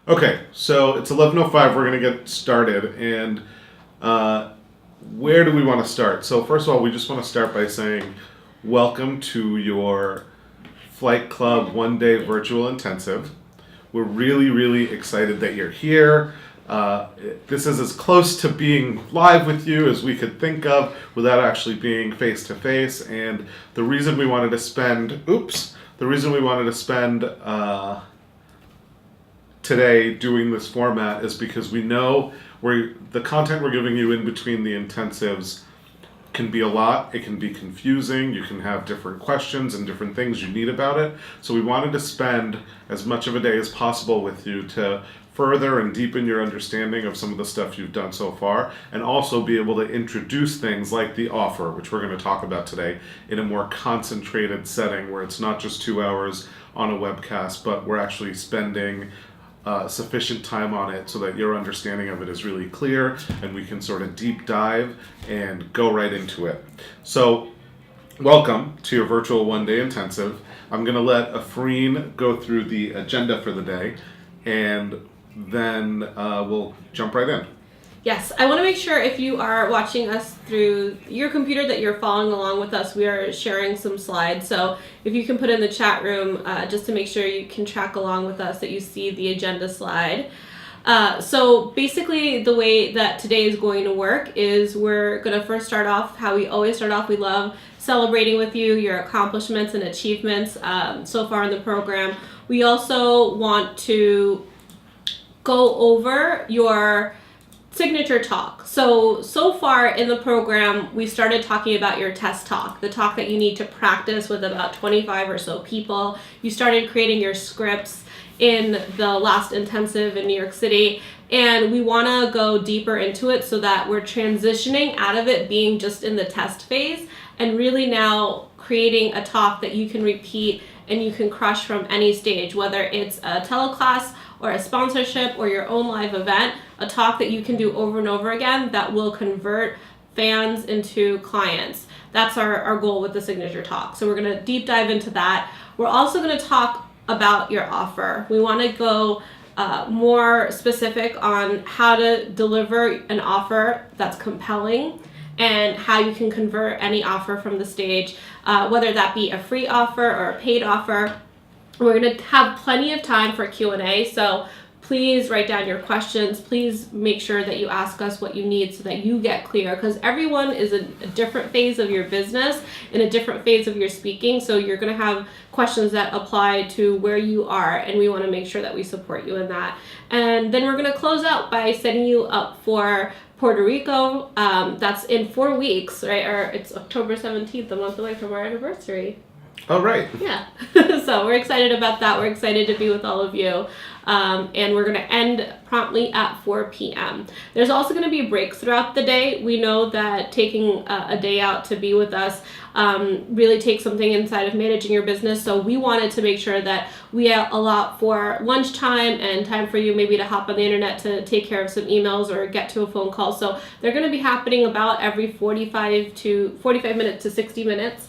Okay, so it's 11:05. We're going to get started. And where do we want to start? So, first of all, we just want to start by saying welcome to your Flight Club one day virtual intensive. We're really, really excited that you're here. This is as close to being live with you as we could think of without actually being face to face. And the reason we wanted to spend, today doing this format is because we know the content we're giving you in between the intensives can be a lot. It can be confusing. You can have different questions and different things you need about it. So we wanted to spend as much of a day as possible with you to further and deepen your understanding of some of the stuff you've done so far, and also be able to introduce things like the offer, which we're going to talk about today, in a more concentrated setting where it's not just 2 hours on a webcast, but we're actually spending sufficient time on it so that your understanding of it is really clear and we can sort of deep dive and go right into it. So, welcome to your virtual one day intensive. I'm going to let Afreen go through the agenda for the day, and then we'll jump right in. Yes, I want to make sure if you are watching us through your computer that you're following along with us. We are sharing some slides, so if you can put in the chat room just to make sure you can track along with us, that you see the agenda slide. So basically the way that today is going to work is we're going to first start off how we always start off. We love celebrating with you your accomplishments and achievements so far in the program. We also want to go over your signature talk. So far in the program, we started talking about your test talk, the talk that you need to practice with about 25 or so people. You started creating your scripts in the last intensive in New York City, and we want to go deeper into it so that we're transitioning out of it being just in the test phase and really now creating a talk that you can repeat and you can crush from any stage, whether it's a teleclass or a sponsorship or your own live event, a talk that you can do over and over again that will convert fans into clients. That's our goal with the signature talk. So we're going to deep dive into that. We're also going to talk about your offer. We want to go more specific on how to deliver an offer that's compelling and how you can convert any offer from the stage, whether that be a free offer or a paid offer. We're going to have plenty of time for Q&A, so please write down your questions. Please make sure that you ask us what you need so that you get clear, because everyone is in a different phase of your business, in a different phase of your speaking, so you're going to have questions that apply to where you are, and we want to make sure that we support you in that. And then we're going to close out by setting you up for Puerto Rico. That's in 4 weeks, right? Or it's October 17th, a month away from our anniversary. Oh, right. Yeah. So we're excited about that. We're excited to be with all of you. And we're going to end promptly at 4 p.m. There's also going to be breaks throughout the day. We know that taking a day out to be with us really takes something inside of managing your business. So we wanted to make sure that we allot for lunchtime and time for you maybe to hop on the internet to take care of some emails or get to a phone call. So they're going to be happening about every 45 minutes to 60 minutes.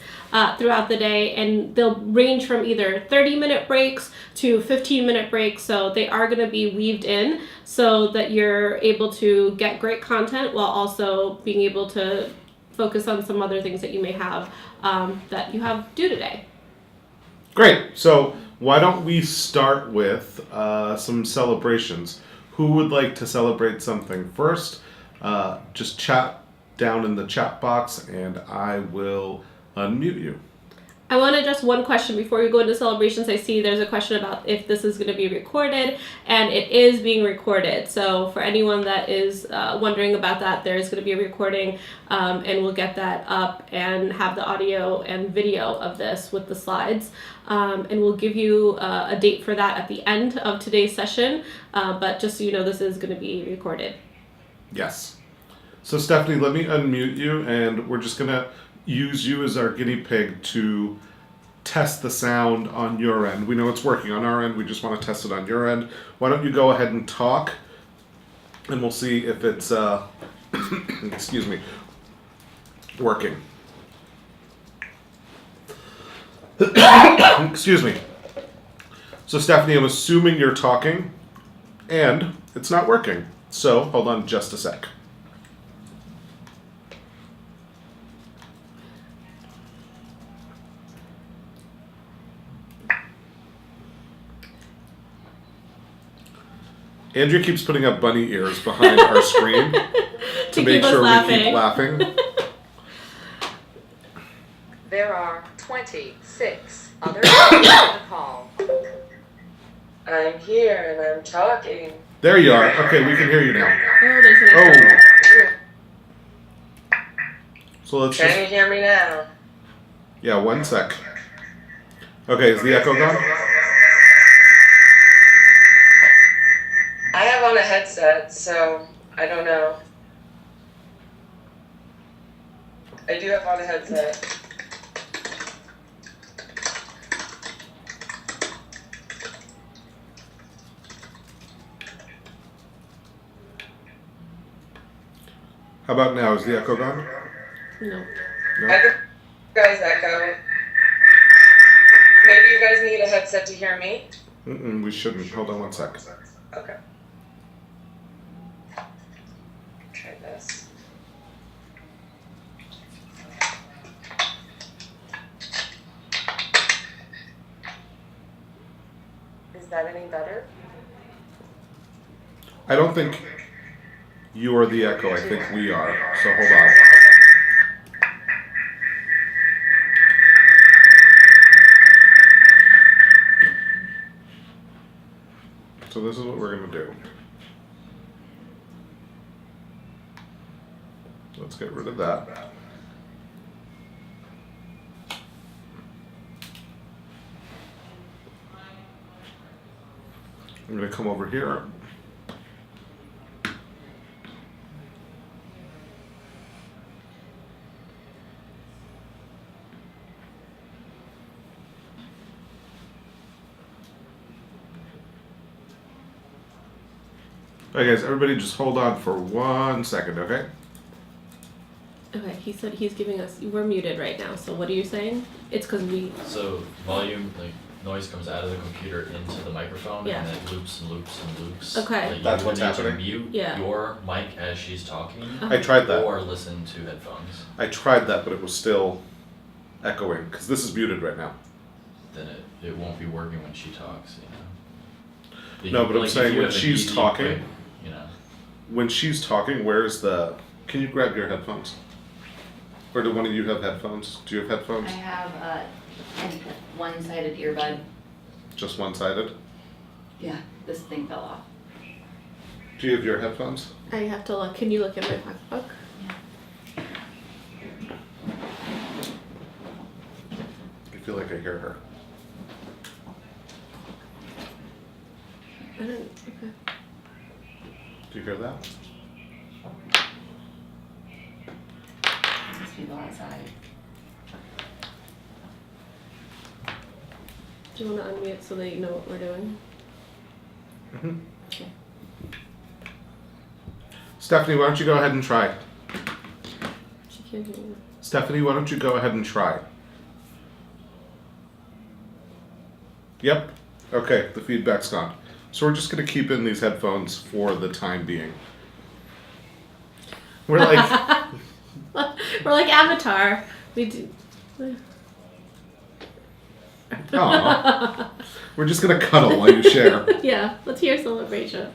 Throughout the day, and they'll range from either 30-minute breaks to 15-minute breaks, so they are going to be weaved in so that you're able to get great content while also being able to focus on some other things that you may have that you have due today. Great. So why don't we start with some celebrations? Who would like to celebrate something first? Just chat down in the chat box and I will unmute you. I want to address one question before we go into celebrations. I see there's a question about if this is going to be recorded, and it is being recorded. So for anyone that is wondering about that, there is going to be a recording, and we'll get that up and have the audio and video of this with the slides. And we'll give you a date for that at the end of today's session. But just so you know, this is going to be recorded. Yes. So Stephanie, let me unmute you, and we're just going to use you as our guinea pig to test the sound on your end. We know it's working on our end. We just want to test it on your end. Why don't you go ahead and talk, and we'll see if it's excuse me, working. Excuse me. So Stephanie, I'm assuming you're talking. And it's not working. So hold on just a sec. Andrea keeps putting up bunny ears behind our screen to make keep us sure laughing. we keep laughing. There are 26 other people on the call. I'm here and I'm talking. There you are. Okay, we can hear you now. Oh, there's an echo. Oh. So let's Can just... you hear me now? Yeah, 1 sec. Okay, is the echo gone? I have on a headset, so I don't know. I do have on a headset. How about now? Is the echo gone? No. No? I think you guys echo. Maybe you guys need a headset to hear me? Mm-mm, we shouldn't. Hold on 1 sec. Okay. Try this. Is that any better? I don't think you are the echo. I think we are. So hold on. So this is what we're going to do. Let's get rid of that. I'm going to come over here. Okay, guys, everybody just hold on for 1 second, okay? Okay, he said he's giving us. We're muted right now. So what are you saying? It's because we. So volume, like noise comes out of the computer into the microphone Yeah. and then loops and loops and loops. Okay. Like, That's you what's would need happening? to mute Yeah. your mic as she's talking I tried that. or listen to headphones. I tried that, but it was still echoing, because this is muted right now. Then it won't be working when she talks, you know. If No, you- but I'm if saying you when have an she's easy, talking- quick, you know. When she's talking, where's the... Can you grab your headphones? Or do one of you have headphones? Do you have headphones? I have a one-sided earbud. Just one-sided? Yeah, this thing fell off. Do you have your headphones? I have to look. Can you look at my pocketbook? I feel like I hear her. I don't. Okay. Do you hear that? There's people outside. Do you want to unmute so they know what we're doing? Mm-hmm. Okay. Stephanie, why don't you go ahead and try? She can't hear you. Stephanie, why don't you go ahead and try? Yep. Okay, the feedback's gone. So we're just going to keep in these headphones for the time being. We're like... We're like Avatar. We do. Aw. We're just going to cuddle while you share. Yeah, let's hear celebration.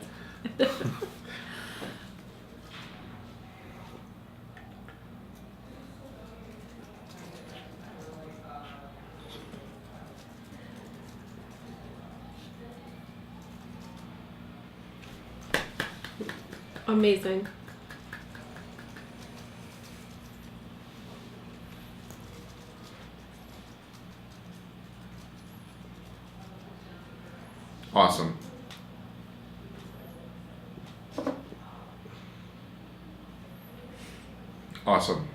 Amazing. Awesome. Awesome.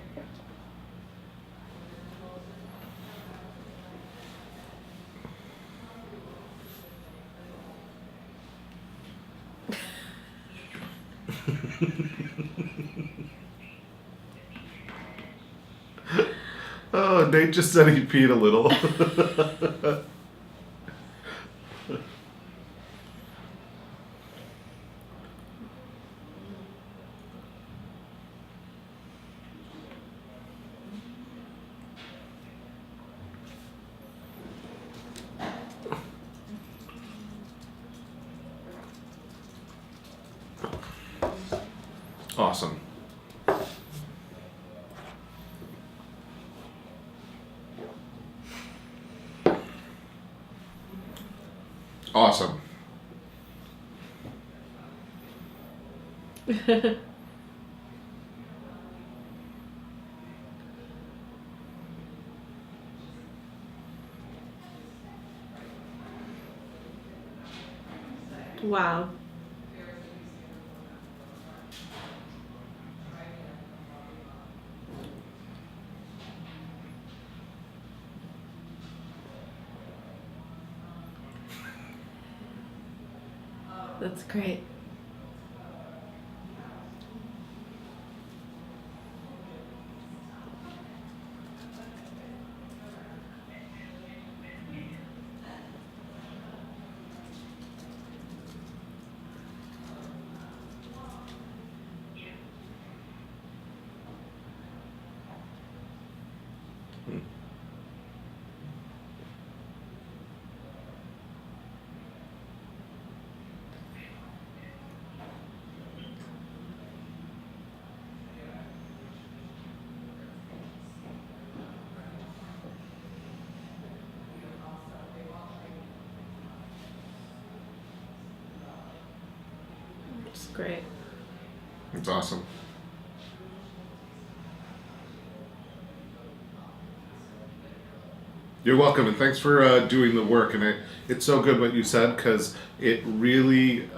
Oh, Nate just said he peed a little. Awesome. Awesome. Wow. That's great. It's great. It's awesome. You're welcome, and thanks for doing the work. And it's so good what you said, because it really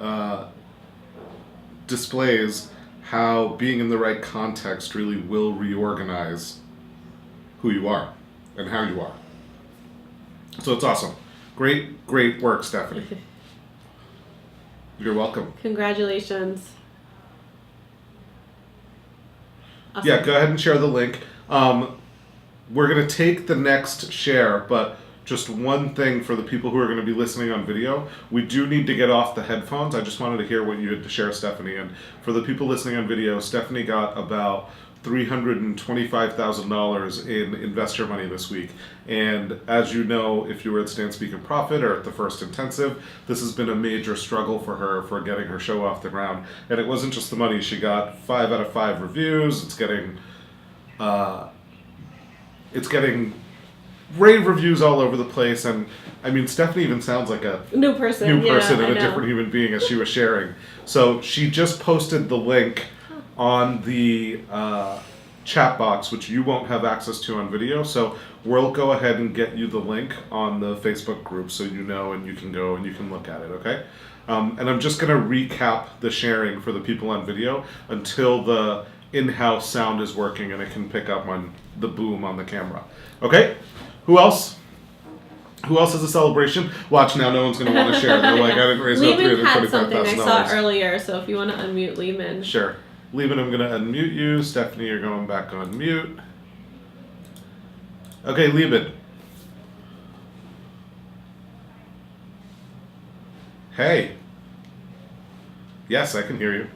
displays how being in the right context really will reorganize who you are and how you are. So it's awesome. Great, great work, Stephanie. You're welcome. Congratulations. Awesome. Yeah, go ahead and share the link. We're going to take the next share, but just one thing for the people who are going to be listening on video. We do need to get off the headphones. I just wanted to hear what you had to share, Stephanie. And for the people listening on video, Stephanie got about $325,000 in investor money this week. And as you know, if you were at Stand Speak and Profit or at the first intensive, this has been a major struggle for her for getting her show off the ground. And it wasn't just the money. She got 5 out of 5 reviews. It's getting rave reviews all over the place. And I mean, Stephanie even sounds like a New person. and I a know. different human being as she was sharing. So she just posted the link on the chat box, which you won't have access to on video. So we'll go ahead and get you the link on the Facebook group so you know, and you can go and you can look at it, okay? And I'm just going to recap the sharing for the people on video until the in-house sound is working and it can pick up on the boom on the camera. Okay? Who else? Who else has a celebration? Watch now, no one's going to want to share. They're like, I didn't raise no Lehman had something I saw $325,000. earlier, so if you want to unmute Lehman. Sure. Lehman, I'm going to unmute you. Stephanie, you're going back on mute. Okay, Lehman. Hey. Yes, I can hear you.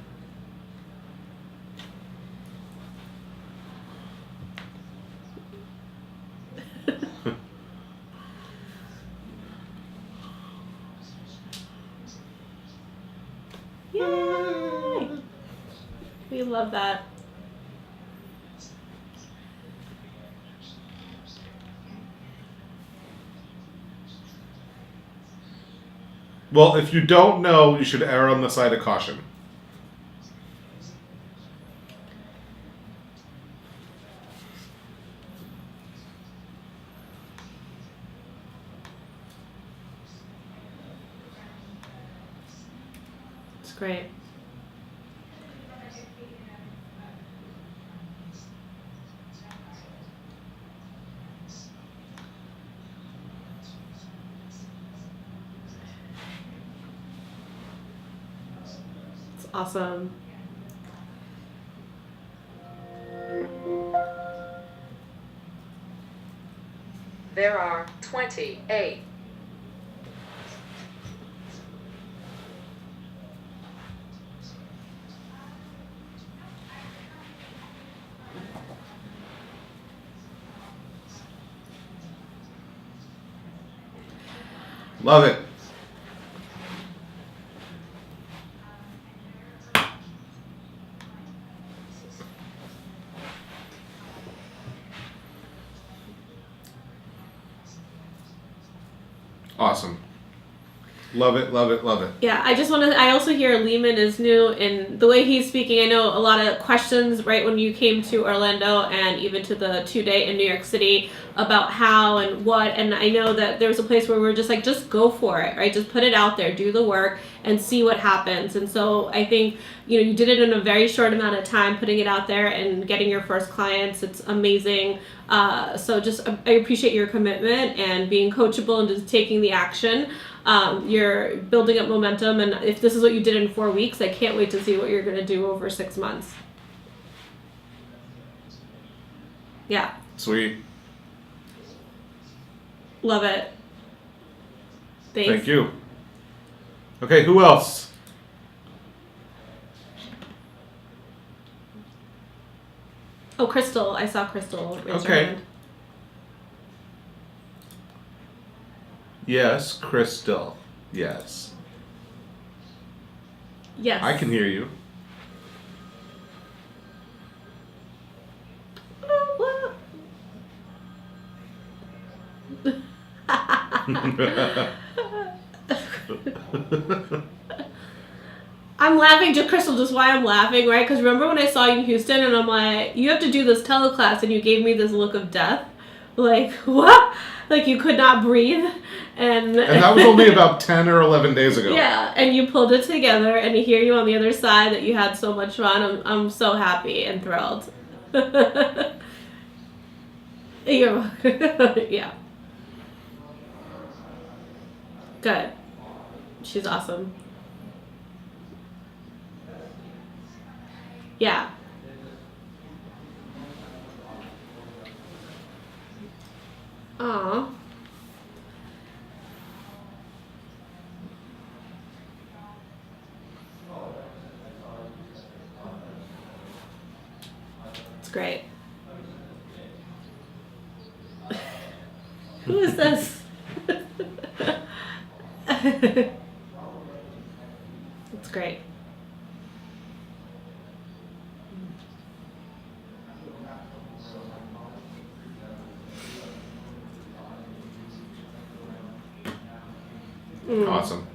Yay! We love that. Well, if you don't know, you should err on the side of caution. It's great. It's awesome. There are 28. Love it. Awesome. Love it, love it, love it. Yeah, I also hear Lehman is new, and the way he's speaking, I know a lot of questions right when you came to Orlando and even to the 2-day in New York City about how and what, and I know that there was a place where we were just like, just go for it, right? Just put it out there, do the work, and see what happens. And so I think, you did it in a very short amount of time, putting it out there and getting your first clients. It's amazing. So I appreciate your commitment and being coachable and just taking the action. You're building up momentum, and if this is what you did in 4 weeks, I can't wait to see what you're going to do over 6 months. Yeah, Sweet. love it. Thanks. Thank you. Okay, who else? Oh, Crystal. I saw Crystal raise her Okay. hand. Yes, Crystal. Yes. Yes. I can hear you. I'm laughing, just Crystal, just why I'm laughing, right? Because remember when I saw you in Houston and I'm like, you have to do this teleclass, and you gave me this look of death? Like, what? Like you could not breathe? And And that was only about 10 or 11 days ago. yeah, and you pulled it together, and to hear you on the other side that you had so much fun, I'm so happy and thrilled. You're yeah. Good. She's awesome. Yeah. Aw. It's great. Who is this? It's great. Awesome.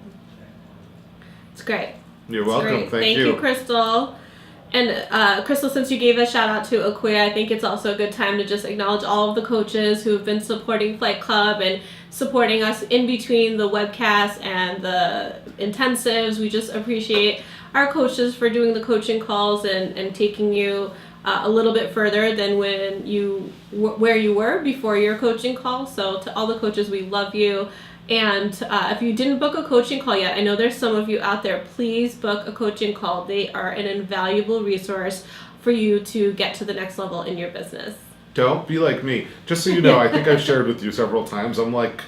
It's great. You're It's welcome. great. Thank you, you. Crystal. And Crystal, since you gave a shout out to Akuya, I think it's also a good time to just acknowledge all of the coaches who have been supporting Flight Club and supporting us in between the webcasts and the intensives. We just appreciate our coaches for doing the coaching calls and taking you a little bit further than when where you were before your coaching call. So to all the coaches, we love you. And if you didn't book a coaching call yet, I know there's some of you out there, please book a coaching call. They are an invaluable resource for you to get to the next level in your business. Don't be like me. Just so you know, I think I've shared with you several times, I'm like,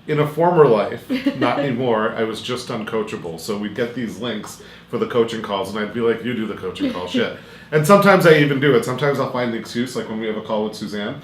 in a former life, not anymore, I was just uncoachable. So we'd get these links for the coaching calls, and I'd be like, you do the coaching call, shit. And sometimes I even do it. Sometimes I'll find the excuse, like when we have a call with Suzanne.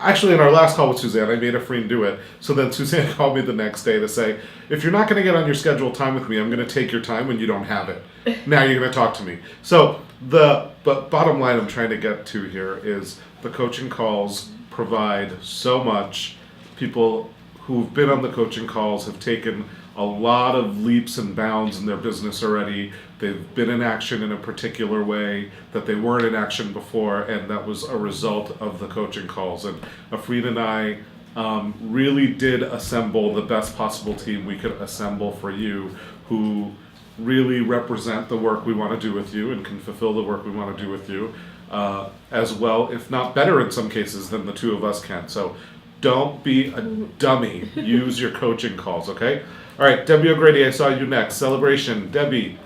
Actually, in our last call with Suzanne, I made a friend do it. So then Suzanne called me the next day to say, if you're not going to get on your scheduled time with me, I'm going to take your time when you don't have it. Now you're going to talk to me. So but bottom line I'm trying to get to here is the coaching calls provide so much. People who've been on the coaching calls have taken a lot of leaps and bounds in their business already. They've been in action in a particular way that they weren't in action before, and that was a result of the coaching calls. And Afreed and I really did assemble the best possible team we could assemble for you, who really represent the work we want to do with you and can fulfill the work we want to do with you as well, if not better in some cases than the two of us can. So don't be a dummy. Use your coaching calls, okay? All right, Debbie O'Grady, I saw you next. Celebration, Debbie.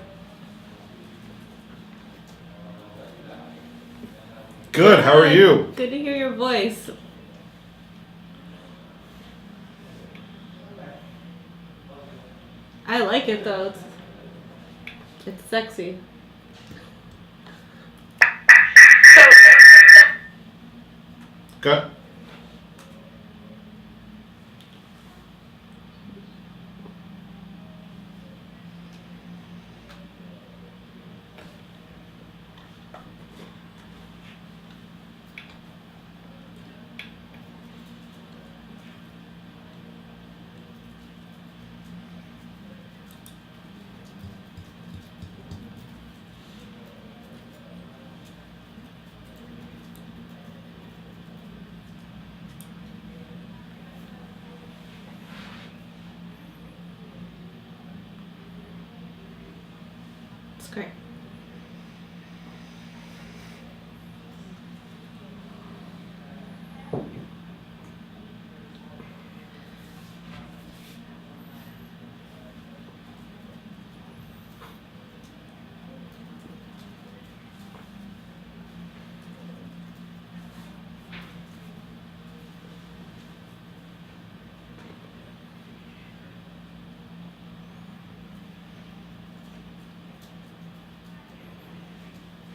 Good, how are you? Good to hear your voice. I like it though. It's sexy. Good. That's great.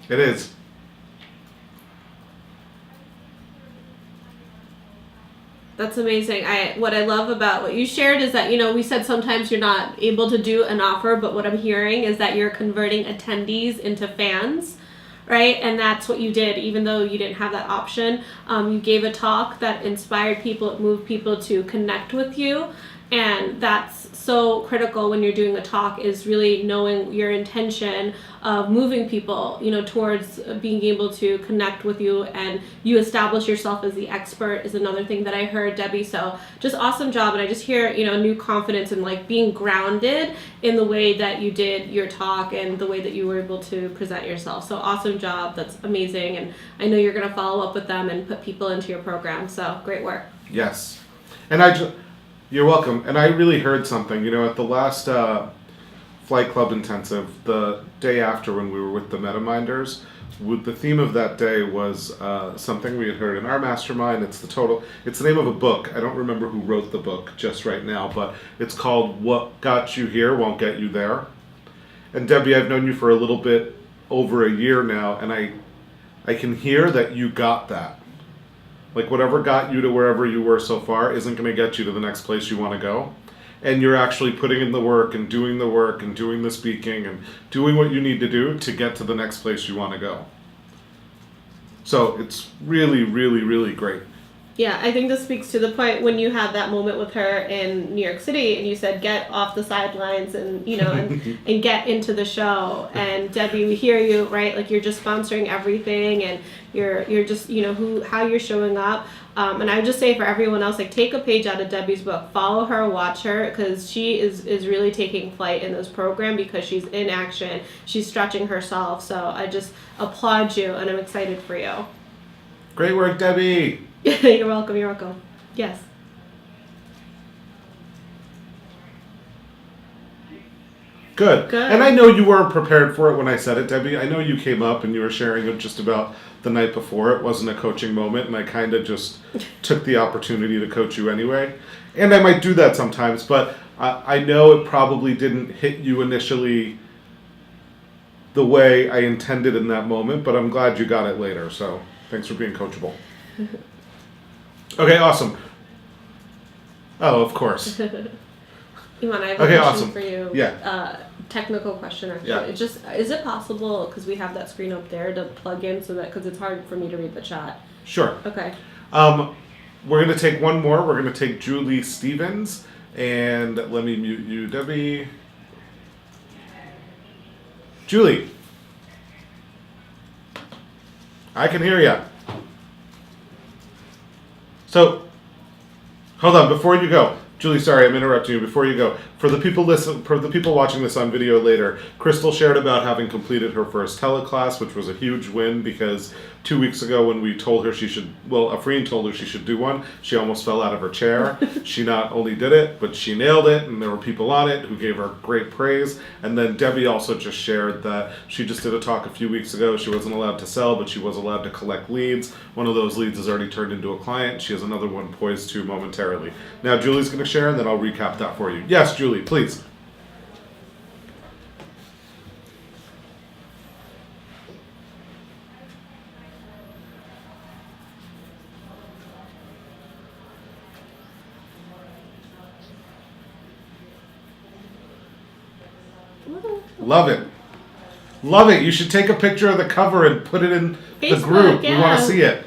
It is. That's amazing. What I love about what you shared is that, we said sometimes you're not able to do an offer, but what I'm hearing is that you're converting attendees into fans, right? And that's what you did, even though you didn't have that option. You gave a talk that inspired people, it moved people to connect with you. And that's so critical when you're doing a talk, is really knowing your intention of moving people, towards being able to connect with you, and you establish yourself as the expert is another thing that I heard, Debbie. So just awesome job. And I just hear, new confidence and like being grounded in the way that you did your talk and the way that you were able to present yourself. So awesome job. That's amazing. And I know you're going to follow up with them and put people into your program. So great work. Yes. And you're welcome. And I really heard something, at the last Flight Club Intensive, the day after when we were with the MetaMinders, the theme of that day was something we had heard in our mastermind. It's the name of a book. I don't remember who wrote the book just right now, but it's called What Got You Here Won't Get You There. And Debbie, I've known you for a little bit over a year now, and I can hear that you got that. Like, whatever got you to wherever you were so far isn't going to get you to the next place you want to go. And you're actually putting in the work and doing the speaking and doing what you need to do to get to the next place you want to go. So it's really, really, really great. Yeah, I think this speaks to the point when you had that moment with her in New York City and you said, get off the sidelines and, and get into the show. And Debbie, we hear you, right? Like, you're just sponsoring everything and you're just, how you're showing up. And I would just say for everyone else, like, take a page out of Debbie's book, follow her, watch her, because she is really taking flight in this program because she's in action. She's stretching herself. So I just applaud you and I'm excited for you. Great work, Debbie. You're welcome. You're welcome. Yes. Good. And I know you weren't prepared for it when I said it, Debbie. I know you came up and you were sharing it just about the night before. It wasn't a coaching moment, and I kind of just took the opportunity to coach you anyway. And I might do that sometimes, but I know it probably didn't hit you initially the way I intended in that moment, but I'm glad you got it later. So thanks for being coachable. Okay, awesome. Oh, of course. Iman, I have a Okay, question awesome. for you. Yeah. Technical question, actually. Yeah. Is it possible, because we have that screen up there, to plug in so that, because it's hard for me to read the chat. Sure. Okay. We're going to take one more. We're going to take Julie Stevens. And let me mute you, Debbie. Julie. I can hear you. So, hold on, before you go. Julie, sorry, I'm interrupting you. Before you go, for the people watching this on video later, Crystal shared about having completed her first teleclass, which was a huge win because 2 weeks ago when we told her Afreen told her she should do one, she almost fell out of her chair. She not only did it, but she nailed it, and there were people on it who gave her great praise. And then Debbie also just shared that she just did a talk a few weeks ago. She wasn't allowed to sell, but she was allowed to collect leads. One of those leads has already turned into a client. She has another one poised to momentarily. Now Julie's going to share, and then I'll recap that for you. Yes, Julie, please. Love it. Love it. You should take a picture of the cover and put it in the Facebook, group. yeah. We want to see it.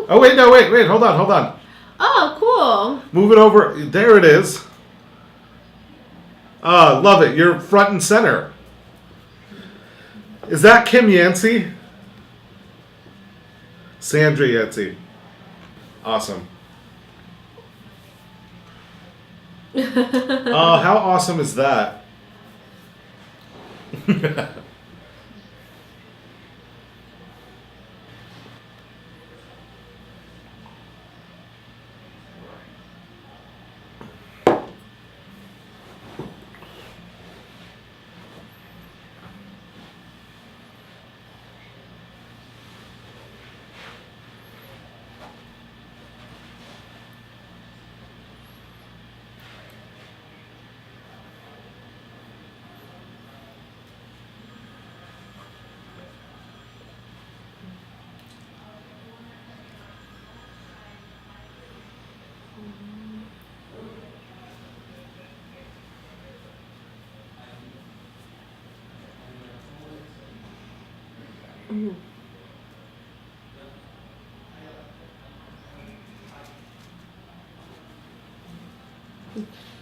Oh, wait, no, wait. Hold on. Oh, cool. Move it over. There it is. Love it. You're front and center. Is that Kim Yancey? Sandra Yancey. Awesome. Oh, how awesome is that?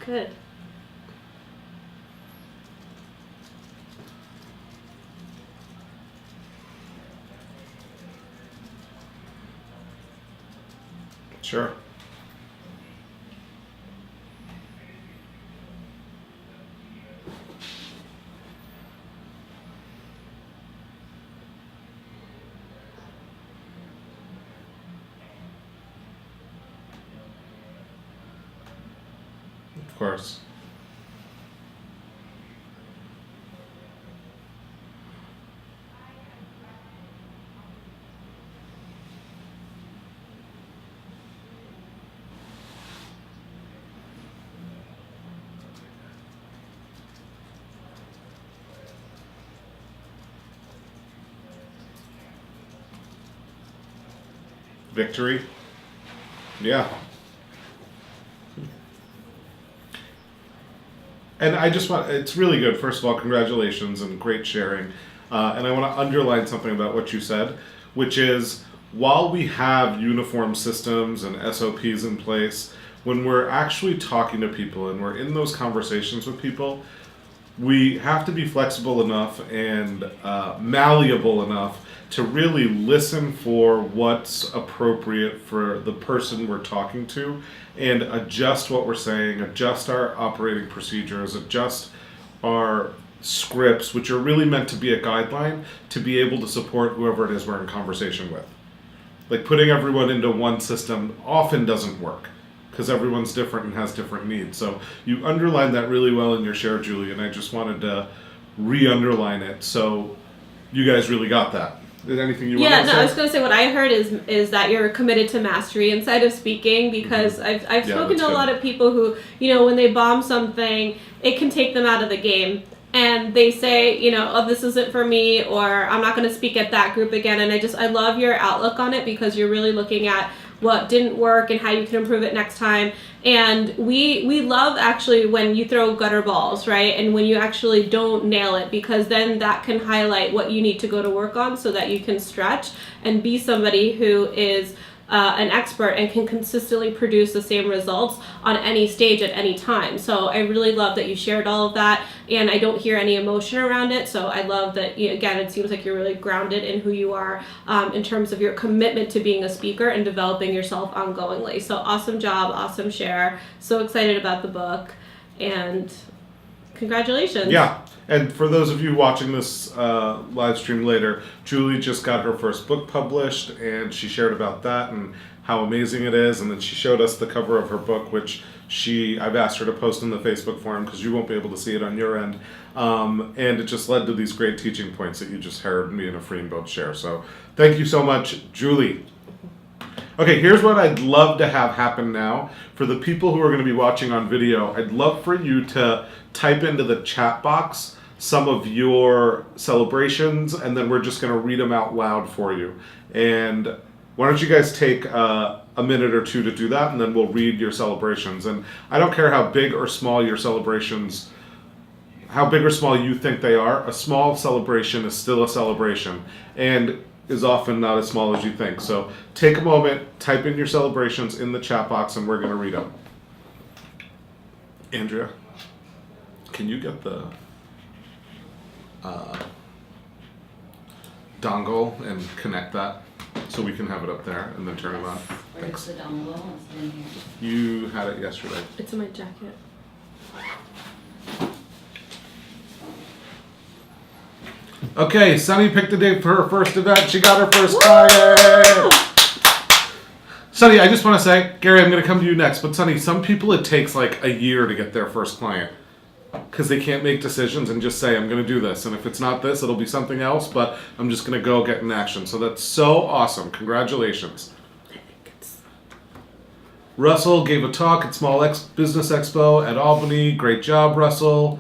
Good. Sure. Of course. Victory. Yeah. And I just want, it's really good. First of all, congratulations and great sharing. And I want to underline something about what you said, which is while we have uniform systems and SOPs in place, when we're actually talking to people and we're in those conversations with people, we have to be flexible enough and malleable enough to really listen for what's appropriate for the person we're talking to and adjust what we're saying, adjust our operating procedures, adjust our scripts, which are really meant to be a guideline to be able to support whoever it is we're in conversation with. Like putting everyone into one system often doesn't work because everyone's different and has different needs. So you underlined that really well in your share, Julie, and I just wanted to re-underline it. So you guys really got that. Is there anything you want to say? Yeah, no, I was going to say what I heard is that you're committed to mastery inside of speaking because I've spoken to a lot of people who, when they bomb something, it can take them out of the game. And they say, oh, this isn't for me, or I'm not going to speak at that group again. And I love your outlook on it because you're really looking at what didn't work and how you can improve it next time. And we love actually when you throw gutter balls, right? And when you actually don't nail it, because then that can highlight what you need to go to work on so that you can stretch and be somebody who is an expert and can consistently produce the same results on any stage at any time. So I really love that you shared all of that, and I don't hear any emotion around it. So I love that, again, it seems like you're really grounded in who you are in terms of your commitment to being a speaker and developing yourself ongoingly. So awesome job, awesome share. So excited about the book, and congratulations. Yeah. And for those of you watching this live stream later, Julie just got her first book published, and she shared about that and how amazing it is. And then she showed us the cover of her book, which I've asked her to post in the Facebook forum because you won't be able to see it on your end. And it just led to these great teaching points that you just heard me and Efrain both share. So thank you so much, Julie. Okay, here's what I'd love to have happen now. For the people who are going to be watching on video, I'd love for you to type into the chat box some of your celebrations, and then we're just going to read them out loud for you. And why don't you guys take a minute or two to do that, and then we'll read your celebrations. And I don't care how big or small your celebrations, how big or small you think they are, a small celebration is still a celebration, and is often not as small as you think. So take a moment, type in your celebrations in the chat box, and we're going to read them. Andrea, can you get the dongle and connect that so we can have it up there and then turn it on? Where's the dongle? It's in here. You had it yesterday. It's in my jacket. Okay, Sunny picked a date for her first event. She got her first client. Sunny, I just want to say, Gary, I'm going to come to you next. But Sunny, some people it takes like a year to get their first client because they can't make decisions and just say, I'm going to do this. And if it's not this, it'll be something else. But I'm just going to go get in action. So that's so awesome. Congratulations. Russell gave a talk at Small Business Expo at Albany. Great job, Russell.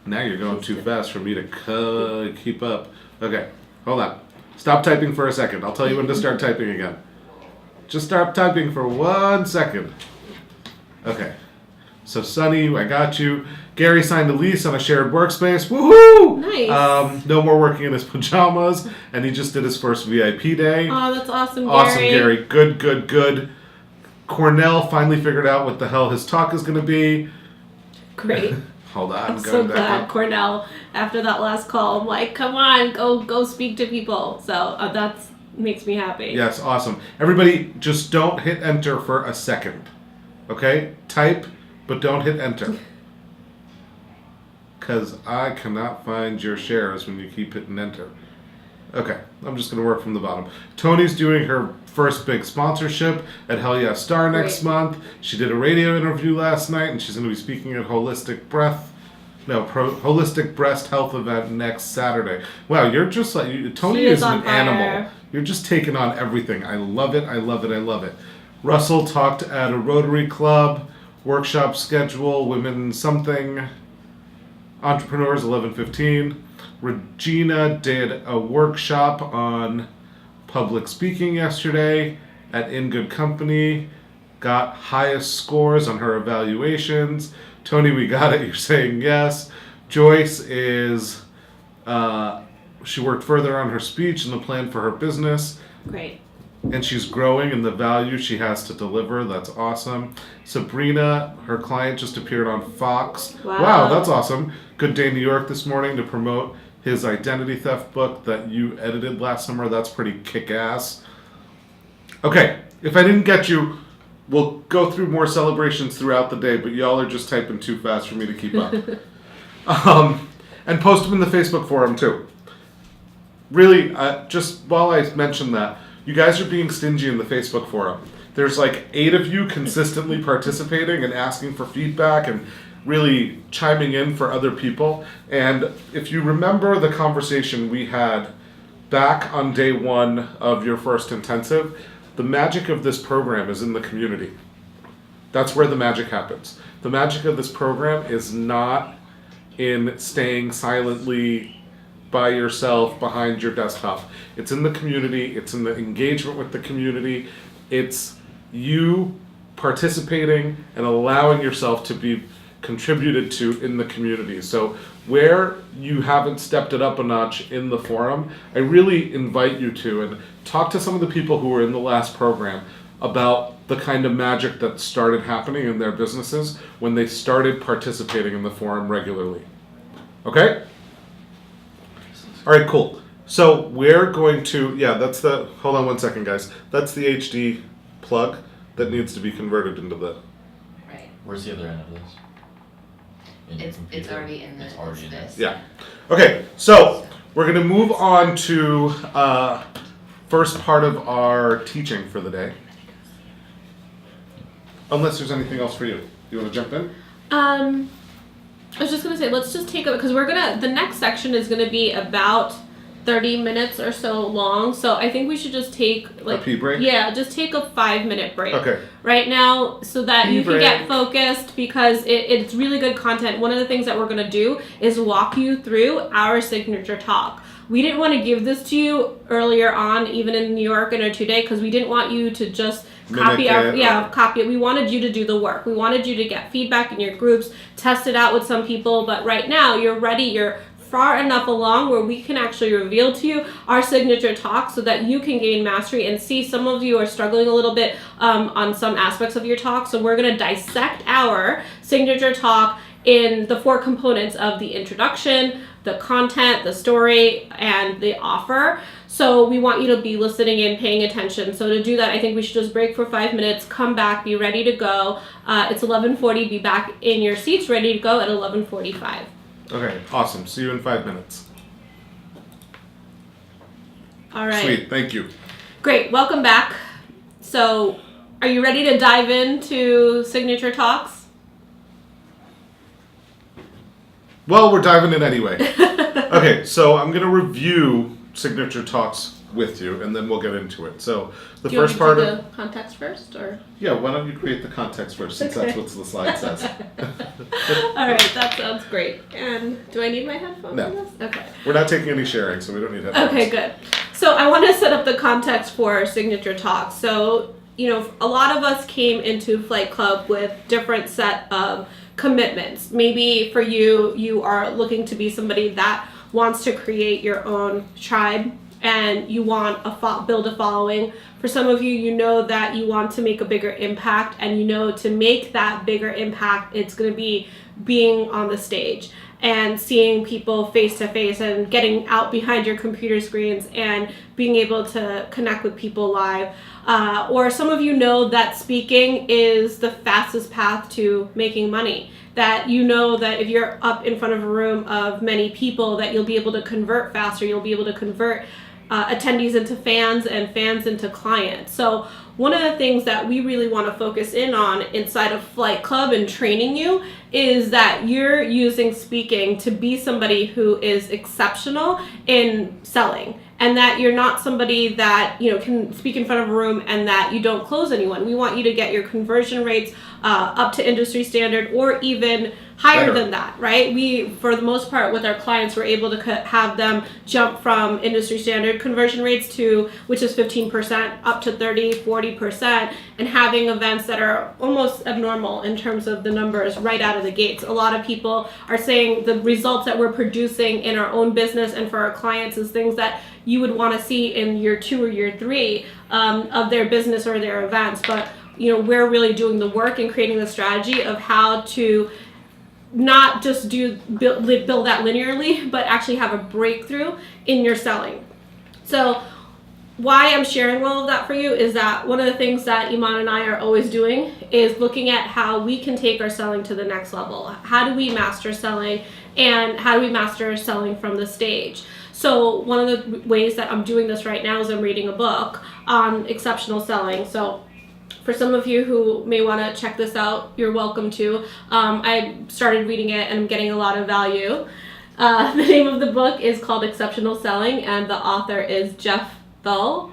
Now you're going too fast for me to keep up. Okay, hold on. Stop typing for a second. I'll tell you when to start typing again. Just stop typing for 1 second. Okay. So, Sunny, I got you. Gary signed a lease on a shared workspace. Woohoo! Nice. No more working in his pajamas. And he just did his first VIP day. Oh, that's awesome, Gary. Awesome, Gary. Good. Cornell finally figured out what the hell his talk is going to be. Great. Hold on. I'm so glad, Cornell. After that last call, I'm like, come on, go speak to people. So that's makes me happy. Yes, awesome. Everybody, just don't hit enter for a second. Okay? Type, but don't hit enter. Because I cannot find your shares when you keep hitting enter. Okay, I'm just going to work from the bottom. Tony's doing her first big sponsorship at Hell Yeah Star next month. She did a radio interview last night, and she's going to be speaking at Holistic Breast Health event next Saturday. Wow, you're just like Tony She is is on an fire. animal. You're just taking on everything. I love it. Russell talked at a Rotary Club workshop schedule, women something, entrepreneurs 11:15. Regina did a workshop on public speaking yesterday at In Good Company. Got highest scores on her evaluations. Tony, we got it. You're saying yes. Joyce is, she worked further on her speech and the plan for her business. Great. And she's growing in the value she has to deliver. That's awesome. Sabrina, her client just appeared on Fox. Wow. That's awesome. Good Day New York this morning to promote his identity theft book that you edited last summer. That's pretty kick-ass. Okay, if I didn't get you, we'll go through more celebrations throughout the day, but y'all are just typing too fast for me to keep up. And post them in the Facebook forum too. Really, just while I mentioned that, you guys are being stingy in the Facebook forum. There's like 8 of you consistently participating and asking for feedback and really chiming in for other people. And if you remember the conversation we had back on day 1 of your first intensive, the magic of this program is in the community. That's where the magic happens. The magic of this program is not in staying silently by yourself behind your desktop. It's in the community. It's in the engagement with the community. It's you participating and allowing yourself to be contributed to in the community. So where you haven't stepped it up a notch in the forum, I really invite you to and talk to some of the people who were in the last program about the kind of magic that started happening in their businesses when they started participating in the forum regularly. Okay? All right, cool. So we're going to, hold on 1 second, guys. That's the HD plug that needs to be converted into the, Right. Where's the other end of this? In your It's computer? already in the. It's already in this. yeah. Okay, so we're going to move on to first part of our teaching for the day. Unless there's anything else for you. You want to jump in? I was just gonna say, let's just take a, because the next section is gonna be about 30 minutes or so long. So I think we should just take A pee break? Yeah, just take a 5-minute break. Okay. Right now, so that Pee you can get break. focused, because it's really good content. One of the things that we're gonna do is walk you through our signature talk. We didn't want to give this to you earlier on, even in New York in our 2-day, because we didn't want you to just copy copy it. We wanted you to do the work. We wanted you to get feedback in your groups, test it out with some people. But right now, you're ready. You're far enough along where we can actually reveal to you our signature talk so that you can gain mastery and see. Some of you are struggling a little bit on some aspects of your talk. So we're going to dissect our signature talk in the 4 components of the introduction, the content, the story, and the offer. So we want you to be listening and paying attention. So to do that, I think we should just break for 5 minutes, come back, be ready to go. It's 11:40, be back in your seats, ready to go at 11:45. Okay, awesome. See you in 5 minutes. All right. Sweet, thank you. Great. Welcome back. So, are you ready to dive into Signature Talks? Well, we're diving in anyway. Okay, so I'm going to review Signature Talks with you, and then we'll get into it. So the Do you first want part me to of... do the context first, or? Yeah, why don't you create the context first, since that's Okay. what the slide says. All right, that sounds great. And do I need my headphones No. for this? Okay. We're not taking any sharing, so we don't need headphones. Okay, good. So I want to set up the context for Signature Talks. So, you know, a lot of us came into Flight Club with different set of commitments. Maybe for you, you are looking to be somebody that wants to create your own tribe and you want build a following. For some of you, you know that you want to make a bigger impact, and you know to make that bigger impact, it's going to be being on the stage and seeing people face to face and getting out behind your computer screens and being able to connect with people live. Or some of you know that speaking is the fastest path to making money. That you know that if you're up in front of a room of many people, that you'll be able to convert faster, you'll be able to convert attendees into fans and fans into clients. So one of the things that we really want to focus in on inside of Flight Club and training you is that you're using speaking to be somebody who is exceptional in selling, and that you're not somebody that, you know, can speak in front of a room and that you don't close anyone. We want you to get your conversion rates up to industry standard or even higher Better. than that, right? We, for the most part, with our clients, we're able to have them jump from industry standard conversion rates to, which is 15%, up to 30, 40%, and having events that are almost abnormal in terms of the numbers right out of the gates. A lot of people are saying the results that we're producing in our own business and for our clients is things that you would want to see in year 2 or year 3 of their business or their events. But, you know, we're really doing the work and creating the strategy of how to not just build that linearly, but actually have a breakthrough in your selling. So why I'm sharing all of that for you is that one of the things that Iman and I are always doing is looking at how we can take our selling to the next level. How do we master selling, and how do we master selling from the stage? So one of the ways that I'm doing this right now is I'm reading a book on exceptional selling. So for some of you who may want to check this out, you're welcome to. I started reading it and I'm getting a lot of value. The name of the book is called Exceptional Selling, and the author is Jeff Thull.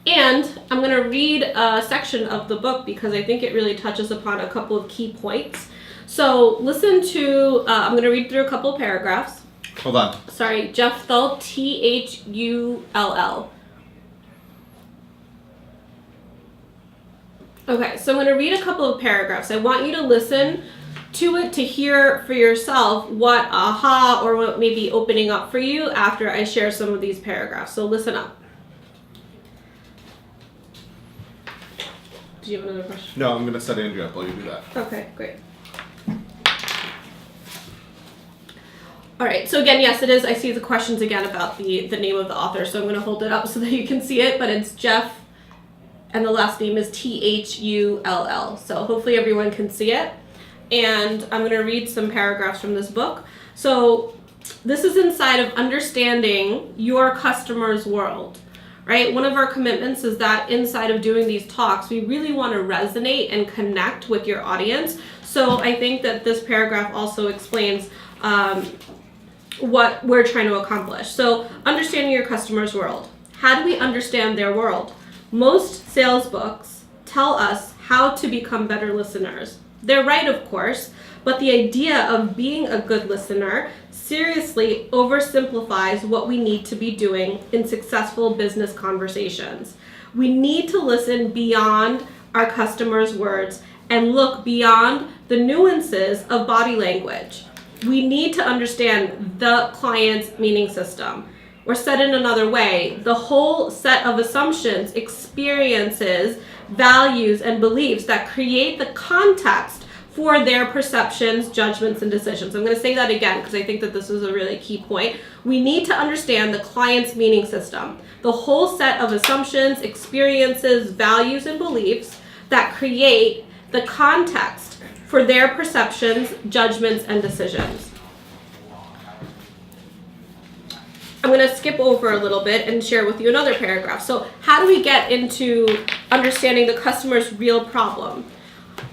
And I'm going to read a section of the book because I think it really touches upon a couple of key points. So listen to, I'm going to read through a couple of paragraphs. Hold on. Sorry, Jeff Thull, Thull. Okay, so I'm going to read a couple of paragraphs. I want you to listen to it to hear for yourself what aha or what may be opening up for you after I share some of these paragraphs. So listen up. Do you have another question? No, I'm going to set Andrew up while you do that. Okay, great. All right, so again, yes, it is. I see the questions again about the name of the author, so I'm going to hold it up so that you can see it, but it's Jeff, and the last name is Thull. So hopefully everyone can see it. And I'm going to read some paragraphs from this book. So this is inside of understanding your customer's world, right? One of our commitments is that inside of doing these talks, we really want to resonate and connect with your audience. So I think that this paragraph also explains what we're trying to accomplish. So understanding your customer's world. How do we understand their world? Most sales books tell us how to become better listeners. They're right, of course, but the idea of being a good listener seriously oversimplifies what we need to be doing in successful business conversations. We need to listen beyond our customers' words and look beyond the nuances of body language. We need to understand the client's meaning system. Or said in another way, the whole set of assumptions, experiences, values, and beliefs that create the context for their perceptions, judgments, and decisions. I'm going to say that again because I think that this is a really key point. We need to understand the client's meaning system, the whole set of assumptions, experiences, values, and beliefs that create the context for their perceptions, judgments, and decisions. I'm going to skip over a little bit and share with you another paragraph. So how do we get into understanding the customer's real problem?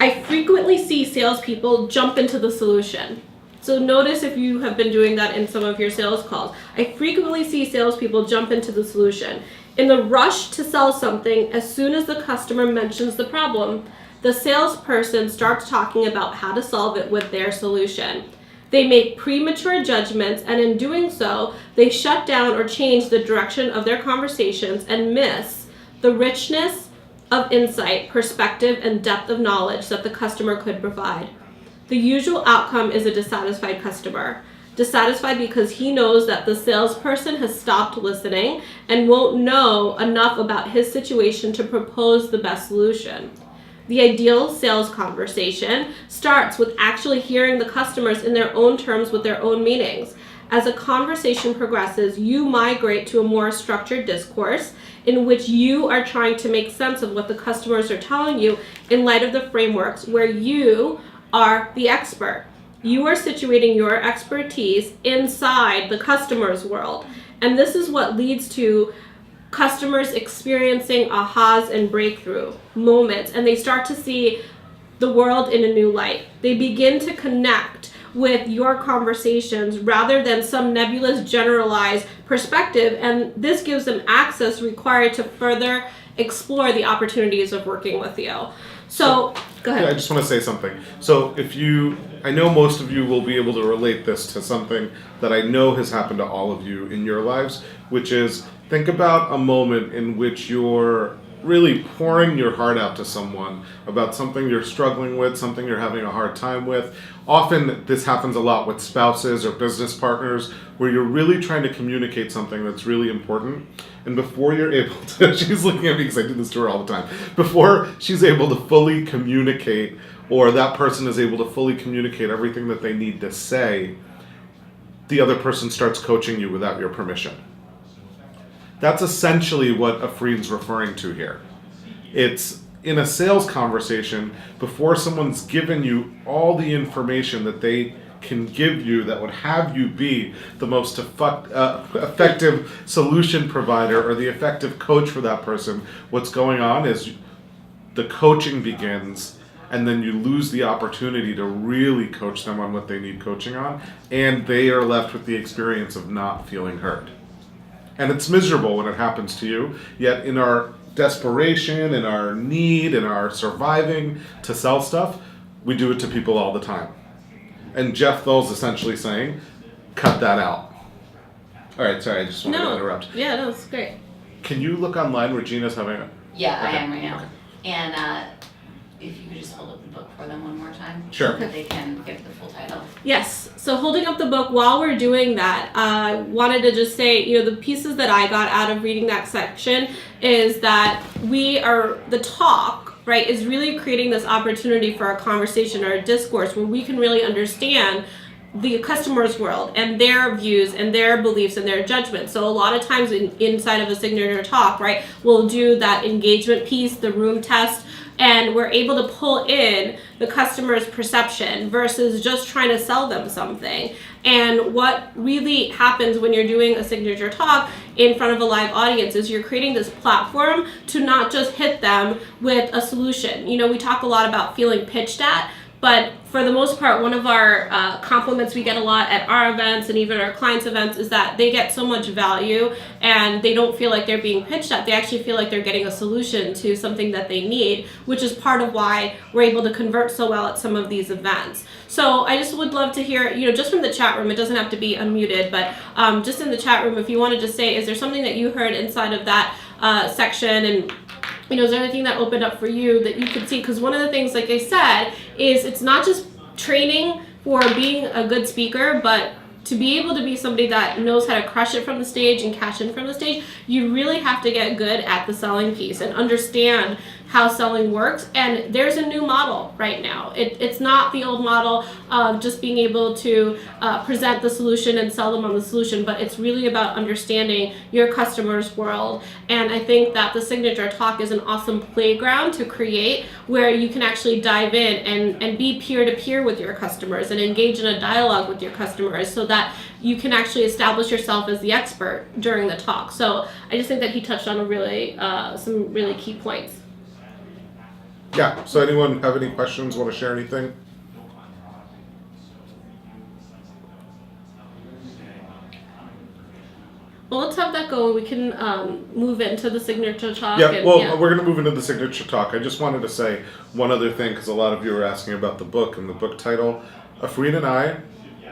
I frequently see salespeople jump into the solution. So notice if you have been doing that in some of your sales calls. I frequently see salespeople jump into the solution. In the rush to sell something, as soon as the customer mentions the problem, the salesperson starts talking about how to solve it with their solution. They make premature judgments, and in doing so, they shut down or change the direction of their conversations and miss the richness of insight, perspective, and depth of knowledge that the customer could provide. The usual outcome is a dissatisfied customer. Dissatisfied because he knows that the salesperson has stopped listening and won't know enough about his situation to propose the best solution. The ideal sales conversation starts with actually hearing the customers in their own terms with their own meanings. As a conversation progresses, you migrate to a more structured discourse in which you are trying to make sense of what the customers are telling you in light of the frameworks where you are the expert. You are situating your expertise inside the customer's world. And this is what leads to customers experiencing ahas and breakthrough moments, and they start to see the world in a new light. They begin to connect with your conversations rather than some nebulous generalized perspective, and this gives them access required to further explore the opportunities of working with you. So, go ahead. Yeah, I just want to say something. So I know most of you will be able to relate this to something that I know has happened to all of you in your lives, which is think about a moment in which you're really pouring your heart out to someone about something you're struggling with, something you're having a hard time with. Often this happens a lot with spouses or business partners where you're really trying to communicate something that's really important. And before you're able to, she's looking at me because I do this to her all the time, before she's able to fully communicate or that person is able to fully communicate everything that they need to say, the other person starts coaching you without your permission. That's essentially what Afreen's referring to here. It's in a sales conversation, before someone's given you all the information that they can give you that would have you be the most effective solution provider or the effective coach for that person, what's going on is the coaching begins, and then you lose the opportunity to really coach them on what they need coaching on, and they are left with the experience of not feeling heard. And it's miserable when it happens to you, yet in our desperation, in our need, in our surviving to sell stuff, we do it to people all the time. And Jeff Thull's essentially saying, cut that out. All right, sorry, I just wanted to interrupt. Yeah, no, it's great. Can you look online? Regina's having a... Yeah, Okay. I am right now. Okay. And if you could just hold up the book for them one more time. Sure. So that they can get the full title. Yes. So holding up the book while we're doing that, I wanted to just say, the pieces that I got out of reading that section is that the talk, right, is really creating this opportunity for a conversation or a discourse where we can really understand the customer's world and their views and their beliefs and their judgments. So a lot of times inside of a signature talk, right, we'll do that engagement piece, the room test, and we're able to pull in the customer's perception versus just trying to sell them something. And what really happens when you're doing a signature talk in front of a live audience is you're creating this platform to not just hit them with a solution. We talk a lot about feeling pitched at, but for the most part, one of our compliments we get a lot at our events and even our clients' events is that they get so much value and they don't feel like they're being pitched at. They actually feel like they're getting a solution to something that they need, which is part of why we're able to convert so well at some of these events. So I just would love to hear, just from the chat room, it doesn't have to be unmuted, but just in the chat room, if you wanted to say, is there something that you heard inside of that section, and is there anything that opened up for you that you could see? Because one of the things, like I said, is it's not just training for being a good speaker, but to be able to be somebody that knows how to crush it from the stage and cash in from the stage, you really have to get good at the selling piece and understand how selling works. And there's a new model right now. It's not the old model of just being able to present the solution and sell them on the solution, but it's really about understanding your customer's world. And I think that the signature talk is an awesome playground to create where you can actually dive in and be peer-to-peer with your customers and engage in a dialogue with your customers so that you can actually establish yourself as the expert during the talk. So I just think that he touched on a really some really key points. Yeah, so anyone have any questions, want to share anything? Well, let's have that go. We can move into the signature talk. Yeah, and, well, we're going to move into the signature talk. I just wanted to say one other thing, because a lot of you were asking about the book and the book title. Afreen and I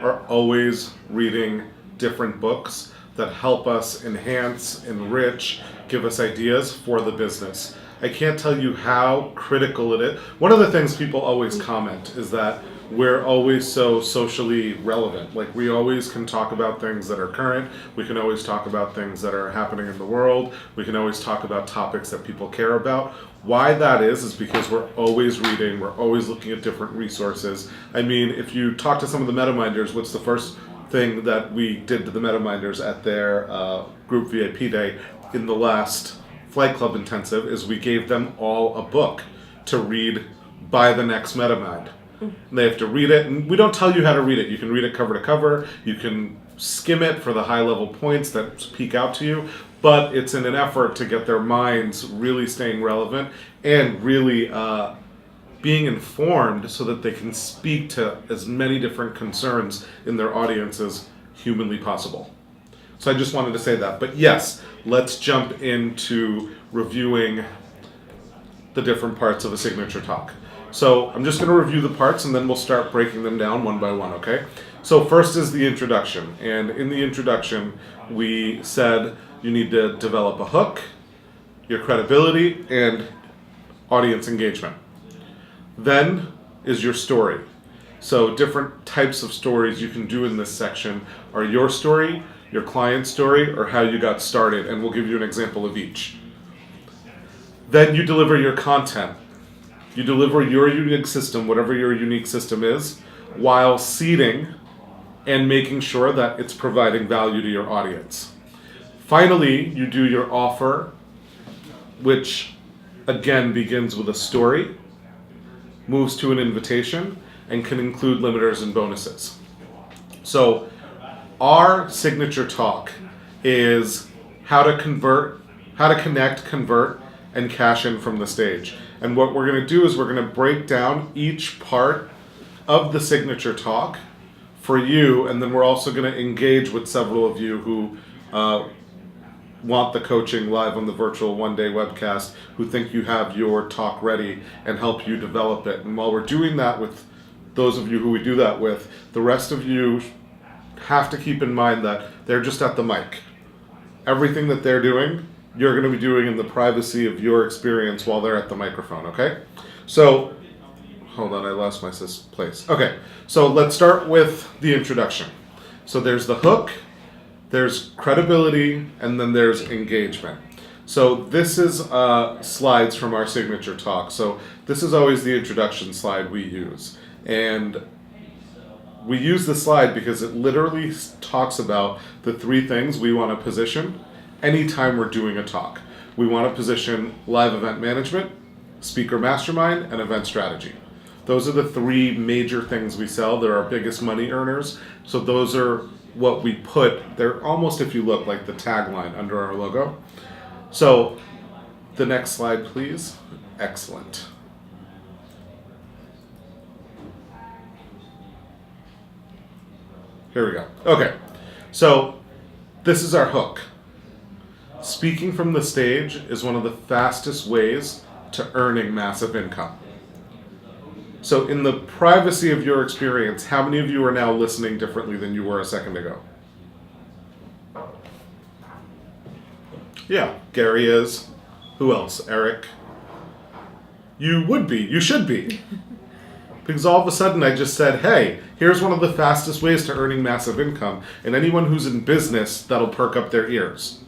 are always reading different books that help us enhance, enrich, give us ideas for the business. I can't tell you how critical it is. One of the things people always comment is that we're always so socially relevant. Like, we always can talk about things that are current. We can always talk about things that are happening in the world. We can always talk about topics that people care about. Why that is because we're always reading. We're always looking at different resources. I mean, if you talk to some of the MetaMinders, what's the first thing that we did to the MetaMinders at their group VIP day in the last Flight Club intensive is we gave them all a book to read by the next MetaMind. And they have to read it, and we don't tell you how to read it. You can read it cover to cover. You can skim it for the high-level points that peek out to you, but it's in an effort to get their minds really staying relevant and really being informed so that they can speak to as many different concerns in their audience as humanly possible. So I just wanted to say that. But yes, let's jump into reviewing the different parts of a signature talk. So I'm just going to review the parts and then we'll start breaking them down one by one, okay? So first is the introduction. And in the introduction, we said you need to develop a hook, your credibility, and audience engagement. Then is your story. So different types of stories you can do in this section are your story, your client's story, or how you got started, and we'll give you an example of each. Then you deliver your content. You deliver your unique system, whatever your unique system is, while seeding and making sure that it's providing value to your audience. Finally, you do your offer, which again begins with a story, moves to an invitation, and can include limiters and bonuses. So our signature talk is how to connect, convert, and cash in from the stage. And what we're going to do is we're going to break down each part of the signature talk for you, and then we're also going to engage with several of you who want the coaching live on the virtual one-day webcast, who think you have your talk ready, and help you develop it. And while we're doing that with those of you who we do that with, the rest of you have to keep in mind that they're just at the mic. Everything that they're doing, you're going to be doing in the privacy of your experience while they're at the microphone, okay? So, hold on, I lost my place. Okay, so let's start with the introduction. So there's the hook, there's credibility, and then there's engagement. So this is slides from our signature talk. So this is always the introduction slide we use. And we use the slide because it literally talks about the three things we want to position anytime we're doing a talk. We want to position live event management, speaker mastermind, and event strategy. Those are the three major things we sell. They're our biggest money earners. So those are what we put. They're almost, if you look, like the tagline under our logo. So the next slide, please. Excellent. Here we go. Okay, so this is our hook. Speaking from the stage is one of the fastest ways to earning massive income. So in the privacy of your experience, how many of you are now listening differently than you were a second ago? Yeah, Gary is. Who else? Eric? You would be. You should be. Because all of a sudden I just said, hey, here's one of the fastest ways to earning massive income. And anyone who's in business, that'll perk up their ears.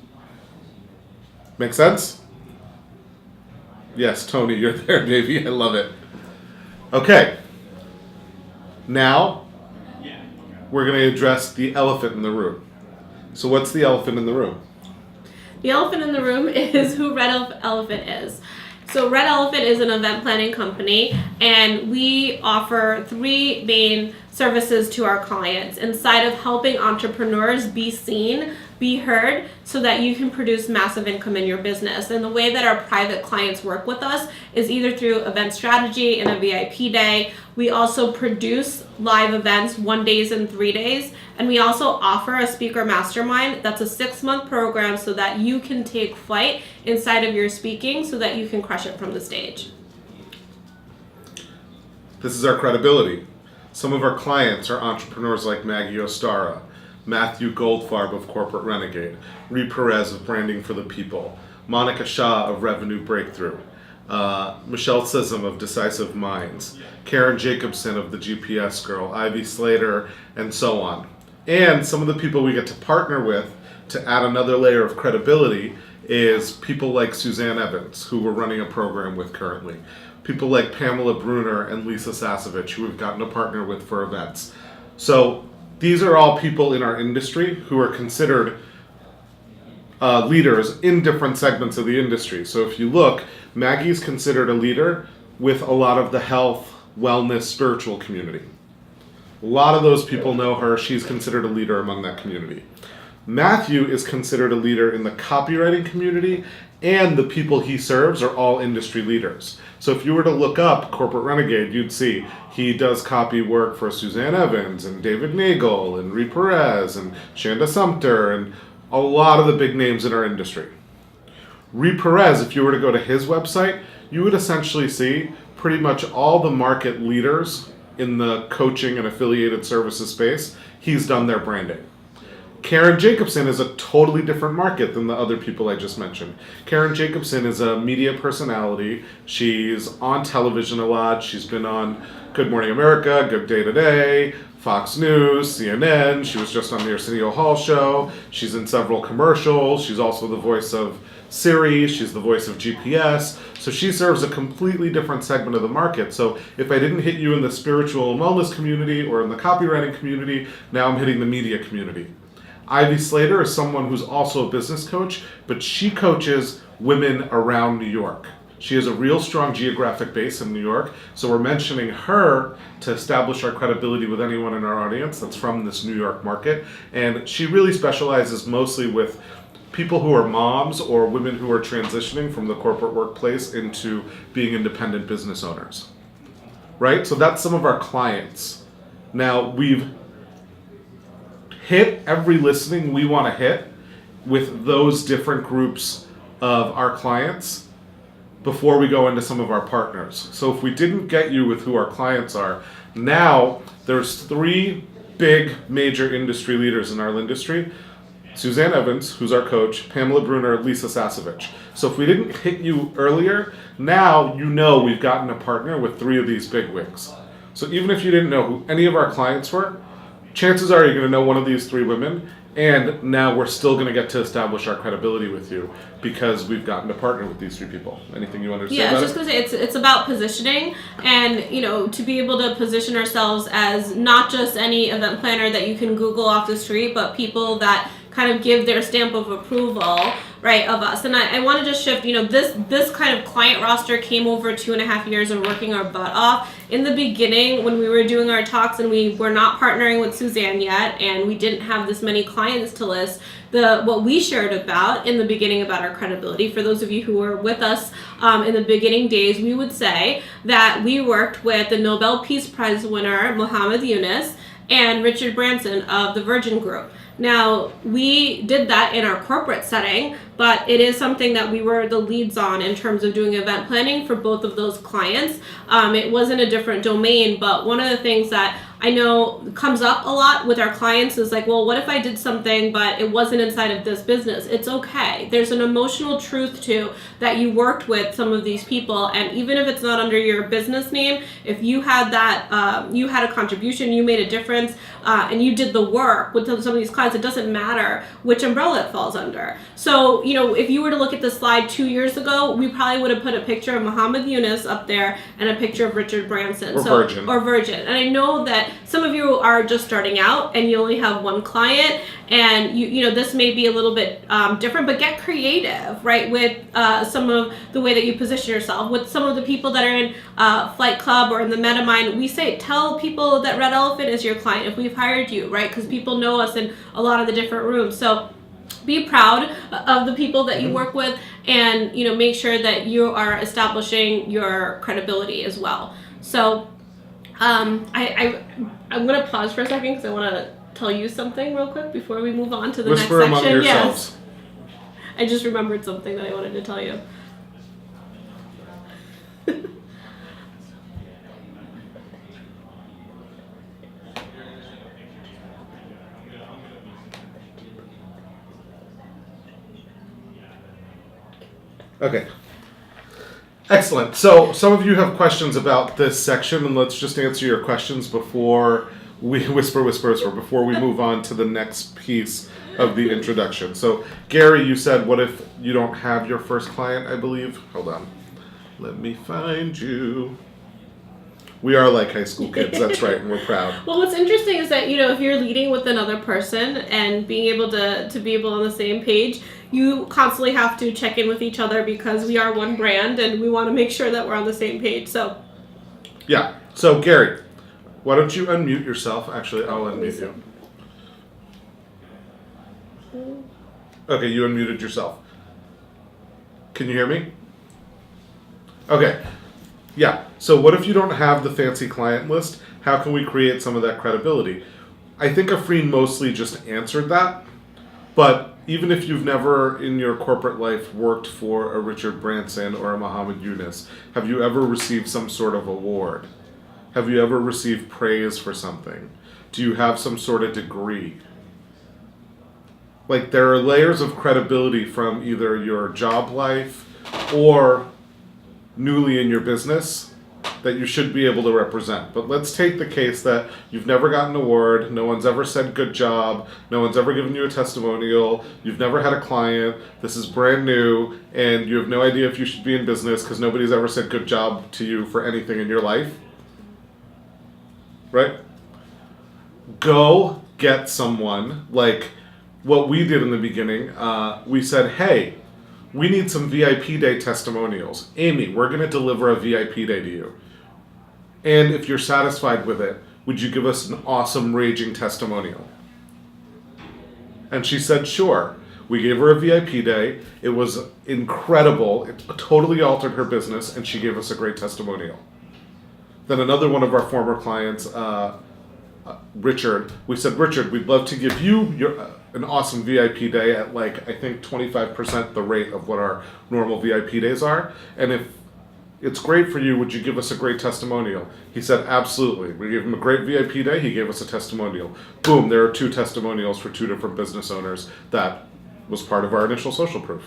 Make sense? Yes, Tony, you're there, baby. I love it. Okay. Now, we're going to address the elephant in the room. So what's the elephant in the room? The elephant in the room is who Red Elephant is. So Red Elephant is an event planning company, and we offer three main services to our clients inside of helping entrepreneurs be seen, be heard, so that you can produce massive income in your business. And the way that our private clients work with us is either through event strategy and a VIP day. We also produce live events 1 days and 3 days. And we also offer a speaker mastermind that's a 6-month program so that you can take flight inside of your speaking so that you can crush it from the stage. This is our credibility. Some of our clients are entrepreneurs like Maggie Ostara, Matthew Goldfarb of Corporate Renegade, Ree Perez of Branding for the People, Monica Shah of Revenue Breakthrough, Michelle Sissom of Decisive Minds, Karen Jacobson of The GPS Girl, Ivy Slater, and so on. And some of the people we get to partner with to add another layer of credibility is people like Suzanne Evans, who we're running a program with currently. People like Pamela Bruner and Lisa Sasevich, who we've gotten to partner with for events. So these are all people in our industry who are considered leaders in different segments of the industry. So if you look, Maggie's considered a leader with a lot of the health, wellness, spiritual community. A lot of those people know her. She's considered a leader among that community. Matthew is considered a leader in the copywriting community, and the people he serves are all industry leaders. So if you were to look up Corporate Renegade, you'd see he does copy work for Suzanne Evans and David Nagel and Ree Perez and Shanda Sumter and a lot of the big names in our industry. Ree Perez, if you were to go to his website, you would essentially see pretty much all the market leaders in the coaching and affiliated services space. He's done their branding. Karen Jacobson is a totally different market than the other people I just mentioned. Karen Jacobson is a media personality. She's on television a lot. She's been on Good Morning America, Good Day Today, Fox News, CNN. She was just on the Arsenio Hall show. She's in several commercials. She's also the voice of Siri. She's the voice of GPS. So she serves a completely different segment of the market. So if I didn't hit you in the spiritual and wellness community or in the copywriting community, now I'm hitting the media community. Ivy Slater is someone who's also a business coach, but she coaches women around New York. She has a real strong geographic base in New York, so we're mentioning her to establish our credibility with anyone in our audience that's from this New York market. And she really specializes mostly with people who are moms or women who are transitioning from the corporate workplace into being independent business owners. Right? So that's some of our clients. Now, we've hit every listening we want to hit with those different groups of our clients before we go into some of our partners. So if we didn't get you with who our clients are, now there's 3 big major industry leaders in our industry. Suzanne Evans, who's our coach, Pamela Bruner, Lisa Sasevich. So if we didn't hit you earlier, now you know we've gotten a partner with 3 of these big wigs. So even if you didn't know who any of our clients were, chances are you're going to know one of these 3 women, and now we're still going to get to establish our credibility with you because we've gotten to partner with these 3 people. Anything you want to say Yeah, I about was just going to say it's about positioning, and to be able to position ourselves as not just any event planner that you can Google off the street, but people that kind of give their stamp of approval, right, of us. And I want to just shift, this kind of client roster came over 2.5 years of working our butt off. In the beginning, when we were doing our talks and we were not partnering with Suzanne yet, and we didn't have this many clients to list, what we shared about in the beginning about our credibility, for those of you who were with us in the beginning days, we would say that we worked with the Nobel Peace Prize winner, Muhammad Yunus, and Richard Branson of the Virgin Group. Now, we did that in our corporate setting, but it is something that we were the leads on in terms of doing event planning for both of those clients. It was in a different domain, but one of the things that I know comes up a lot with our clients is like, well, what if I did something but it wasn't inside of this business? It's okay. There's an emotional truth to that you worked with some of these people, and even if it's not under your business name, if you had that, you had a contribution, you made a difference, and you did the work with some of these clients, it doesn't matter which umbrella it falls under. So, if you were to look at the slide 2 years ago, we probably would have put a picture of Muhammad Yunus up there and a picture of Richard Branson. Or Virgin. Or Virgin. And I know that some of you are just starting out and you only have one client, and you know this may be a little bit different, but get creative, right, with some of the way that you position yourself. With some of the people that are in Flight Club or in the MetaMind, we say tell people that Red Elephant is your client if we've hired you, right, because people know us in a lot of the different rooms. So be proud of the people that you work with, and you know, make sure that you are establishing your credibility as well. So I'm gonna pause for a second because I want to tell you something real quick before we move on to the Whisper next among section. yourselves. Yes, I just remembered something that I wanted to tell you. Okay. Excellent. So some of you have questions about this section, and let's just answer your questions before we whisper, before we move on to the next piece of the introduction. So Gary, you said, what if you don't have your first client, I believe? Hold on. Let me find you. We are like high school kids, that's right, and we're proud. Well, what's interesting is that, you know, if you're leading with another person and being able to be able on the same page, you constantly have to check in with each other because we are one brand and we want to make sure that we're on the same page. So Yeah. So Gary, why don't you unmute yourself? Actually, I'll unmute you. Okay, you unmuted yourself. Can you hear me? Okay. Yeah. So what if you don't have the fancy client list? How can we create some of that credibility? I think Afreen mostly just answered that. But even if you've never in your corporate life worked for a Richard Branson or a Muhammad Yunus, have you ever received some sort of award? Have you ever received praise for something? Do you have some sort of degree? Like, there are layers of credibility from either your job life or newly in your business that you should be able to represent. But let's take the case that you've never gotten an award, no one's ever said good job, no one's ever given you a testimonial, you've never had a client, this is brand new, and you have no idea if you should be in business because nobody's ever said good job to you for anything in your life. Right? Go get someone like what we did in the beginning. We said, hey, we need some VIP day testimonials. Amy, we're going to deliver a VIP day to you. And if you're satisfied with it, would you give us an awesome, raging testimonial? And she said, sure. We gave her a VIP day. It was incredible. It totally altered her business, and she gave us a great testimonial. Then another one of our former clients, Richard, we said, Richard, we'd love to give you an awesome VIP day at, like, I think 25% the rate of what our normal VIP days are. And if it's great for you, would you give us a great testimonial? He said, absolutely. We gave him a great VIP day. He gave us a testimonial. Boom, there are 2 testimonials for 2 different business owners. That was part of our initial social proof.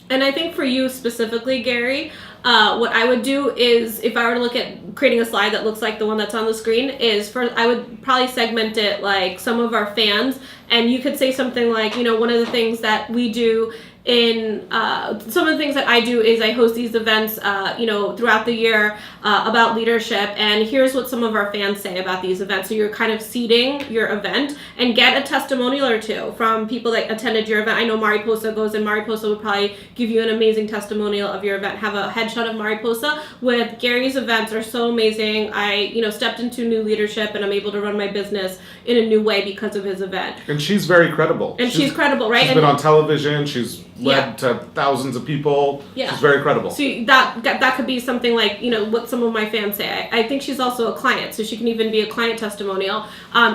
And I think for you specifically, Gary, what I would do is, if I were to look at creating a slide that looks like the one that's on the screen, is I would probably segment it like some of our fans, and you could say something like, you know, one of the things that we do in some of the things that I do is I host these events, you know, throughout the year about leadership, and here's what some of our fans say about these events. So you're kind of seeding your event, and get a testimonial or 2 from people that attended your event. I know Mariposa goes, and Mariposa would probably give you an amazing testimonial of your event. Have a headshot of Mariposa with Gary's events are so amazing. I, you know, stepped into new leadership, and I'm able to run my business in a new way because of his event. And she's very credible. And she's credible, right? She's been on television. She's led to thousands of people. Yeah. She's very credible. So that could be something like, you know, what some of my fans say. I think she's also a client, so she can even be a client testimonial.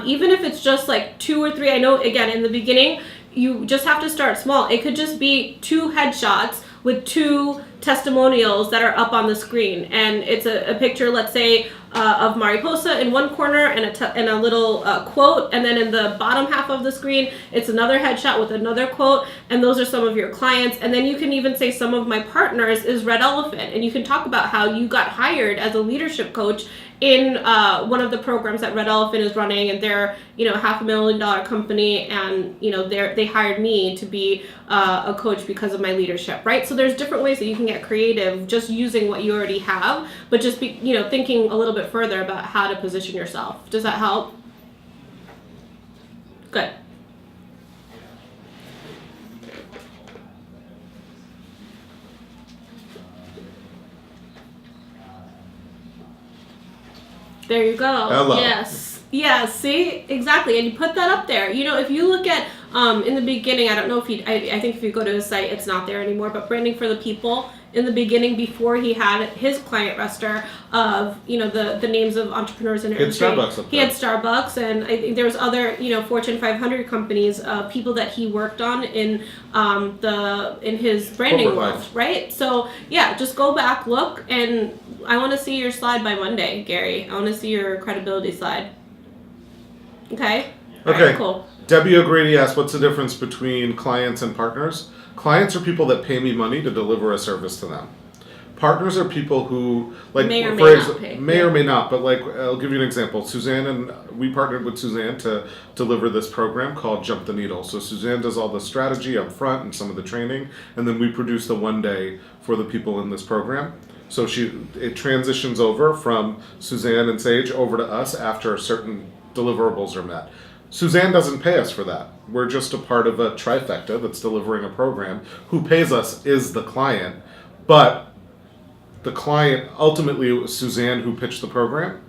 Even if it's just like 2 or 3. I know, again, in the beginning, you just have to start small. It could just be 2 headshots with 2 testimonials that are up on the screen, and it's a picture, let's say, of Mariposa in one corner and a little quote, and then in the bottom half of the screen it's another headshot with another quote, and those are some of your clients. And then you can even say some of my partners is Red Elephant, and you can talk about how you got hired as a leadership coach in one of the programs that Red Elephant is running, and they're $500,000 company, and they hired me to be a coach because of my leadership, right? So there's different ways that you can get creative just using what you already have, but just be thinking a little bit further about how to position yourself. Does that help? Good. There you go. Hello. Yes. Yeah, see? Exactly. And you put that up there. If you look at, in the beginning, I don't know if I think if you go to his site, it's not there anymore, but Branding for the People, in the beginning, before he had his client roster of, the names of entrepreneurs in the industry. Starbucks up He there. had Starbucks, and I think there was other, Fortune 500 companies, people that he worked on in his branding Corporate world, life. right? So yeah, just go back, look, and I want to see your slide by Monday, Gary. I want to see your credibility slide. Okay? All Okay. right, cool. Debbie O'Grady asked, what's the difference between clients and partners? Clients are people that pay me money to deliver a service to them. Partners are people who, like, May or for may ex- not pay. may Yeah. or may not, but like, I'll give you an example. Suzanne and we partnered with Suzanne to deliver this program called Jump the Needle. So Suzanne does all the strategy up front and some of the training, and then we produce the one day for the people in this program. So it transitions over from Suzanne and Sage over to us after certain deliverables are met. Suzanne doesn't pay us for that. We're just a part of a trifecta that's delivering a program. Who pays us is the client, but the client, ultimately it was Suzanne who pitched the program.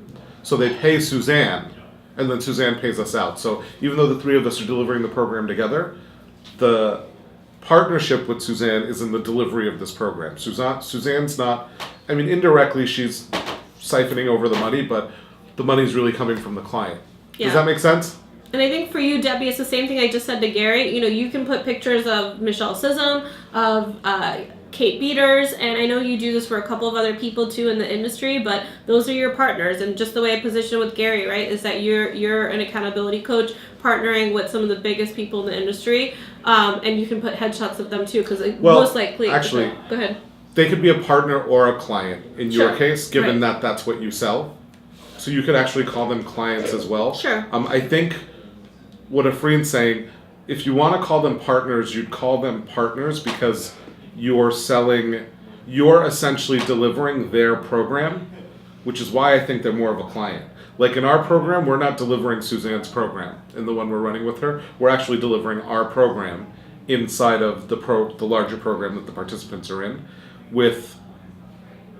So they pay Suzanne, and then Suzanne pays us out. So even though the three of us are delivering the program together, the partnership with Suzanne is in the delivery of this program. Suzanne's not, indirectly she's siphoning over the money, but the money's really coming from the client. Yeah. Does that make sense? And I think for you, Debbie, it's the same thing I just said to Gary. You can put pictures of Michelle Sissom, of Kate Beaters, and I know you do this for a couple of other people too in the industry, but those are your partners. And just the way I position with Gary, right, is that you're an accountability coach partnering with some of the biggest people in the industry, and you can put headshots of them too, because most likely. Actually, go ahead. they could be a partner or a client in your Sure. case, given Right. that that's what you sell. So you could actually call them clients as well. Sure. I think what Afreen's saying, if you want to call them partners, you'd call them partners because you're essentially delivering their program, which is why I think they're more of a client. Like in our program, we're not delivering Suzanne's program in the one we're running with her. We're actually delivering our program inside of the larger program that the participants are in. With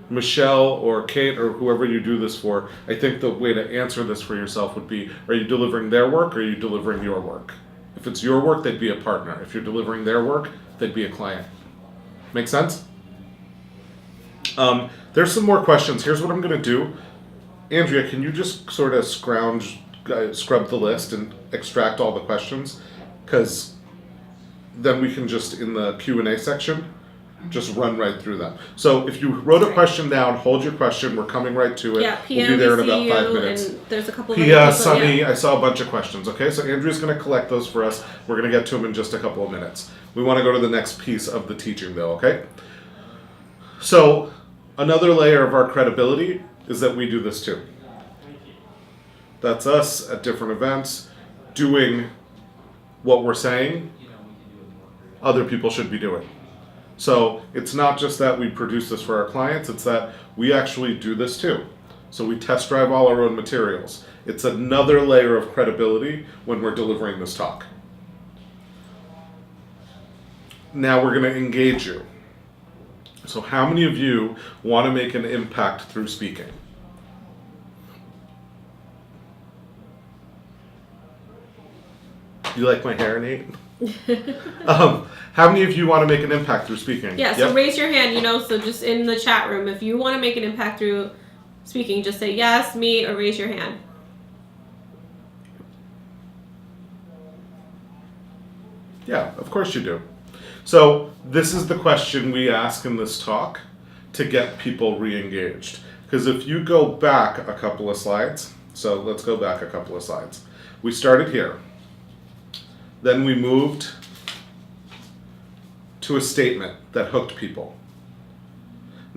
Michelle or Kate or whoever you do this for, I think the way to answer this for yourself would be, are you delivering their work or are you delivering your work? If it's your work, they'd be a partner. If you're delivering their work, they'd be a client. Make sense? There's some more questions. Here's what I'm going to do. Andrea, can you just sort of scrub the list and extract all the questions? Because then we can just, in the Q&A section, just run right through them. So if you wrote a question down, hold your question. We're coming right to it. Yeah, we'll Pia, be there in we about see 5 you, minutes. and there's a couple of Pia, other people, Sunny, yeah. I saw a bunch of questions. Okay, so Andrew's going to collect those for us. We're going to get to them in just a couple of minutes. We want to go to the next piece of the teaching, though. Okay. So another layer of our credibility is that we do this too. That's us at different events doing what we're saying other people should be doing. So it's not just that we produce this for our clients, it's that we actually do this too. So we test drive all our own materials. It's another layer of credibility when we're delivering this talk. Now we're going to engage you. So how many of you want to make an impact through speaking? You like my hair, Nate? How many of you want to make an impact through speaking? Yeah, so Yep. raise your hand, so just in the chat room, if you want to make an impact through speaking, just say yes, me, or raise your hand. Yeah, of course you do. So this is the question we ask in this talk to get people re-engaged. Because if you go back a couple of slides, so let's go back a couple of slides. We started here. Then we moved to a statement that hooked people.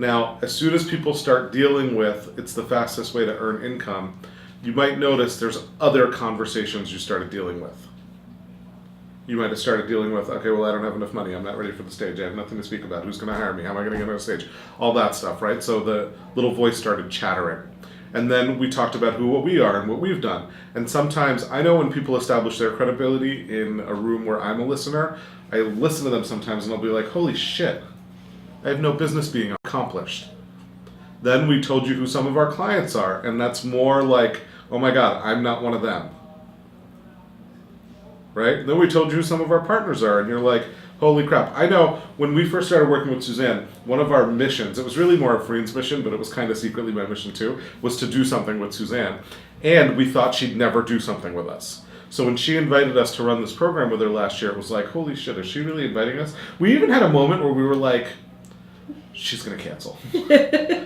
Now, as soon as people start dealing with it's the fastest way to earn income, you might notice there's other conversations you started dealing with. You might have started dealing with, okay, well, I don't have enough money. I'm not ready for the stage. I have nothing to speak about. Who's going to hire me? How am I going to get on a stage? All that stuff, right? So the little voice started chattering. And then we talked about what we are and what we've done. And sometimes, I know when people establish their credibility in a room where I'm a listener, I listen to them sometimes and I'll be like, holy shit, I have no business being accomplished. Then we told you who some of our clients are, and that's more like, oh my God, I'm not one of them. Right? Then we told you who some of our partners are, and you're like, holy crap. I know when we first started working with Suzanne, one of our missions, it was really more of Freen's mission, but it was kind of secretly my mission too, was to do something with Suzanne. And we thought she'd never do something with us. So when she invited us to run this program with her last year, it was like, holy shit, is she really inviting us? We even had a moment where we were like, she's going to cancel.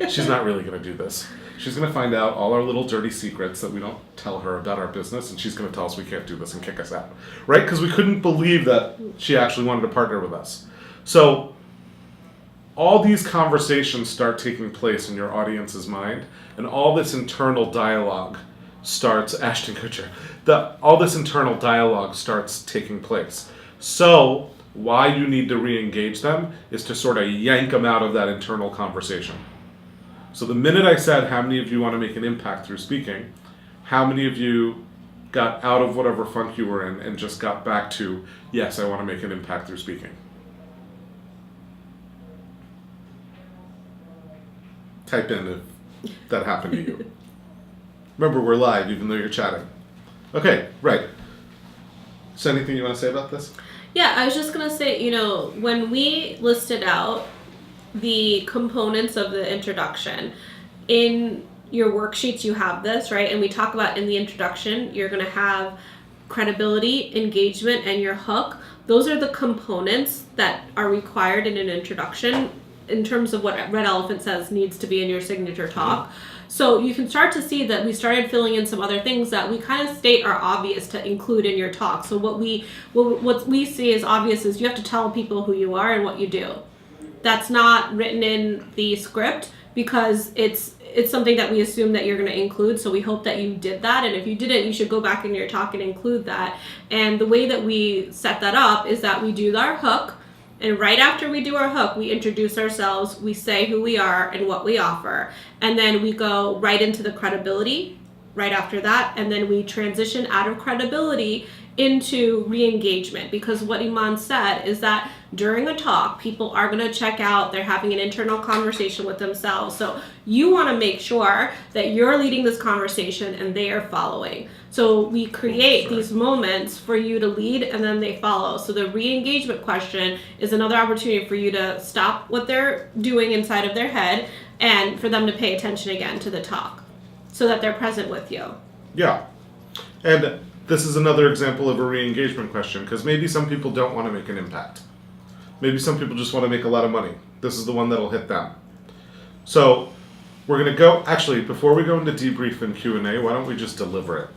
She's not really going to do this. She's going to find out all our little dirty secrets that we don't tell her about our business, and she's going to tell us we can't do this and kick us out. Right? Because we couldn't believe that she actually wanted to partner with us. So all these conversations start taking place in your audience's mind, and all this internal dialogue starts, Ashton Kutcher, all this internal dialogue starts taking place. So why you need to re-engage them is to sort of yank them out of that internal conversation. So the minute I said, how many of you want to make an impact through speaking, how many of you got out of whatever funk you were in and just got back to, yes, I want to make an impact through speaking? Type in if that happened to you. Remember, we're live even though you're chatting. Okay, right. So anything you want to say about this? Yeah, I was just going to say, when we listed out the components of the introduction, in your worksheets you have this, right? And we talk about in the introduction, you're going to have credibility, engagement, and your hook. Those are the components that are required in an introduction in terms of what Red Elephant says needs to be in your signature talk. So you can start to see that we started filling in some other things that we kind of state are obvious to include in your talk. So what we see as obvious is you have to tell people who you are and what you do. That's not written in the script because it's something that we assume that you're going to include. So we hope that you did that. And if you didn't, you should go back in your talk and include that. And the way that we set that up is that we do our hook. And right after we do our hook, we introduce ourselves, we say who we are and what we offer. And then we go right into the credibility right after that. And then we transition out of credibility into re-engagement. Because what Iman said is that during a talk, people are going to check out. They're having an internal conversation with themselves. So you want to make sure that you're leading this conversation and they are following. So we create these moments for you to lead and then they follow. So the re-engagement question is another opportunity for you to stop what they're doing inside of their head and for them to pay attention again to the talk so that they're present with you. Yeah. And this is another example of a re-engagement question because maybe some people don't want to make an impact. Maybe some people just want to make a lot of money. This is the one that'll hit them. So we're going to go, actually, before we go into debrief and Q&A, why don't we just deliver it?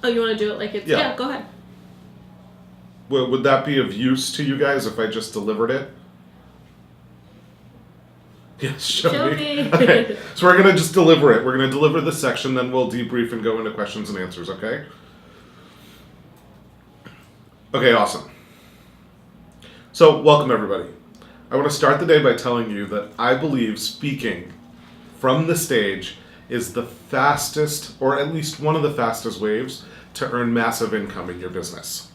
Oh, you want to do it like it's... Yeah, go ahead. Would that be of use to you guys if I just delivered it? Yes, show me. Okay, so we're going to just deliver it. We're going to deliver this section, then we'll debrief and go into questions and answers, okay? Okay, awesome. So, welcome everybody. I want to start the day by telling you that I believe speaking from the stage is the fastest, or at least one of the fastest ways to earn massive income in your business.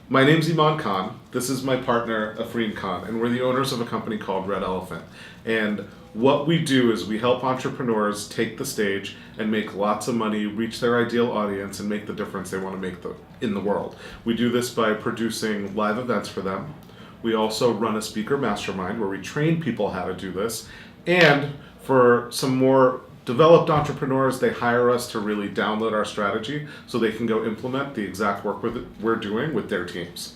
My name's Iman Khan. This is my partner, Afreen Khan, and we're the owners of a company called Red Elephant. And what we do is we help entrepreneurs take the stage and make lots of money, reach their ideal audience, and make the difference they want to make in the world. We do this by producing live events for them. We also run a speaker mastermind where we train people how to do this. And for some more developed entrepreneurs, they hire us to really download our strategy so they can go implement the exact work we're doing with their teams.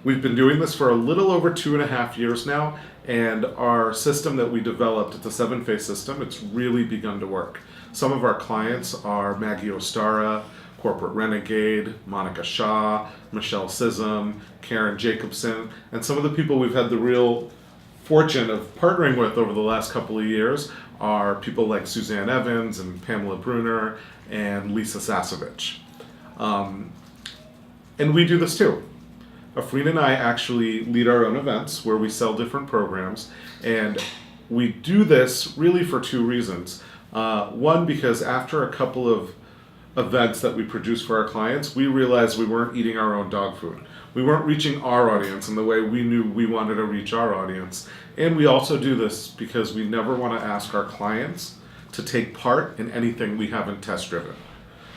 We've been doing this for a little over 2.5 years now, and our system that we developed, it's a 7-phase system, it's really begun to work. Some of our clients are Maggie Ostara, Corporate Renegade, Monica Shaw, Michelle Sissom, Karen Jacobson, and some of the people we've had the real fortune of partnering with over the last couple of years are people like Suzanne Evans and Pamela Bruner and Lisa Sasevich. And we do this too. Afrina and I actually lead our own events where we sell different programs, and we do this really for two reasons. One, because after a couple of events that we produce for our clients, we realized we weren't eating our own dog food. We weren't reaching our audience in the way we knew we wanted to reach our audience. And we also do this because we never want to ask our clients to take part in anything we haven't test driven.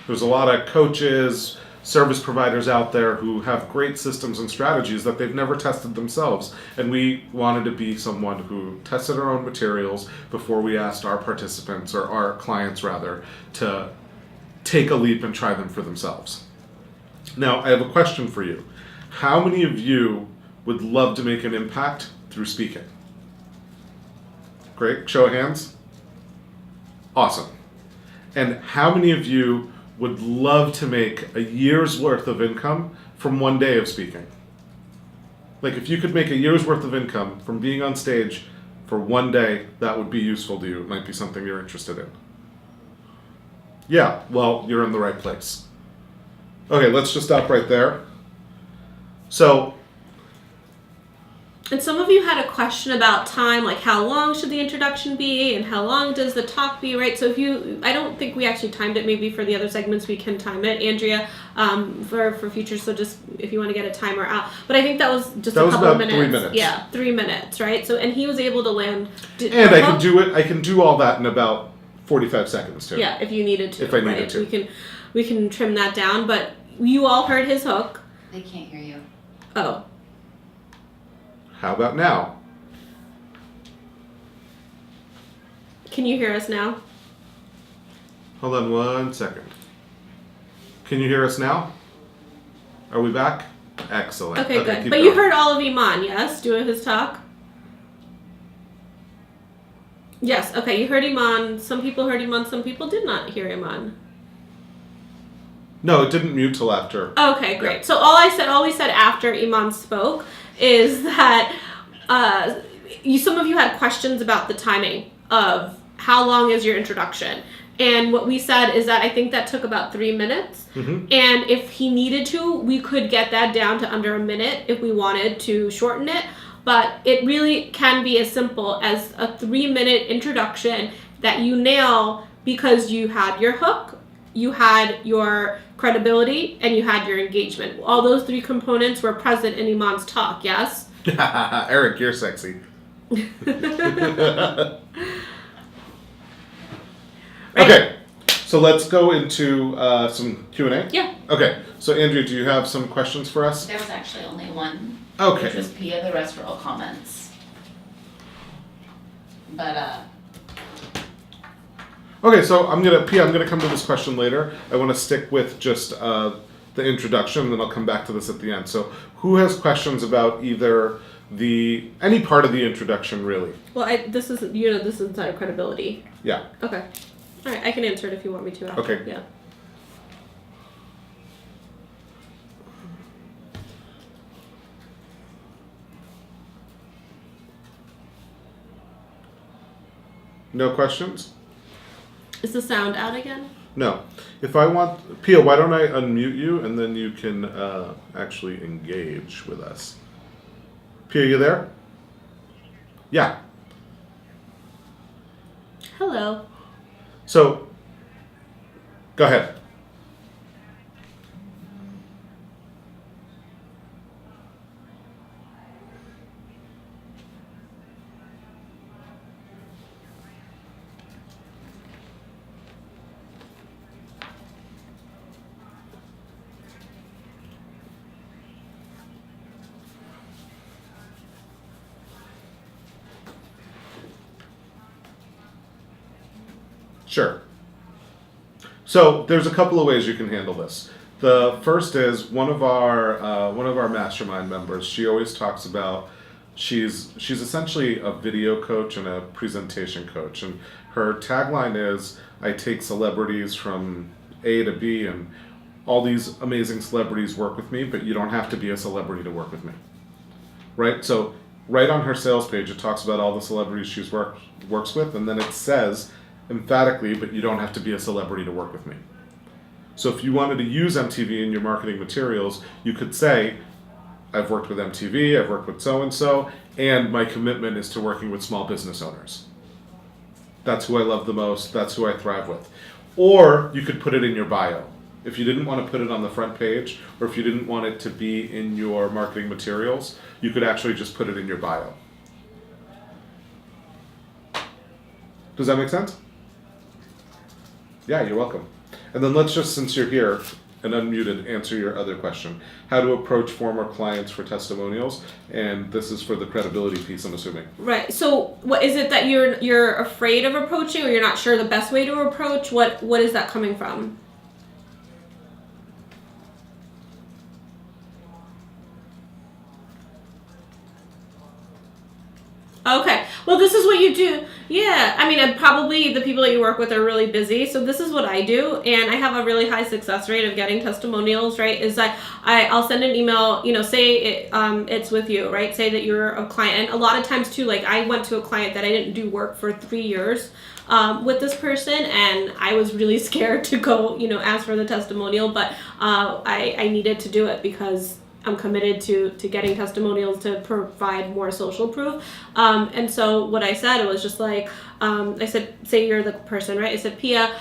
There's a lot of coaches, service providers out there who have great systems and strategies that they've never tested themselves. And we wanted to be someone who tested our own materials before we asked our participants, or our clients rather, to take a leap and try them for themselves. Now, I have a question for you. How many of you would love to make an impact through speaking? Great, show of hands. Awesome. And how many of you would love to make a year's worth of income from one day of speaking? Like, if you could make a year's worth of income from being on stage for one day, that would be useful to you. It might be something you're interested in. Yeah, well, you're in the right place. Okay, let's just stop right there. So, And some of you had a question about time, like how long should the introduction be and how long does the talk be, right? So I don't think we actually timed it. Maybe for the other segments we can time it, Andrea, for future. So just if you want to get a timer out. But I think that was just a couple of minutes. 3 minutes. Yeah, 3 minutes, right? So, and he was able to land. And I can do it. I can do all that in about 45 seconds too. Yeah, if you needed to. If I needed right? to. We can trim that down. But you all heard his hook. They can't hear you. Oh. How about now? Can you hear us now? Hold on 1 second. Can you hear us now? Are we back? Excellent. Okay, good. keep But you going. heard all of Iman, yes? Doing his talk? Yes, okay, you heard Iman. Some people heard Iman, some people did not hear Iman. No, it didn't mute till after. Okay, great. So all we said after Iman spoke is that some of you had questions about the timing of how long is your introduction. And what we said is that I think that took about 3 minutes. Mm-hmm. And if he needed to, we could get that down to under a minute if we wanted to shorten it. But it really can be as simple as a 3-minute introduction that you nail because you had your hook, you had your credibility, and you had your engagement. All those 3 components were present in Iman's talk, yes? Eric, you're sexy. Right. Okay, so let's go into some Q&A. Yeah. Okay, so Andrea, do you have some questions for us? There was actually only one, which Okay. was Pia. The rest were all comments. But Okay, so I'm gonna come to this question later. I want to stick with just the introduction, and then I'll come back to this at the end. So, who has questions about either any part of the introduction, really? Well, this is inside of credibility. Yeah. Okay. All right, I can answer it if you want me to. After. Okay. Yeah. No questions? Is the sound out again? No. If I want, Pia, why don't I unmute you and then you can actually engage with us. Pia, you there? Yeah. Hello. So, go ahead. Sure. So there's a couple of ways you can handle this. The first is one of our mastermind members. She always talks about she's essentially a video coach and a presentation coach, and her tagline is, "I take celebrities from A to B, and all these amazing celebrities work with me, but you don't have to be a celebrity to work with me." Right? So right on her sales page, it talks about all the celebrities she's works with, and then it says emphatically, but you don't have to be a celebrity to work with me. So if you wanted to use MTV in your marketing materials, you could say, I've worked with MTV, I've worked with so-and-so, and my commitment is to working with small business owners. That's who I love the most, that's who I thrive with. Or you could put it in your bio. If you didn't want to put it on the front page, or if you didn't want it to be in your marketing materials, you could actually just put it in your bio. Does that make sense? Yeah, you're welcome. And then let's just, since you're here and unmuted, answer your other question. How to approach former clients for testimonials, and this is for the credibility piece, I'm assuming. Right. So, what is it that you're afraid of approaching, or you're not sure the best way to approach? What is that coming from? Okay. Well, this is what you do. Yeah. I mean, and probably the people that you work with are really busy. So this is what I do. And I have a really high success rate of getting testimonials, right? Is that I'll send an email, say it's with you, right? Say that you're a client. And a lot of times too, like I went to a client that I didn't do work for 3 years with this person, and I was really scared to go, ask for the testimonial, but I needed to do it because I'm committed to getting testimonials to provide more social proof. And so what I said was just like, I said, say you're the person, right? I said, Pia,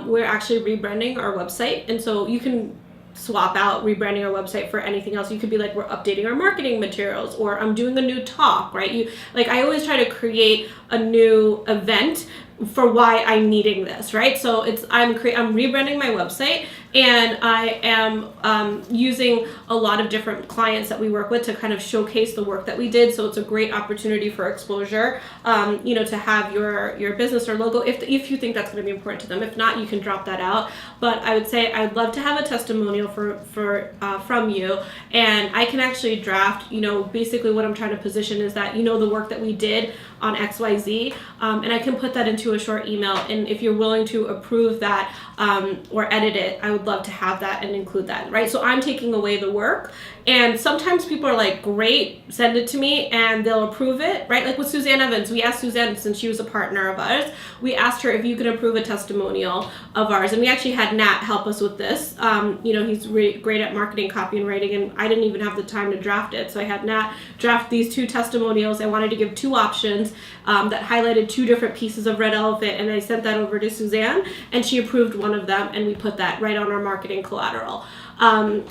we're actually rebranding our website. And so you can swap out rebranding our website for anything else. You could be like, we're updating our marketing materials, or I'm doing a new talk, right? I always try to create a new event for why I'm needing this, right? So I'm rebranding my website, and I am using a lot of different clients that we work with to kind of showcase the work that we did. So it's a great opportunity for exposure, to have your business or logo if you think that's going to be important to them. If not, you can drop that out. But I would say I'd love to have a testimonial from you, and I can actually draft. Basically what I'm trying to position is that the work that we did on XYZ, and I can put that into a short email. And if you're willing to approve that or edit it, I would love to have that and include that, right? So I'm taking away the work, and sometimes people are like, great, send it to me, and they'll approve it, right? Like with Suzanne Evans, we asked Suzanne, since she was a partner of ours, we asked her if you could approve a testimonial of ours, and we actually had Nat help us with this. He's really great at marketing, copy, and writing, and I didn't even have the time to draft it, so I had Nat draft these 2 testimonials. I wanted to give 2 options that highlighted 2 different pieces of Red Elephant, and I sent that over to Suzanne, and she approved one of them, and we put that right on our marketing collateral.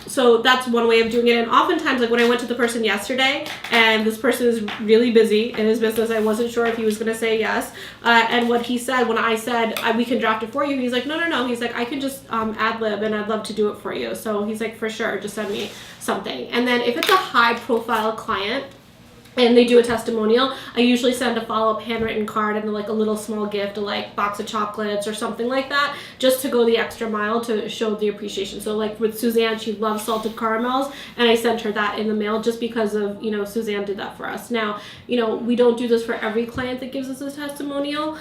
So that's one way of doing it. And oftentimes, like when I went to the person yesterday, and this person is really busy in his business, I wasn't sure if he was going to say yes. And what he said, when I said, we can draft it for you, he's like, no. He's like, I can just ad lib, and I'd love to do it for you. So he's like, for sure, just send me something. And then if it's a high profile client, and they do a testimonial, I usually send a follow-up handwritten card and like a little small gift, like box of chocolates or something like that, just to go the extra mile to show the appreciation. So like with Suzanne, she loves salted caramels, and I sent her that in the mail just because of, Suzanne did that for us. Now, we don't do this for every client that gives us a testimonial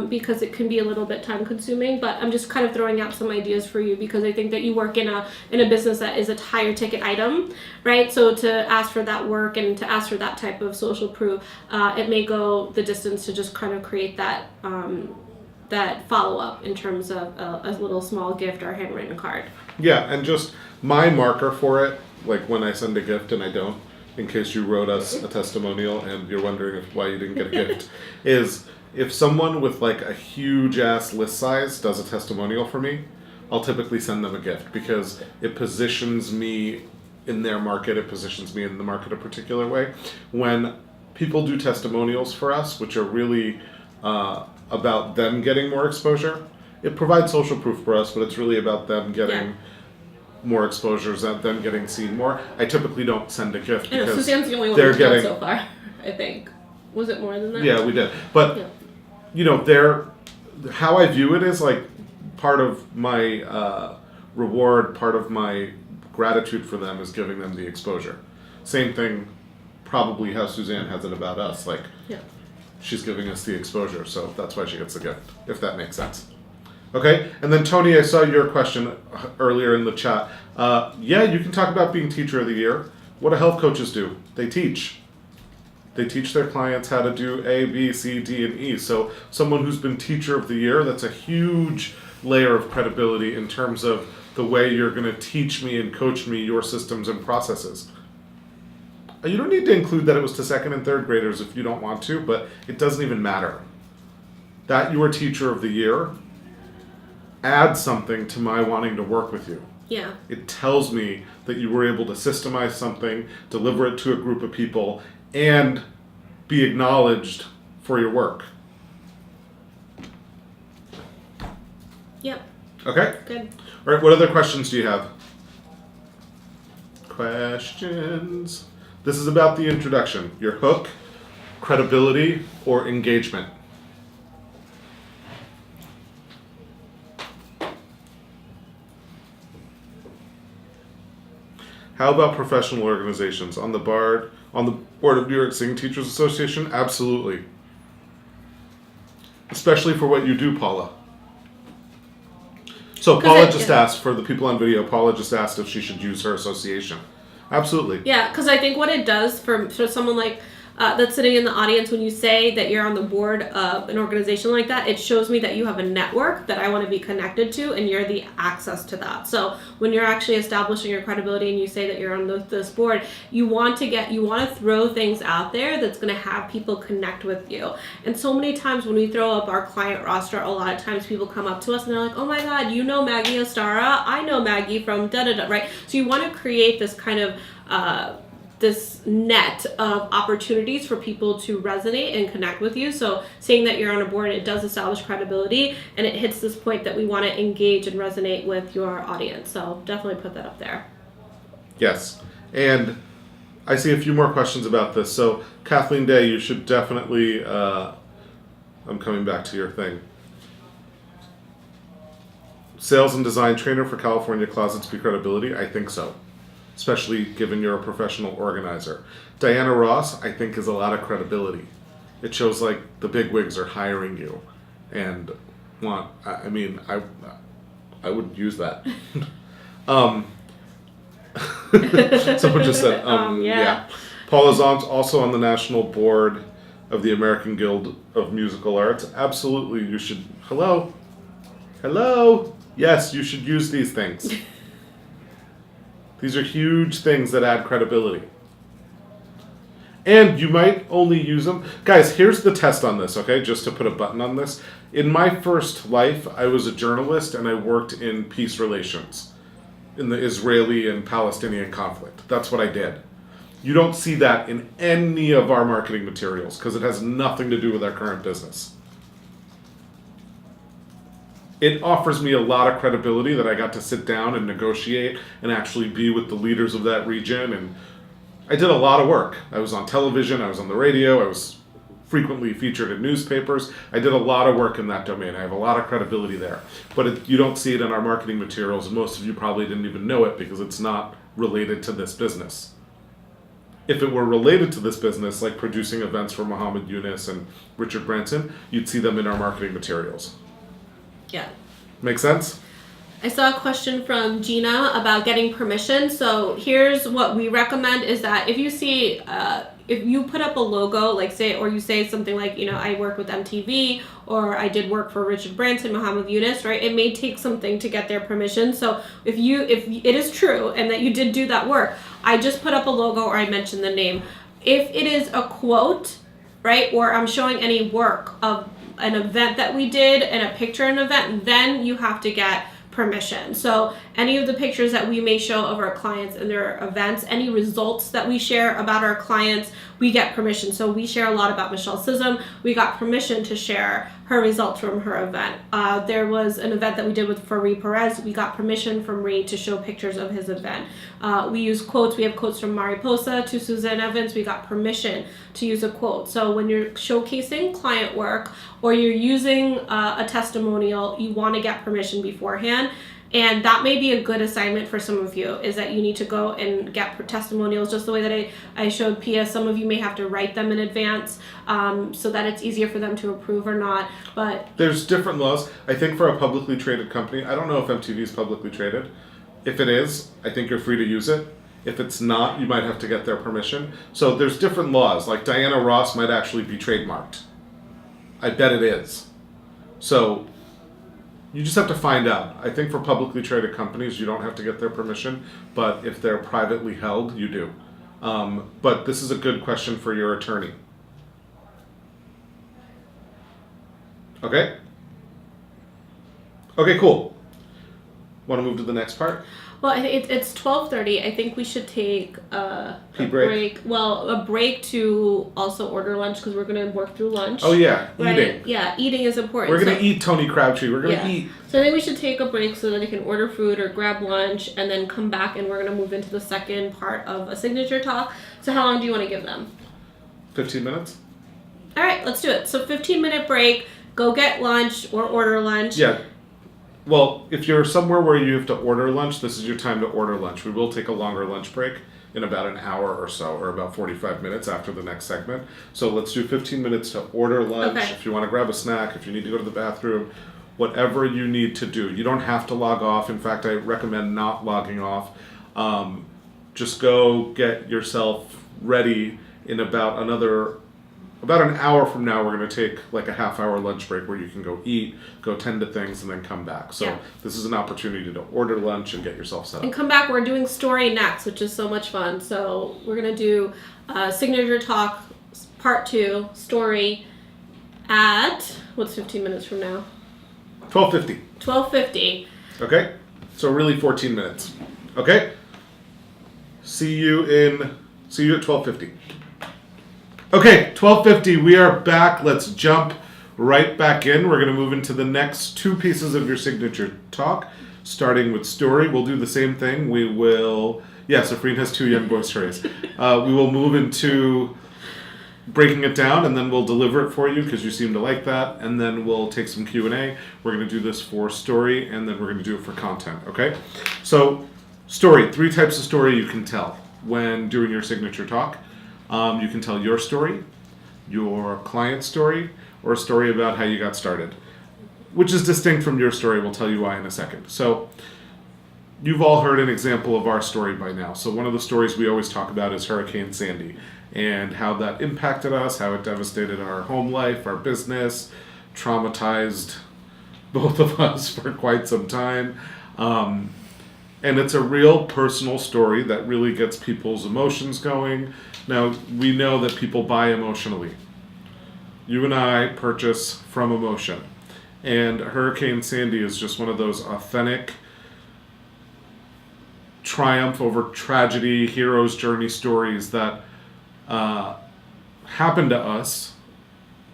because it can be a little bit time consuming, but I'm just kind of throwing out some ideas for you because I think that you work in a business that is a higher ticket item, right? So to ask for that work and to ask for that type of social proof, it may go the distance to just kind of create that that follow-up in terms of a little small gift or handwritten card. Yeah, and just my marker for it, like when I send a gift and I don't, in case you wrote us a testimonial and you're wondering why you didn't get a gift, is if someone with like a huge ass list size does a testimonial for me, I'll typically send them a gift because it positions me in their market, it positions me in the market a particular way. When people do testimonials for us, which are really about them getting more exposure, it provides social proof for us, but it's really about them getting more exposures, them getting seen more. I typically don't send a gift because Suzanne's the only one they're who's done getting so far, I think. Was it more than that? Yeah, we did. But how I view it is like part of my reward, part of my gratitude for them is giving them the exposure. Same thing, probably how Suzanne has it about us. Like, she's giving us the exposure, so that's why she gets the gift, if that makes sense. Okay, and then Tony, I saw your question earlier in the chat. You can talk about being Teacher of the Year. What do health coaches do? They teach. They teach their clients how to do A, B, C, D, and E. So someone who's been teacher of the year, that's a huge layer of credibility in terms of the way you're going to teach me and coach me your systems and processes. You don't need to include that it was to second and third graders if you don't want to, but it doesn't even matter. That you were teacher of the year adds something to my wanting to work with you. Yeah. It tells me that you were able to systemize something, deliver it to a group of people, and be acknowledged for your work. Yep. Okay? Good. All right, what other questions do you have? Questions? This is about the introduction. Your hook, credibility, or engagement. How about professional organizations? On the board of New York Singing Teachers Association? Absolutely. Especially for what you do, Paula. So Paula just asked, for the people on video, Paula just asked if she should use her association. Absolutely. Yeah, because I think what it does for someone like that's sitting in the audience, when you say that you're on the board of an organization like that, it shows me that you have a network that I want to be connected to, and you're the access to that. So when you're actually establishing your credibility and you say that you're on this board, you want to throw things out there that's going to have people connect with you. And so many times when we throw up our client roster, a lot of times people come up to us and they're like, oh my God, you know Maggie Ostara? I know Maggie from da-da-da, right? So you want to create this kind of this net of opportunities for people to resonate and connect with you. So saying that you're on a board, it does establish credibility, and it hits this point that we want to engage and resonate with your audience. So definitely put that up there. Yes. And I see a few more questions about this. So Kathleen Day, you should definitely, I'm coming back to your thing. Sales and design trainer for California Closet Speak Credibility? I think so. Especially given you're a professional organizer. Diana Ross, I think, is a lot of credibility. It shows like the big wigs are hiring you and want, I mean, I would use that. Someone just said, yeah. Paula Zong's also on the national board of the American Guild of Musical Arts. Absolutely, you should, hello? Yes, you should use these things. These are huge things that add credibility. And you might only use them. Guys, here's the test on this, okay? Just to put a button on this. In my first life, I was a journalist and I worked in peace relations in the Israeli and Palestinian conflict. That's what I did. You don't see that in any of our marketing materials because it has nothing to do with our current business. It offers me a lot of credibility that I got to sit down and negotiate and actually be with the leaders of that region. And I did a lot of work. I was on television, I was on the radio, I was frequently featured in newspapers. I did a lot of work in that domain. I have a lot of credibility there. But you don't see it in our marketing materials, and most of you probably didn't even know it because it's not related to this business. If it were related to this business, like producing events for Muhammad Yunus and Richard Branson, you'd see them in our marketing materials. Yeah. Make sense? I saw a question from Gina about getting permission. So here's what we recommend is that if you see, if you put up a logo, like say, or you say something like, you know, I work with MTV, or I did work for Richard Branson, Muhammad Yunus, right? It may take something to get their permission. So if it is true and that you did do that work, I just put up a logo or I mentioned the name. If it is a quote, right, or I'm showing any work of an event that we did and a picture of an event, then you have to get permission. So any of the pictures that we may show of our clients and their events, any results that we share about our clients, we get permission. So we share a lot about Michelle Sism. We got permission to share her results from her event. There was an event that we did for Ree Perez. We got permission from Ree to show pictures of his event. We use quotes. We have quotes from Mariposa to Suzanne Evans. We got permission to use a quote. So when you're showcasing client work or you're using a testimonial, you want to get permission beforehand. And that may be a good assignment for some of you, is that you need to go and get testimonials just the way that I showed Pia. Some of you may have to write them in advance so that it's easier for them to approve or not. But there's different laws. I think for a publicly traded company, I don't know if MTV is publicly traded. If it is, I think you're free to use it. If it's not, you might have to get their permission. So there's different laws. Like Diana Ross might actually be trademarked. I bet it is. So you just have to find out. I think for publicly traded companies, you don't have to get their permission, but if they're privately held, you do. But this is a good question for your attorney. Okay? Okay, cool. Want to move to the next part? Well, I think it's 12:30. I think we should take a break? Well, a break to also order lunch because we're going to work through lunch. Oh yeah, Right? eating. Yeah, eating is important. We're gonna So- eat Tony Crabtree. We're gonna Yeah. eat. So I think we should take a break so that they can order food or grab lunch and then come back and we're going to move into the second part of a signature talk. So how long do you want to give them? 15 minutes? All right, let's do it. So 15-minute break, go get lunch or order lunch. Yeah. Well, if you're somewhere where you have to order lunch, this is your time to order lunch. We will take a longer lunch break in about an hour or so, or about 45 minutes after the next segment. So let's do 15 minutes to order lunch. Okay. If you want to grab a snack, if you need to go to the bathroom, whatever you need to do. You don't have to log off. In fact, I recommend not logging off. Just go get yourself ready in about an hour from now. We're going to take like a half-hour lunch break where you can go eat, go tend to things, and then come back. So Yeah. this is an opportunity to order lunch and get yourself set And up. come back, we're doing story next, which is so much fun. So we're going to do signature talk part 2, story at, what's 15 minutes from now? 12:50. 12:50. Okay? So really 14 minutes. Okay? See you at 12:50. Okay, 12:50. We are back. Let's jump right back in. We're going to move into the next 2 pieces of your signature talk, starting with story. We'll do the same thing. We will... Yes, Afreen has 2 young boy stories. We will move into breaking it down, and then we'll deliver it for you because you seem to like that, and then we'll take some Q&A. We're going to do this for story, and then we're going to do it for content, okay? So, story. 3 types of story you can tell when doing your signature talk. You can tell your story, your client's story, or a story about how you got started, which is distinct from your story. We'll tell you why in a second. So, you've all heard an example of our story by now. So one of the stories we always talk about is Hurricane Sandy and how that impacted us, how it devastated our home life, our business, traumatized both of us for quite some time. And it's a real personal story that really gets people's emotions going. Now, we know that people buy emotionally. You and I purchase from emotion. And Hurricane Sandy is just one of those authentic triumph over tragedy, hero's journey stories that happen to us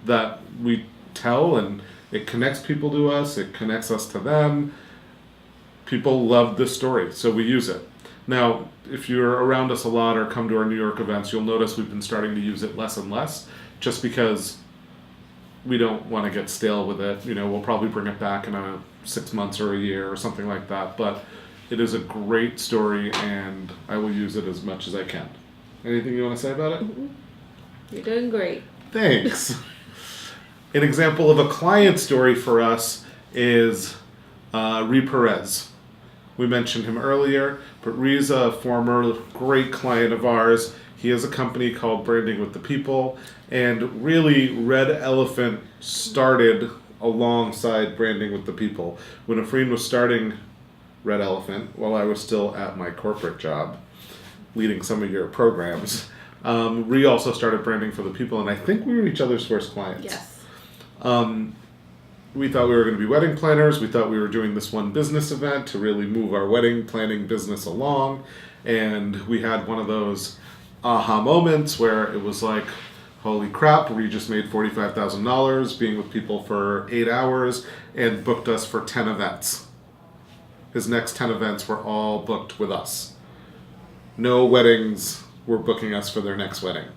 that we tell, and it connects people to us, it connects us to them. People love this story, so we use it. Now, if you're around us a lot or come to our New York events, you'll notice we've been starting to use it less and less, just because we don't want to get stale with it. You know, we'll probably bring it back in 6 months or a year or something like that, but it is a great story, and I will use it as much as I can. Anything you want to say about it? You're doing great. Thanks. An example of a client story for us is Ree Perez. We mentioned him earlier, but Ree's a former great client of ours. He has a company called Branding with the People, and really Red Elephant started alongside Branding with the People. When Afreen was starting Red Elephant, while I was still at my corporate job, leading some of your programs, Ree also started Branding for the People, and I think we were each other's first clients. Yes. We thought we were going to be wedding planners. We thought we were doing this one business event to really move our wedding planning business along. And we had one of those aha moments where it was like, holy crap, we just made $45,000 being with people for 8 hours and booked us for 10 events. His next 10 events were all booked with us. No weddings were booking us for their next wedding.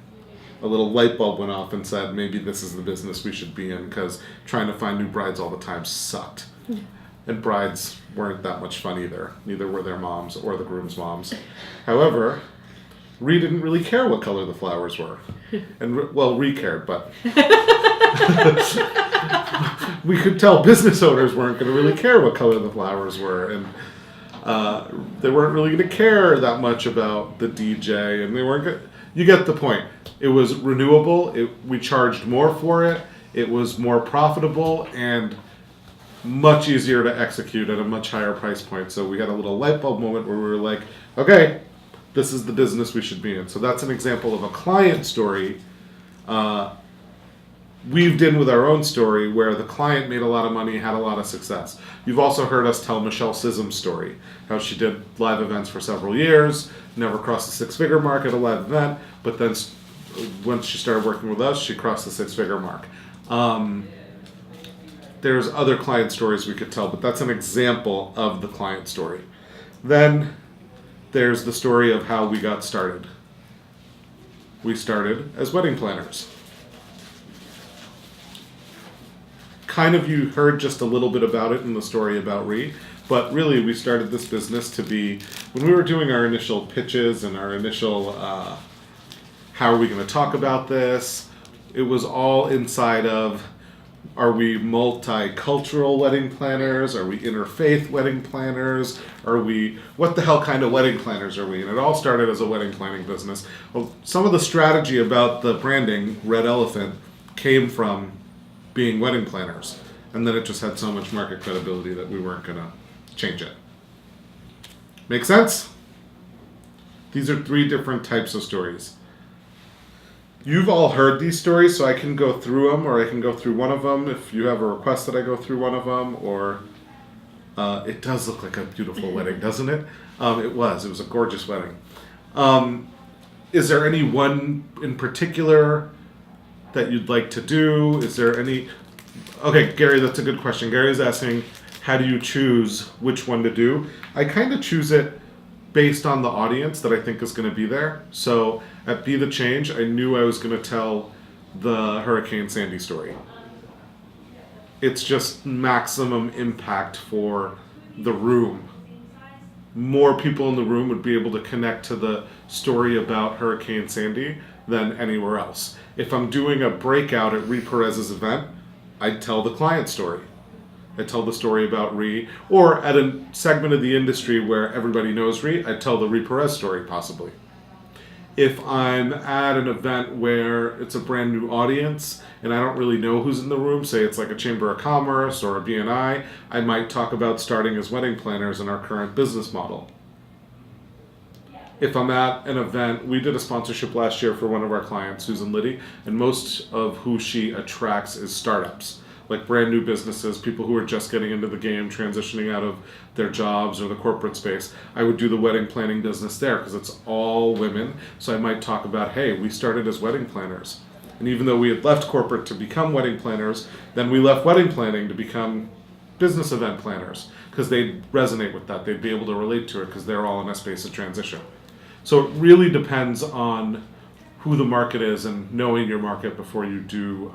A little light bulb went off and said, maybe this is the business we should be in, because trying to find new brides all the time sucked. And brides weren't that much fun either. Neither were their moms or the groom's moms. However, Ree didn't really care what color the flowers were. And, well, Ree cared, but we could tell business owners weren't going to really care what color the flowers were. They weren't really going to care that much about the DJ, and they weren't good. You get the point. It was renewable. We charged more for it. It was more profitable and much easier to execute at a much higher price point. So we had a little light bulb moment where we were like, okay, this is the business we should be in. So that's an example of a client story weaved in with our own story where the client made a lot of money, had a lot of success. You've also heard us tell Michelle Sism's story, how she did live events for several years, never crossed the six-figure mark at a live event, but then once she started working with us, she crossed the six-figure mark. There's other client stories we could tell, but that's an example of the client story. Then there's the story of how we got started. We started as wedding planners. Kind of you heard just a little bit about it in the story about Ree, but really we started this business to be, when we were doing our initial pitches and our initial, how are we going to talk about this, it was all inside of, are we multicultural wedding planners? Are we interfaith wedding planners? Are we, what the hell kind of wedding planners are we? And it all started as a wedding planning business. Well, some of the strategy about the branding, Red Elephant, came from being wedding planners. And then it just had so much market credibility that we weren't going to change it. Make sense? These are 3 different types of stories. You've all heard these stories, so I can go through them, or I can go through one of them if you have a request that I go through one of them, or it does look like a beautiful wedding, doesn't it? It was a gorgeous wedding. Is there any one in particular that you'd like to do? Is there any... Okay, Gary, that's a good question. Gary's asking, how do you choose which one to do? I kind of choose it based on the audience that I think is going to be there. So at Be the Change, I knew I was going to tell the Hurricane Sandy story. It's just maximum impact for the room. More people in the room would be able to connect to the story about Hurricane Sandy than anywhere else. If I'm doing a breakout at Ree Perez's event, I'd tell the client story. I'd tell the story about Ree, or at a segment of the industry where everybody knows Ree, I'd tell the Ree Perez story possibly. If I'm at an event where it's a brand new audience and I don't really know who's in the room, say it's like a Chamber of Commerce or a BNI, I might talk about starting as wedding planners in our current business model. If I'm at an event, we did a sponsorship last year for one of our clients, Susan Liddy, and most of who she attracts is startups, like brand new businesses, people who are just getting into the game, transitioning out of their jobs or the corporate space. I would do the wedding planning business there because it's all women. So I might talk about, hey, we started as wedding planners. And even though we had left corporate to become wedding planners, then we left wedding planning to become business event planners because they'd resonate with that. They'd be able to relate to it because they're all in a space of transition. So it really depends on who the market is and knowing your market before you do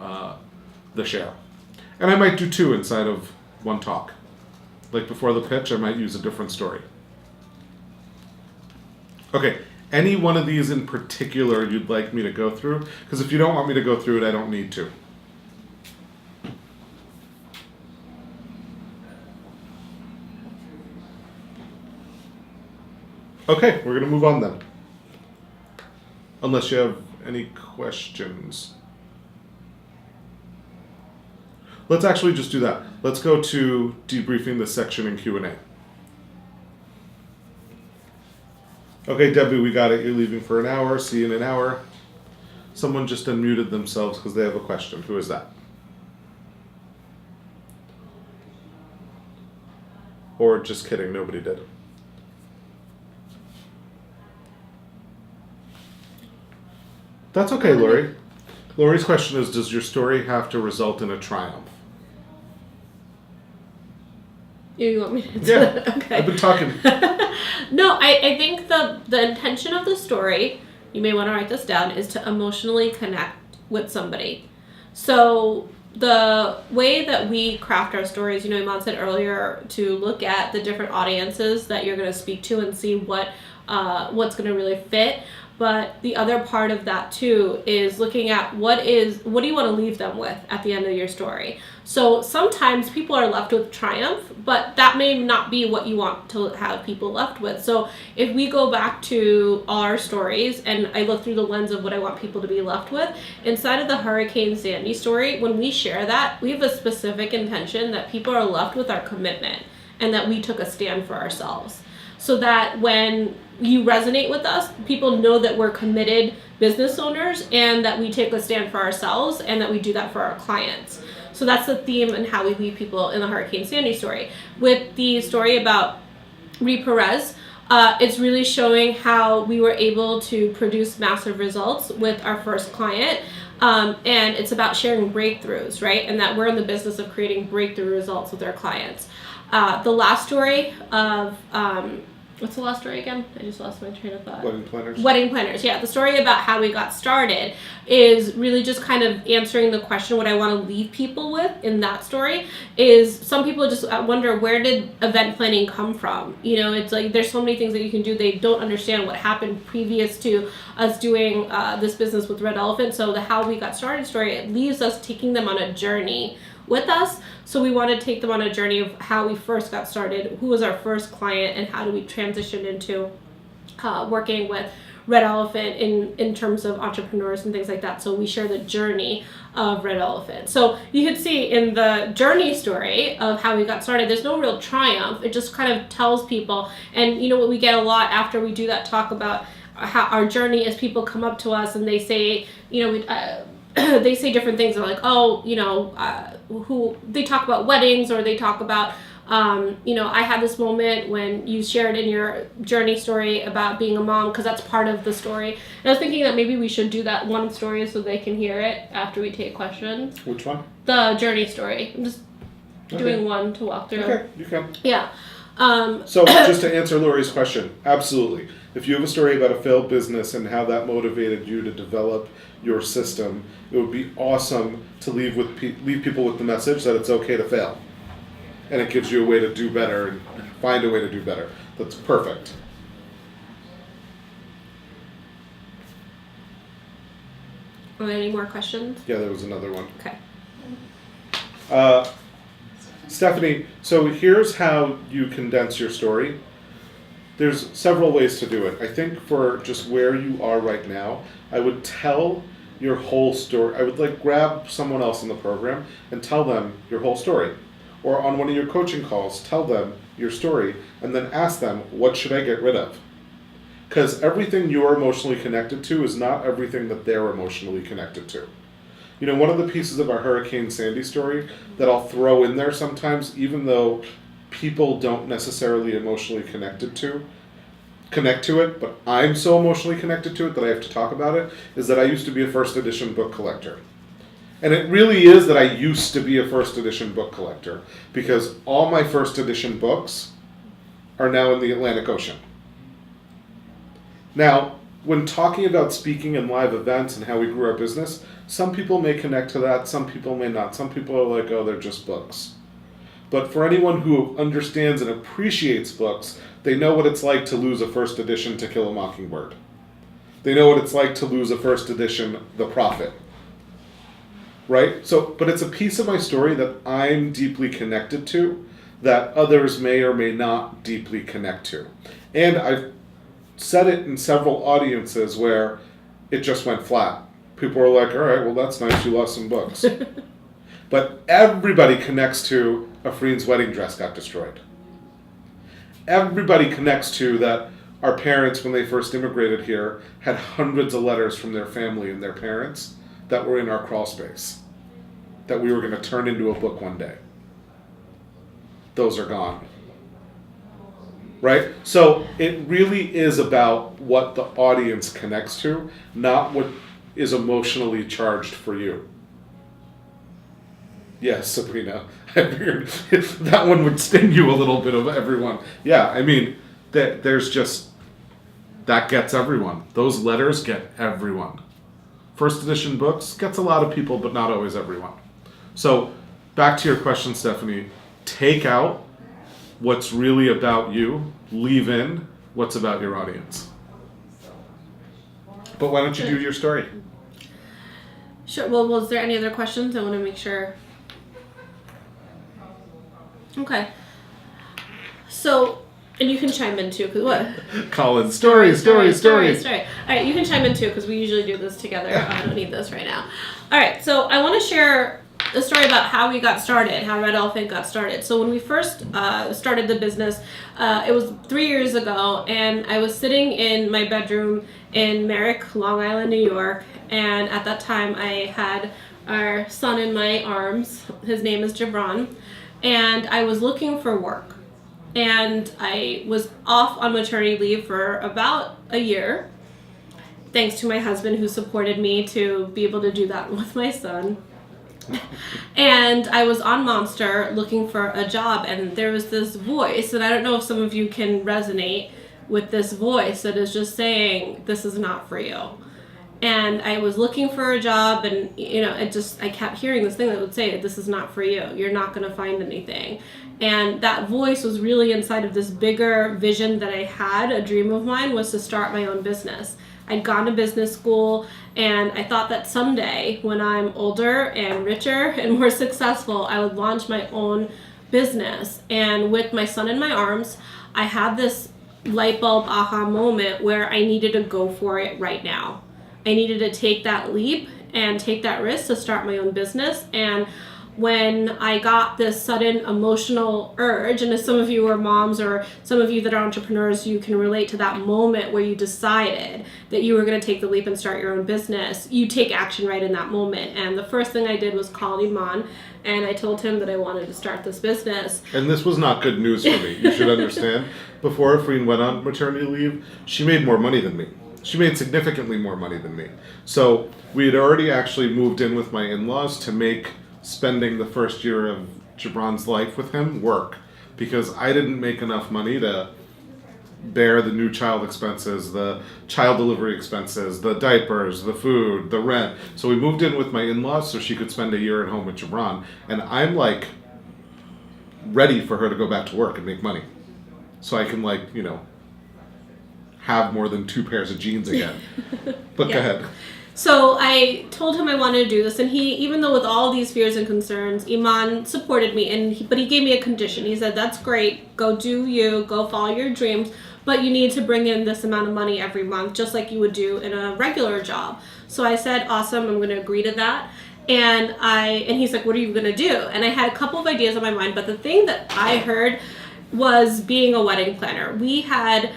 the share. And I might do 2 inside of one talk. Like before the pitch, I might use a different story. Okay, any one of these in particular you'd like me to go through? Because if you don't want me to go through it, I don't need to. Okay, we're going to move on then. Unless you have any questions. Let's actually just do that. Let's go to debriefing this section in Q&A. Okay, Debbie, we got it. You're leaving for an hour. See you in an hour. Someone just unmuted themselves because they have a question. Who is that? Or just kidding, nobody did. That's okay, Lori. Lori's question is, does your story have to result in a triumph? You want me to answer Yeah, that? Okay. I've been talking. No, I think the intention of the story, you may want to write this down, is to emotionally connect with somebody. So the way that we craft our stories, Iman said earlier, to look at the different audiences that you're going to speak to and see what's going to really fit. But the other part of that too is looking at what do you want to leave them with at the end of your story. So sometimes people are left with triumph, but that may not be what you want to have people left with. So if we go back to our stories and I look through the lens of what I want people to be left with, inside of the Hurricane Sandy story, when we share that, we have a specific intention that people are left with our commitment and that we took a stand for ourselves. So that when you resonate with us, people know that we're committed business owners and that we take a stand for ourselves and that we do that for our clients. So that's the theme and how we leave people in the Hurricane Sandy story. With the story about Ree Perez, it's really showing how we were able to produce massive results with our first client. And it's about sharing breakthroughs, right? And that we're in the business of creating breakthrough results with our clients. The last story of, what's the last story again? I just lost my train of thought. Wedding planners. Wedding planners, yeah. The story about how we got started is really just kind of answering the question, what I want to leave people with in that story is some people just wonder, where did event planning come from? You know, it's like there's so many things that you can do. They don't understand what happened previous to us doing this business with Red Elephant. So the how we got started story, it leaves us taking them on a journey with us. So we want to take them on a journey of how we first got started, who was our first client, and how do we transition into working with Red Elephant in terms of entrepreneurs and things like that. So we share the journey of Red Elephant. So you can see in the journey story of how we got started, there's no real triumph. It just kind of tells people, and you know what we get a lot after we do that talk about how our journey is, people come up to us and they say, you know, they say different things. They're like, oh, you know, who they talk about weddings, or they talk about, you know, I had this moment when you shared in your journey story about being a mom, because that's part of the story. And I was thinking that maybe we should do that one story so they can hear it after we take questions. Which one? The journey story. I'm just doing one to walk through. Okay, you can. Yeah. So just to answer Lori's question, absolutely. If you have a story about a failed business and how that motivated you to develop your system, it would be awesome to leave people with the message that it's okay to fail. And it gives you a way to do better and find a way to do better. That's perfect. Are there any more questions? Yeah, there was another one. Okay. Stephanie, so here's how you condense your story. There's several ways to do it. I think for just where you are right now, I would tell your whole story. I would grab someone else in the program and tell them your whole story. Or on one of your coaching calls, tell them your story and then ask them, what should I get rid of? Because everything you're emotionally connected to is not everything that they're emotionally connected to. You know, one of the pieces of our Hurricane Sandy story that I'll throw in there sometimes, even though people don't necessarily emotionally connect to it, but I'm so emotionally connected to it that I have to talk about it, is that I used to be a first edition book collector. And it really is that I used to be a first edition book collector, because all my first edition books are now in the Atlantic Ocean. Now, when talking about speaking and live events and how we grew our business, some people may connect to that, some people may not. Some people are like, oh, they're just books. But for anyone who understands and appreciates books, they know what it's like to lose a first edition To Kill a Mockingbird. They know what it's like to lose a first edition The Prophet. Right? So, but it's a piece of my story that I'm deeply connected to that others may or may not deeply connect to. And I've said it in several audiences where it just went flat. People were like, all right, well, that's nice, you lost some books. But everybody connects to Afreen's wedding dress got destroyed. Everybody connects to that our parents, when they first immigrated here, had hundreds of letters from their family and their parents that were in our crawl space that we were going to turn into a book one day. Those are gone. Right? So it really is about what the audience connects to, not what is emotionally charged for you. Yes, Sabrina. I figured that one would sting you a little bit of everyone. Yeah, I mean, there's just, that gets everyone. Those letters get everyone. First edition books gets a lot of people, but not always everyone. So back to your question, Stephanie, take out what's really about you, leave in what's about your audience. But why don't you do your story? Sure. Well, was there any other questions? I want to make sure. Okay. So, and you can chime in too, because what? Colin, story. All right, you can chime in too, because we usually do this together. I don't need this right now. All right, so I want to share a story about how we got started, how Red Elephant got started. So when we first started the business, it was 3 years ago, and I was sitting in my bedroom in Merrick, Long Island, New York, and at that time I had our son in my arms. His name is Gibran, and I was looking for work. And I was off on maternity leave for about a year, thanks to my husband who supported me to be able to do that with my son. And I was on Monster looking for a job, and there was this voice, and I don't know if some of you can resonate with this voice that is just saying, this is not for you. And I was looking for a job, and I kept hearing this thing that would say, this is not for you. You're not going to find anything. And that voice was really inside of this bigger vision that I had. A dream of mine was to start my own business. I'd gone to business school, and I thought that someday when I'm older and richer and more successful, I would launch my own business. And with my son in my arms, I had this light bulb aha moment where I needed to go for it right now. I needed to take that leap and take that risk to start my own business. And when I got this sudden emotional urge, and as some of you are moms or some of you that are entrepreneurs, you can relate to that moment where you decided that you were going to take the leap and start your own business. You take action right in that moment. And the first thing I did was call Iman, and I told him that I wanted to start this business. And this was not good news for me. You should understand. Before Efreen went on maternity leave, she made more money than me. She made significantly more money than me. So we had already actually moved in with my in-laws to make spending the first year of Gibran's life with him work, because I didn't make enough money to bear the new child expenses, the child delivery expenses, the diapers, the food, the rent. So we moved in with my in-laws so she could spend a year at home with Gibran. And I'm like ready for her to go back to work and make money. So I can have more than 2 pairs of jeans again. But Yeah. go ahead. So I told him I wanted to do this, and he, even though with all these fears and concerns, Iman supported me, but he gave me a condition. He said, that's great, go do you, go follow your dreams, but you need to bring in this amount of money every month, just like you would do in a regular job. So I said, awesome, I'm going to agree to that. And he's like, what are you going to do? And I had a couple of ideas in my mind, but the thing that I heard was being a wedding planner. We had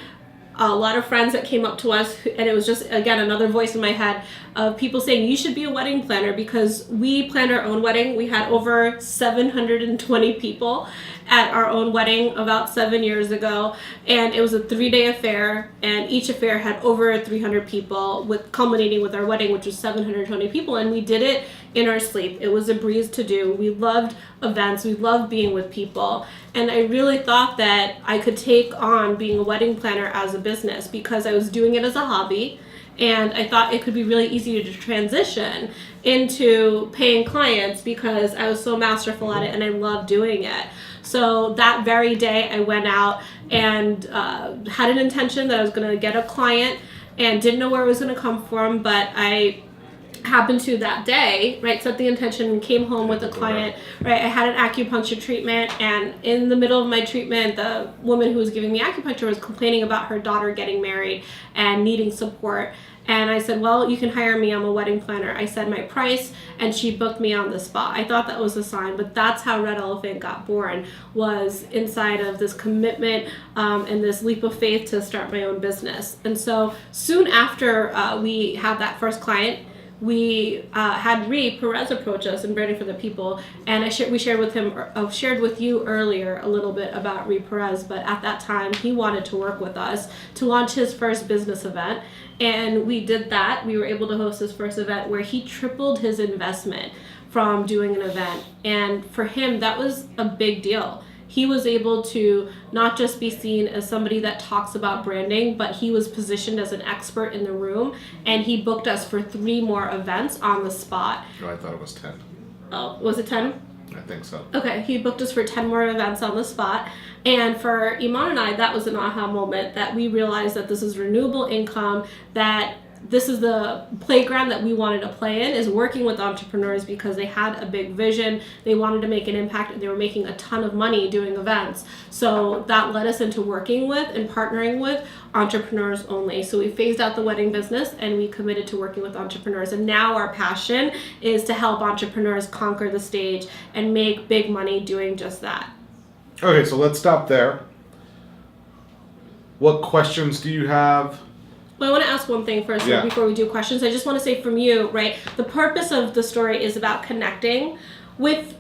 a lot of friends that came up to us, and it was just, again, another voice in my head of people saying, you should be a wedding planner, because we planned our own wedding. We had over 720 people at our own wedding about 7 years ago, and it was a 3-day affair, and each affair had over 300 people, with culminating with our wedding, which was 720 people, and we did it in our sleep. It was a breeze to do. We loved events. We loved being with people. And I really thought that I could take on being a wedding planner as a business, because I was doing it as a hobby. And I thought it could be really easy to transition into paying clients, because I was so masterful at it and I loved doing it. So that very day I went out and had an intention that I was going to get a client, and didn't know where it was going to come from, but I happened to that day, right, set the intention and came home with a client, right. I had an acupuncture treatment, and in the middle of my treatment, the woman who was giving me acupuncture was complaining about her daughter getting married and needing support. And I said, well, you can hire me, I'm a wedding planner. I said my price, and she booked me on the spot. I thought that was a sign, but that's how Red Elephant got born, was inside of this commitment and this leap of faith to start my own business. And so soon after we had that first client, we had Ree Perez approach us in Branding for the People, and we shared with you earlier a little bit about Ree Perez, but at that time he wanted to work with us to launch his first business event, and we did that. We were able to host his first event where he tripled his investment from doing an event, and for him that was a big deal. He was able to not just be seen as somebody that talks about branding, but he was positioned as an expert in the room, and he booked us for 3 more events on the spot. No, I thought it was 10. Oh, was it 10? I think so. Okay, he booked us for 10 more events on the spot. And for Iman and I, that was an aha moment, that we realized that this is renewable income, that this is the playground that we wanted to play in, is working with entrepreneurs because they had a big vision. They wanted to make an impact and they were making a ton of money doing events. So that led us into working with and partnering with entrepreneurs only. So we phased out the wedding business and we committed to working with entrepreneurs. And now our passion is to help entrepreneurs conquer the stage and make big money doing just that. Okay, so let's stop there. What questions do you have? Well, I want to ask one thing first Yeah. before we do questions. I just want to say from you, right, the purpose of the story is about connecting with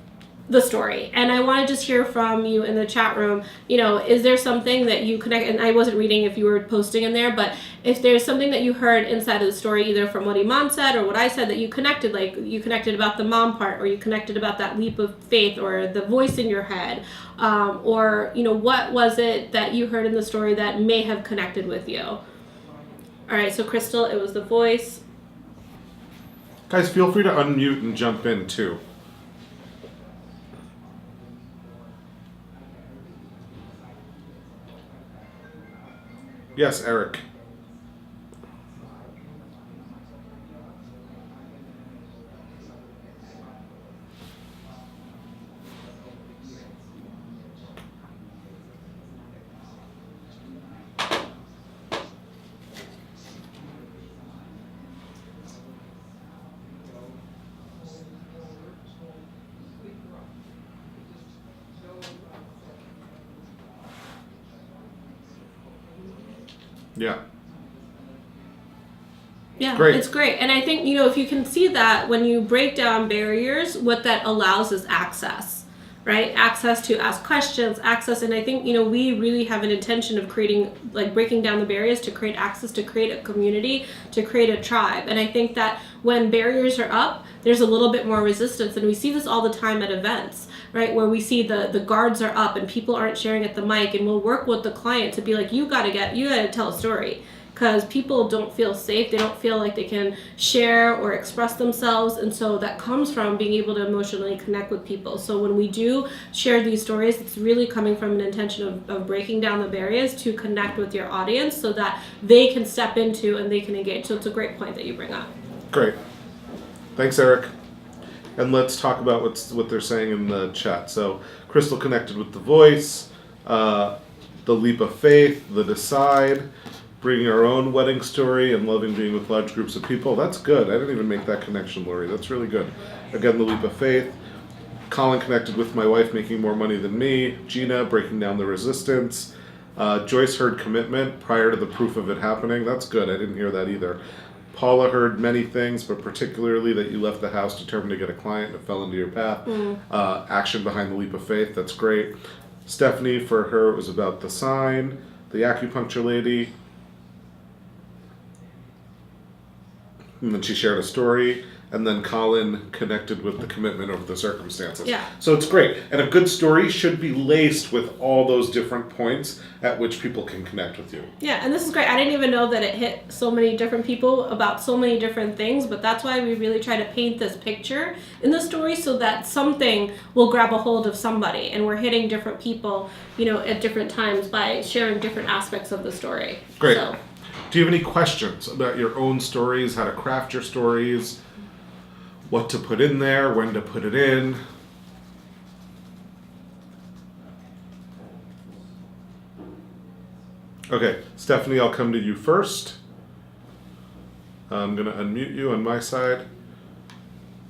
the story. And I want to just hear from you in the chat room, you know, is there something that you connect, and I wasn't reading if you were posting in there, but if there's something that you heard inside of the story, either from what Iman said or what I said that you connected, like you connected about the mom part, or you connected about that leap of faith, or the voice in your head, or, you know, what was it that you heard in the story that may have connected with you? All right, so Crystal, it was the voice. Guys, feel free to unmute and jump in too. Yes, Eric. Yeah. Yeah, Great. it's great. And I think, you know, if you can see that when you break down barriers, what that allows is access, right? Access to ask questions, access. And I think, you know, we really have an intention of creating, like breaking down the barriers to create access, to create a community, to create a tribe. And I think that when barriers are up, there's a little bit more resistance. And we see this all the time at events, right? Where we see the guards are up and people aren't sharing at the mic, and we'll work with the client to be like, you gotta tell a story. Because people don't feel safe, they don't feel like they can share or express themselves, and so that comes from being able to emotionally connect with people. So when we do share these stories, it's really coming from an intention of breaking down the barriers to connect with your audience so that they can step into and they can engage. So it's a great point that you bring up. Great. Thanks, Eric. And let's talk about what they're saying in the chat. So Crystal connected with the voice, the leap of faith, the decide, bringing our own wedding story, and loving being with large groups of people. That's good. I didn't even make that connection, Lori. That's really good. Again, the leap of faith. Colin connected with my wife making more money than me. Gina breaking down the resistance. Joyce heard commitment prior to the proof of it happening. That's good. I didn't hear that either. Paula heard many things, but particularly that you left the house determined to get a client that fell into your path. Action behind the leap of faith. That's great. Stephanie, for her, it was about the sign. The acupuncture lady. And then she shared a story, and then Colin connected with the commitment over the circumstances. Yeah. So it's great. And a good story should be laced with all those different points at which people can connect with you. Yeah, and this is great. I didn't even know that it hit so many different people about so many different things, but that's why we really try to paint this picture in the story so that something will grab a hold of somebody, and we're hitting different people, you know, at different times by sharing different aspects of the story. Great. So, Do you have any questions about your own stories, how to craft your stories, what to put in there, when to put it in? Okay, Stephanie, I'll come to you first. I'm going to unmute you on my side.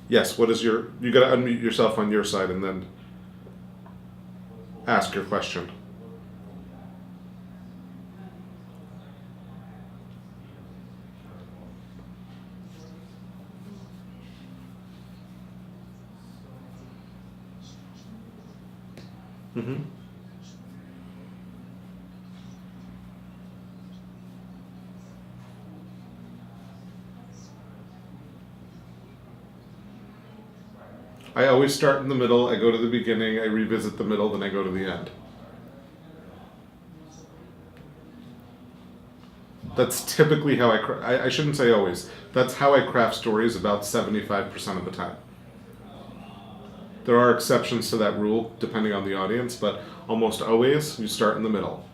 Yes, what is you got to unmute yourself on your side and then ask your question. Mm-hmm. I always start in the middle, I go to the beginning, I revisit the middle, then I go to the end. That's typically how I shouldn't say always, that's how I craft stories about 75% of the time. There are exceptions to that rule, depending on the audience, but almost always you start in the middle.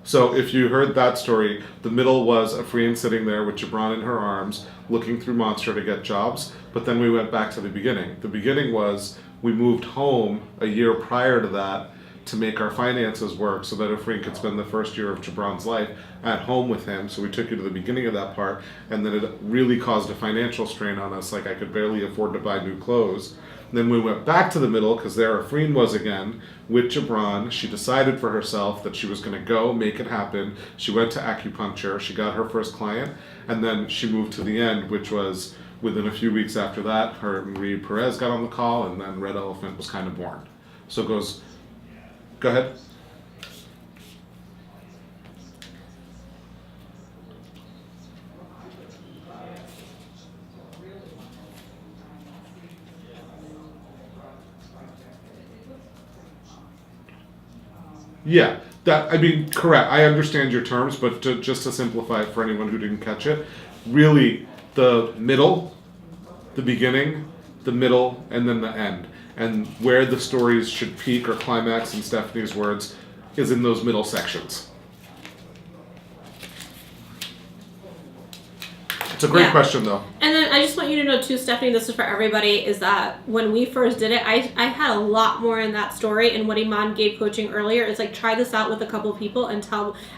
So if you heard that story, the middle was Afreen sitting there with Gibran in her arms, looking through Monster to get jobs. But then we went back to the beginning. The beginning was we moved home a year prior to that to make our finances work so that Afreen could spend the first year of Gibran's life at home with him. So we took you to the beginning of that part, and then it really caused a financial strain on us. Like I could barely afford to buy new clothes. Then we went back to the middle because there Afreen was again with Gibran. She decided for herself that she was going to go make it happen. She went to acupuncture. She got her first client, and then she moved to the end, which was within a few weeks after that. Her Marie Perez got on the call, and then Red Elephant was kind of born. So it goes. Go ahead. Yeah, that I mean, correct. I understand your terms, but just to simplify it for anyone who didn't catch it, really the middle, the beginning, the middle, and then the end. And where the stories should peak or climax, in Stephanie's words, is in those middle sections. It's a great Yeah. question, though. And then I just want you to know too, Stephanie, this is for everybody, is that when we first did it, I had a lot more in that story, and what Iman gave coaching earlier is like try this out with a couple of people and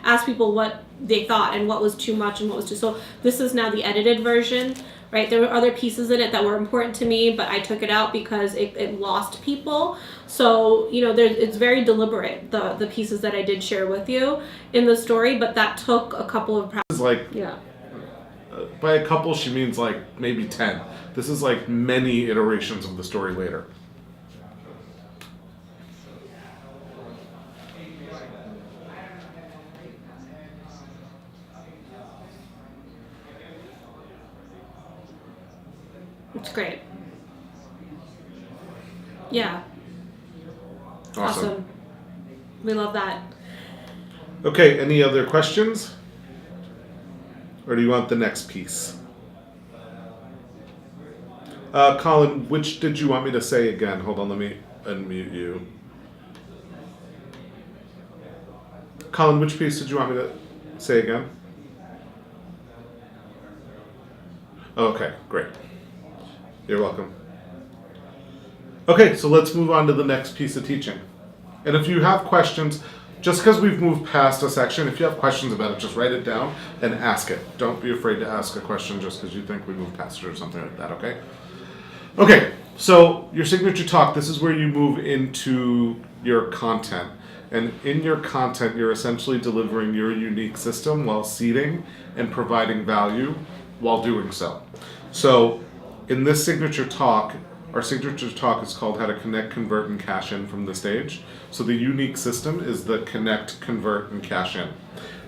ask people what they thought and what was too much and what was too, so this is now the edited version, right? There were other pieces in it that were important to me, but I took it out because it lost people. So, you know, it's very deliberate, the pieces that I did share with you in the story, but that took a couple of It's like, yeah. by a couple, she means like maybe 10. This is like many iterations of the story later. It's great. Yeah. Awesome. We love that. Okay, any other questions? Or do you want the next piece? Colin, which did you want me to say again? Hold on, let me unmute you. Colin, which piece did you want me to say again? Okay, great. You're welcome. Okay, so let's move on to the next piece of teaching. And if you have questions, just because we've moved past a section, if you have questions about it, just write it down and ask it. Don't be afraid to ask a question just because you think we moved past it or something like that, okay? Okay, so your signature talk, this is where you move into your content. And in your content, you're essentially delivering your unique system while seeding and providing value while doing so. So in this signature talk, our signature talk is called How to Connect, Convert, and Cash In from the Stage. So the unique system is the connect, convert, and cash in.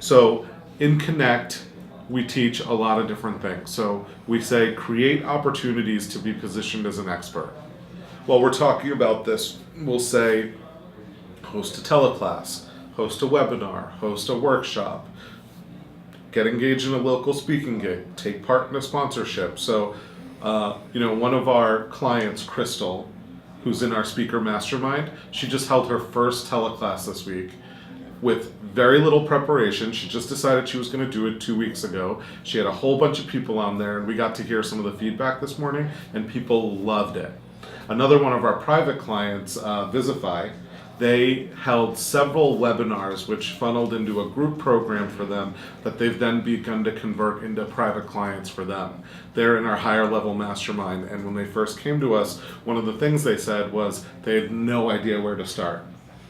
So in Connect, we teach a lot of different things. So we say create opportunities to be positioned as an expert. While we're talking about this, we'll say host a teleclass, host a webinar, host a workshop, get engaged in a local speaking gig, take part in a sponsorship. So one of our clients, Crystal, who's in our speaker mastermind, she just held her first teleclass this week with very little preparation. She just decided she was going to do it 2 weeks ago. She had a whole bunch of people on there, and we got to hear some of the feedback this morning, and people loved it. Another one of our private clients, Visify, they held several webinars which funneled into a group program for them that they've then begun to convert into private clients for them. They're in our higher level mastermind, and when they first came to us, one of the things they said was they had no idea where to start.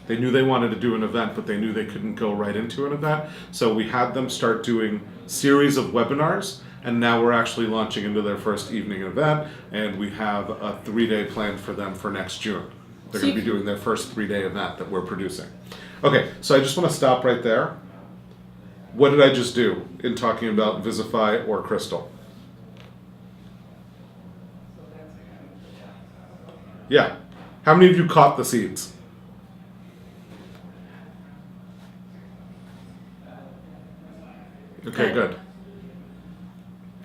They knew they wanted to do an event, but they knew they couldn't go right into an event. So we had them start doing series of webinars, and now we're actually launching into their first evening event, and we have a 3-day plan for them for next June. They're going to be doing their first 3-day event that we're producing. Okay, so I just want to stop right there. What did I just do in talking about Visify or Crystal? Yeah. How many of you caught the seeds? Okay, good.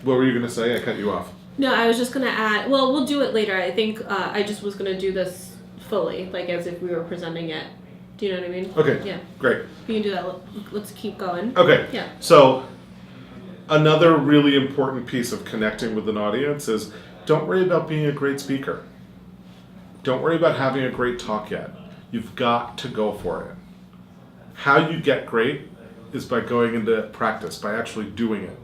What were you going to say? I cut you off. No, I was just going to add, well, we'll do it later. I think I just was going to do this fully, like as if we were presenting it Do you know what I mean? Okay. Yeah. Great. You can do that. Let's keep going. Okay. Yeah. So, another really important piece of connecting with an audience is don't worry about being a great speaker. Don't worry about having a great talk yet. You've got to go for it. How you get great is by going into practice, by actually doing it.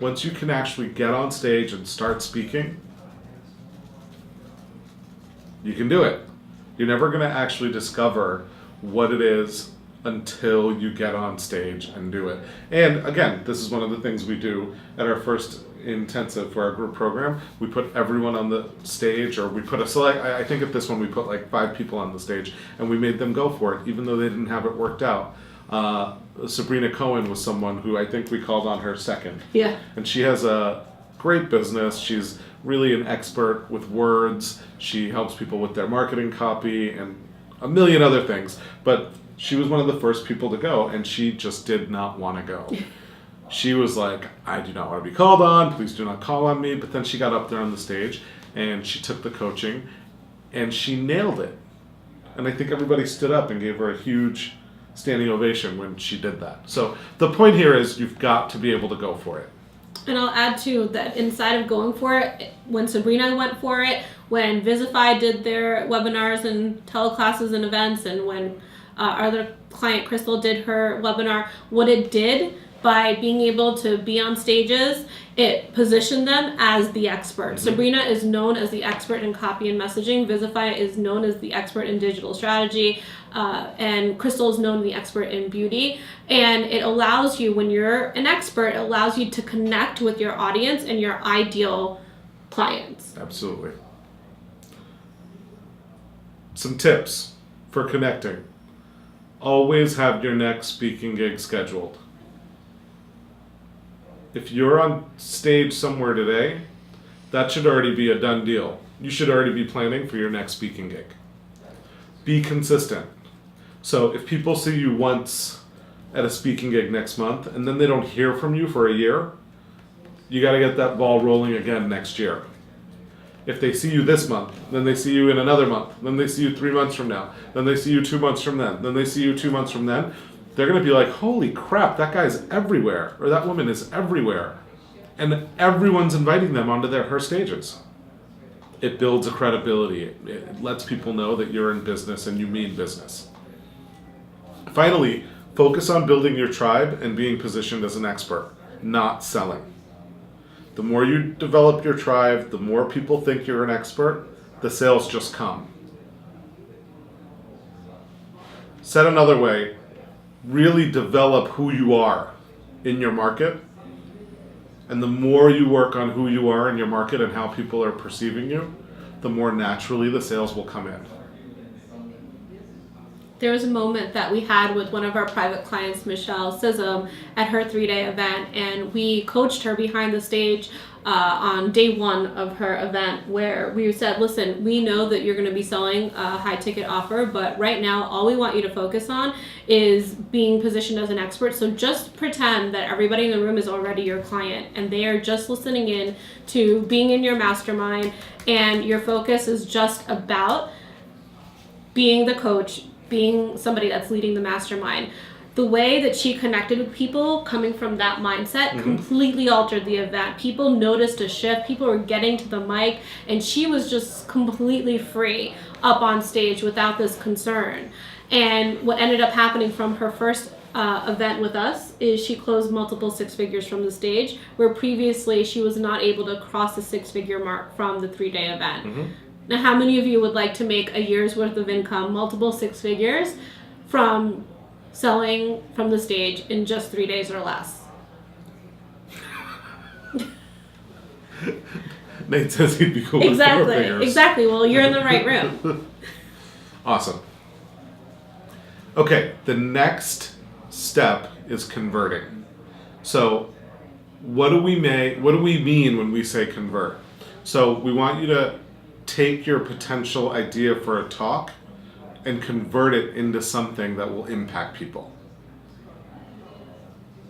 Once you can actually get on stage and start speaking, you can do it. You're never going to actually discover what it is until you get on stage and do it. And again, this is one of the things we do at our first intensive for our group program. We put everyone on the stage, or we put I think at this one we put like 5 people on the stage, and we made them go for it, even though they didn't have it worked out. Sabrina Cohen was someone who I think we called on her second. Yeah. And she has a great business. She's really an expert with words. She helps people with their marketing copy and a million other things. But she was one of the first people to go, and she just did not want to go. She was like, I do not want to be called on. Please do not call on me. But then she got up there on the stage, and she took the coaching, and she nailed it. And I think everybody stood up and gave her a huge standing ovation when she did that. So the point here is you've got to be able to go for it. And I'll add too that inside of going for it, when Sabrina went for it, when Visify did their webinars and teleclasses and events, and when our other client Crystal did her webinar, what it did by being able to be on stages, it positioned them as the expert. Mm-hmm. Sabrina is known as the expert in copy and messaging. Visify is known as the expert in digital strategy. And Crystal is known as the expert in beauty. And it allows you, when you're an expert, it allows you to connect with your audience and your ideal clients. Absolutely. Some tips for connecting. Always have your next speaking gig scheduled. If you're on stage somewhere today, that should already be a done deal. You should already be planning for your next speaking gig. Be consistent. So if people see you once at a speaking gig next month and then they don't hear from you for a year, you got to get that ball rolling again next year. If they see you this month, then they see you in another month, then they see you 3 months from now, then they see you 2 months from then they see you 2 months from then, they're going to be like, holy crap, that guy's everywhere, or that woman is everywhere. And everyone's inviting them onto her stages. It builds a credibility. It lets people know that you're in business and you mean business. Finally, focus on building your tribe and being positioned as an expert, not selling. The more you develop your tribe, the more people think you're an expert, the sales just come. Said another way, really develop who you are in your market. And the more you work on who you are in your market and how people are perceiving you, the more naturally the sales will come in. There was a moment that we had with one of our private clients, Michelle Sism, at her 3-day event, and we coached her behind the stage on day 1 of her event, where we said, listen, we know that you're going to be selling a high ticket offer, but right now all we want you to focus on is being positioned as an expert. So just pretend that everybody in the room is already your client and they are just listening in to being in your mastermind, and your focus is just about being the coach, being somebody that's leading the mastermind. The way that she connected with people coming from that mindset completely altered the event. People noticed a shift. People were getting to the mic, and she was just completely free up on stage without this concern. And what ended up happening from her first event with us is she closed multiple 6 figures from the stage, where previously she was not able to cross the 6-figure mark from the 3-day event. Now, how many of you would like to make a year's worth of income, multiple 6 figures, from selling from the stage in just 3 days or less? Nate says he'd be cool with 4 figures. Exactly. Well, you're in the right room. Awesome. Okay, the next step is converting. So, what do we mean when we say convert? So, we want you to take your potential idea for a talk and convert it into something that will impact people.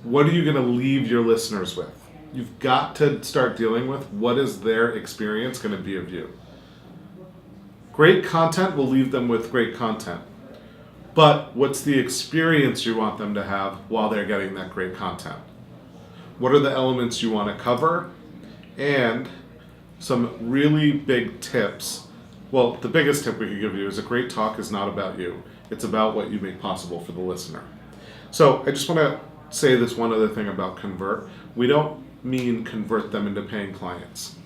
What are you going to leave your listeners with? You've got to start dealing with what is their experience going to be of you. Great content will leave them with great content. but what's the experience you want them to have while they're getting that great content? What are the elements you want to cover? And some really big tips. Well, the biggest tip we could give you is a great talk is not about you. It's about what you make possible for the listener. So I just want to say this one other thing about convert. We don't mean convert them into paying clients.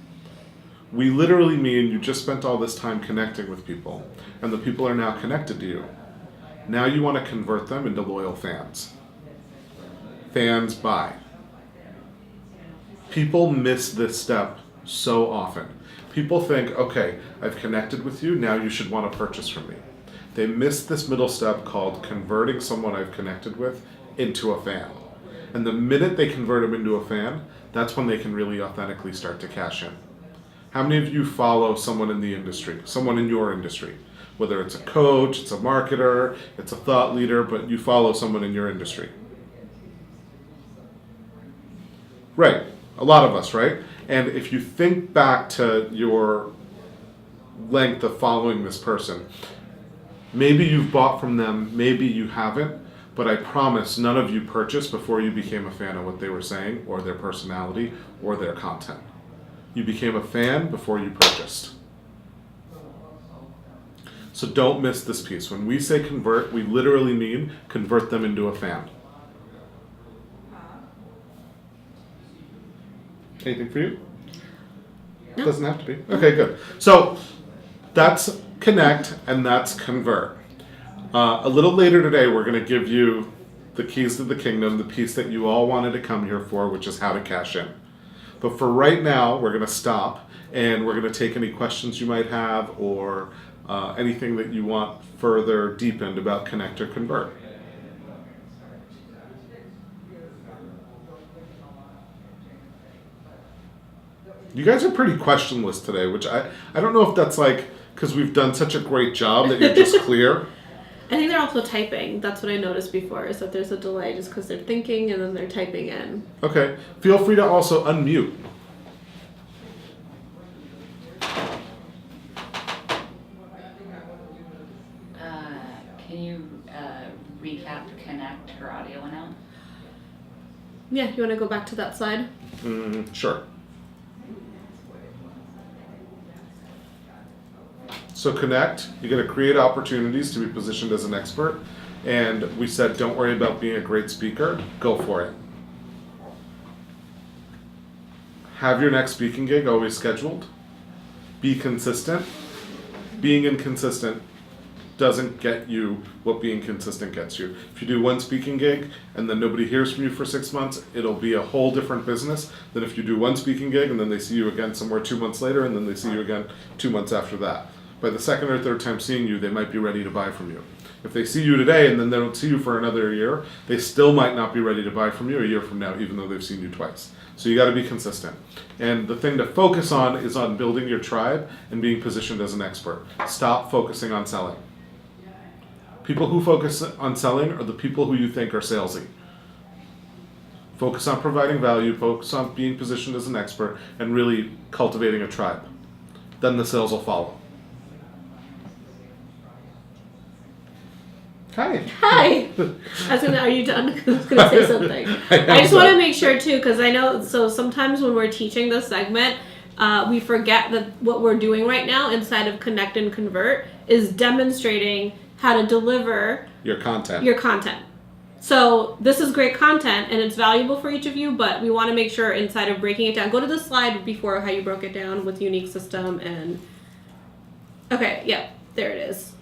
We literally mean you just spent all this time connecting with people, and the people are now connected to you. Now you want to convert them into loyal fans. Fans buy. People miss this step so often. People think, okay, I've connected with you, now you should want to purchase from me. They miss this middle step called converting someone I've connected with into a fan. And the minute they convert them into a fan, that's when they can really authentically start to cash in. How many of you follow someone in the industry, someone in your industry? Whether it's a coach, it's a marketer, it's a thought leader, but you follow someone in your industry. Right, a lot of us, right? And if you think back to your length of following this person, maybe you've bought from them, maybe you haven't, but I promise none of you purchased before you became a fan of what they were saying, or their personality, or their content. You became a fan before you purchased. So don't miss this piece. When we say convert, we literally mean convert them into a fan. Anything for you? No. Doesn't have to be. Okay, good. So that's connect and that's convert. A little later today, we're going to give you the keys to the kingdom, the piece that you all wanted to come here for, which is how to cash in. But for right now, we're going to stop and we're going to take any questions you might have or anything that you want further deepened about connect or convert. You guys are pretty questionless today, which I don't know if that's like because we've done such a great job that you're just clear. I think they're also typing. That's what I noticed before, is that there's a delay just because they're thinking and then they're typing in. Okay. Feel free to also unmute. Can you recap Connect? Her audio went out. Yeah, you want to go back to that slide? Sure. So connect, you got to create opportunities to be positioned as an expert. And we said, don't worry about being a great speaker, go for it. Have your next speaking gig always scheduled. Be consistent. Being inconsistent doesn't get you what being consistent gets you. If you do one speaking gig and then nobody hears from you for 6 months, it'll be a whole different business than if you do one speaking gig and then they see you again somewhere 2 months later and then they see you again 2 months after that. By the second or third time seeing you, they might be ready to buy from you. If they see you today and then they don't see you for another year, they still might not be ready to buy from you a year from now, even though they've seen you twice. So you got to be consistent. And the thing to focus on is on building your tribe and being positioned as an expert. Stop focusing on selling. People who focus on selling are the people who you think are salesy. Focus on providing value, focus on being positioned as an expert, and really cultivating a tribe. Then the sales will follow. Hi. Hi. Are you done? I was going to say something. I just want to make sure too, because I know, so sometimes when we're teaching this segment, we forget that what we're doing right now inside of Connect and Convert is demonstrating how to deliver your content. So this is great content and it's valuable for each of you, but we want to make sure inside of breaking it down, go to the slide before how you broke it down with unique system and, okay, yeah, there it is.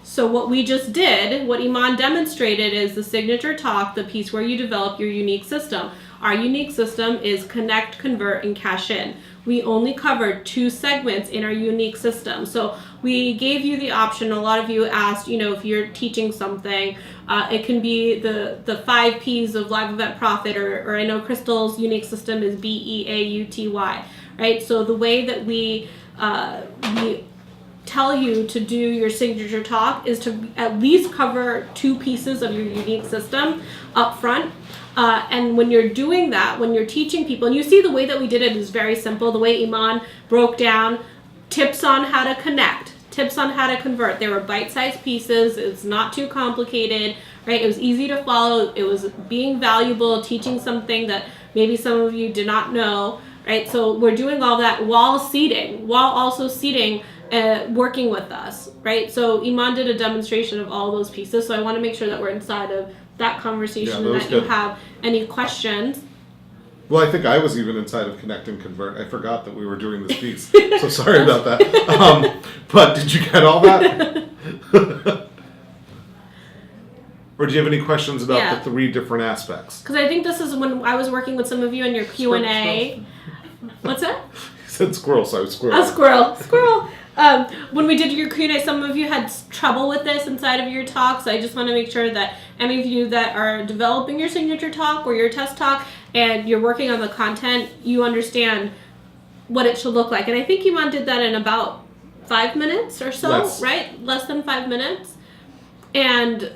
So what we just did, what Iman demonstrated is the signature talk, the piece where you develop your unique system. Our unique system is connect, convert, and cash in. We only covered 2 segments in our unique system. So we gave you the option. A lot of you asked, if you're teaching something, it can be the 5 P's of live event profit, or I know Crystal's unique system is BEAUTY, right? So the way that we tell you to do your signature talk is to at least cover 2 pieces of your unique system up front. And when you're doing that, when you're teaching people, and you see the way that we did it is very simple. The way Iman broke down tips on how to connect, tips on how to convert. They were bite-sized pieces. It's not too complicated, right? It was easy to follow. It was being valuable, teaching something that maybe some of you did not know, right? So we're doing all that while also seating, working with us, right? So Iman did a demonstration of all those pieces. So I want to make sure that we're inside of that conversation Yeah, that and was that you good. have any questions. Well, I think I was even inside of Connect and Convert. I forgot that we were doing this piece. So sorry about that. But did you get all that? Or do you have any questions about Yeah. the 3 different aspects? Because I think this is when I was working with some of you in your Q&A. What's that? He said squirrel, so I was squirrel. A squirrel. When we did your Q&A, some of you had trouble with this inside of your talk, so I just want to make sure that any of you that are developing your signature talk or your test talk and you're working on the content, you understand what it should look like. And I think Iman did that in about 5 minutes or so, Less. right? Less than 5 minutes. And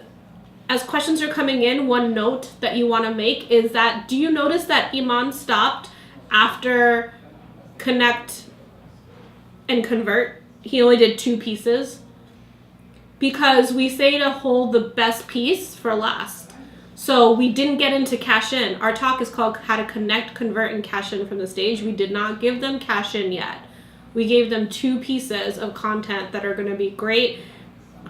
as questions are coming in, one note that you want to make is that, do you notice that Iman stopped after Connect and Convert? He only did 2 pieces because we say to hold the best piece for last. So we didn't get into cash in. Our talk is called How to Connect, Convert, and Cash In from the Stage. We did not give them cash in yet. We gave them 2 pieces of content that are going to be great,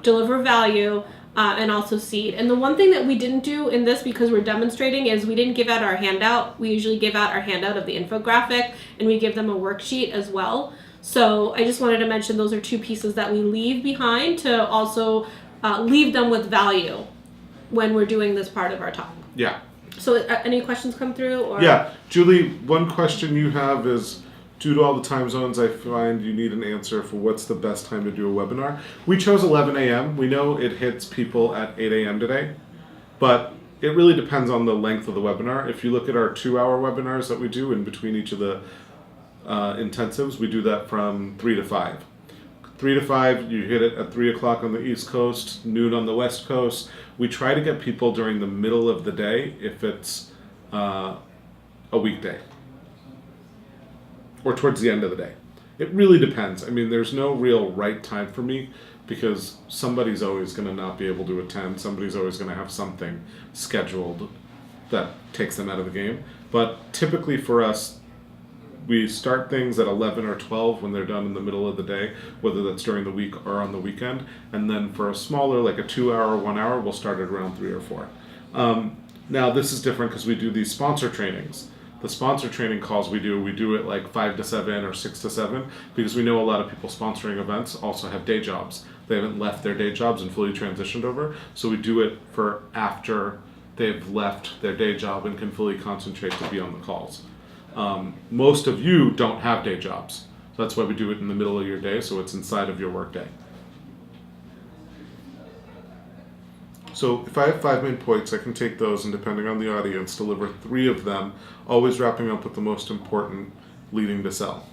deliver value, and also seed. And the one thing that we didn't do in this, because we're demonstrating, is we didn't give out our handout. We usually give out our handout of the infographic, and we give them a worksheet as well. So I just wanted to mention those are 2 pieces that we leave behind to also leave them with value when we're doing this part of our talk. Yeah. So any questions come through? Or? Yeah. Julie, one question you have is, due to all the time zones, I find you need an answer for what's the best time to do a webinar. We chose 11 a.m. We know it hits people at 8 a.m. today, but it really depends on the length of the webinar. If you look at our 2-hour webinars that we do in between each of the intensives, we do that from 3 to 5. 3 to 5, you hit it at 3 o'clock on the East Coast, noon on the West Coast. We try to get people during the middle of the day if it's a weekday, or towards the end of the day. It really depends. I mean, there's no real right time for me because somebody's always going to not be able to attend. Somebody's always going to have something scheduled that takes them out of the game. But typically for us, we start things at 11 or 12 when they're done in the middle of the day, whether that's during the week or on the weekend. And then for a smaller, like a 2-hour, 1 hour, we'll start at around 3 or 4. Now this is different because we do these sponsor trainings. The sponsor training calls we do it like 5 to 7 or 6 to 7 because we know a lot of people sponsoring events also have day jobs. They haven't left their day jobs and fully transitioned over. So we do it for after they've left their day job and can fully concentrate to be on the calls. Most of you don't have day jobs. So that's why we do it in the middle of your day, so it's inside of your work day. So if I have 5 main points, I can take those and depending on the audience, deliver 3 of them, always wrapping up with the most important, leading to sell.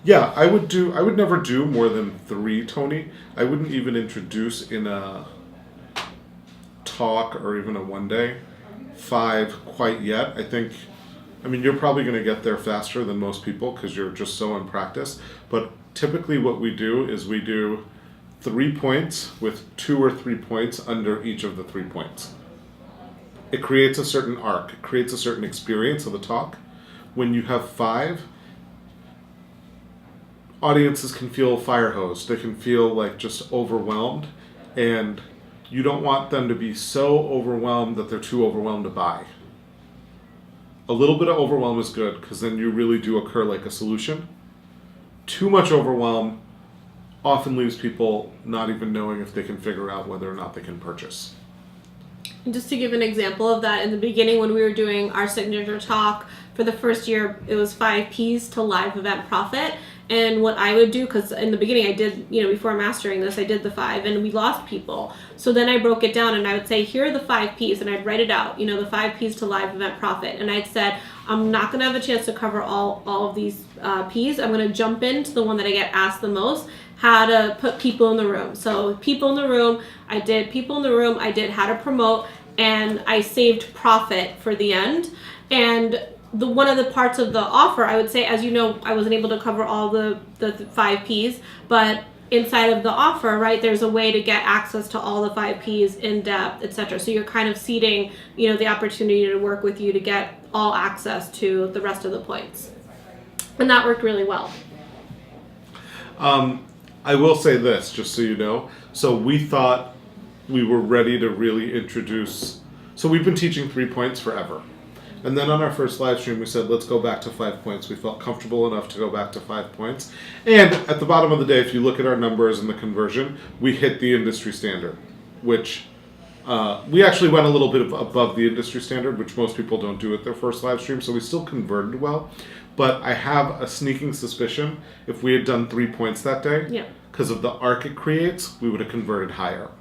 Yeah, I would never do more than 3, Tony. I wouldn't even introduce in a talk or even a one day 5 quite yet. I mean, you're probably going to get there faster than most people because you're just so unpracticed. But typically what we do is we do 3 points with 2 or 3 points under each of the 3 points. It creates a certain arc. It creates a certain experience of the talk. When you have 5, audiences can feel fire hosed. They can feel like just overwhelmed. And you don't want them to be so overwhelmed that they're too overwhelmed to buy. A little bit of overwhelm is good because then you really do occur like a solution. Too much overwhelm often leaves people not even knowing if they can figure out whether or not they can purchase. And just to give an example of that, in the beginning when we were doing our signature talk, for the first year it was 5 P's to live event profit. And what I would do, because in the beginning I did, before mastering this, I did the 5 and we lost people. So then I broke it down and I would say, here are the 5 P's, and I'd write it out, the 5 P's to live event profit. And I'd said, I'm not going to have a chance to cover all of these P's. I'm going to jump into the one that I get asked the most, how to put people in the room. So people in the room, I did people in the room, I did how to promote, and I saved profit for the end. And one of the parts of the offer, I would say, as you know, I wasn't able to cover all the 5 P's, but inside of the offer, right, there's a way to get access to all the 5 Ps in depth, etc. So you're kind of seeding, the opportunity to work with you to get all access to the rest of the points. And that worked really well. I will say this, just so you know. So we thought we were ready to really introduce. So we've been teaching 3 points forever. And then on our first live stream, we said, let's go back to 5 points. We felt comfortable enough to go back to 5 points. And at the bottom of the day, if you look at our numbers and the conversion, we hit the industry standard, which we actually went a little bit above the industry standard, which most people don't do at their first live stream. So we still converted well. But I have a sneaking suspicion if we had done 3 points that day, because of the arc it creates, we would have converted higher.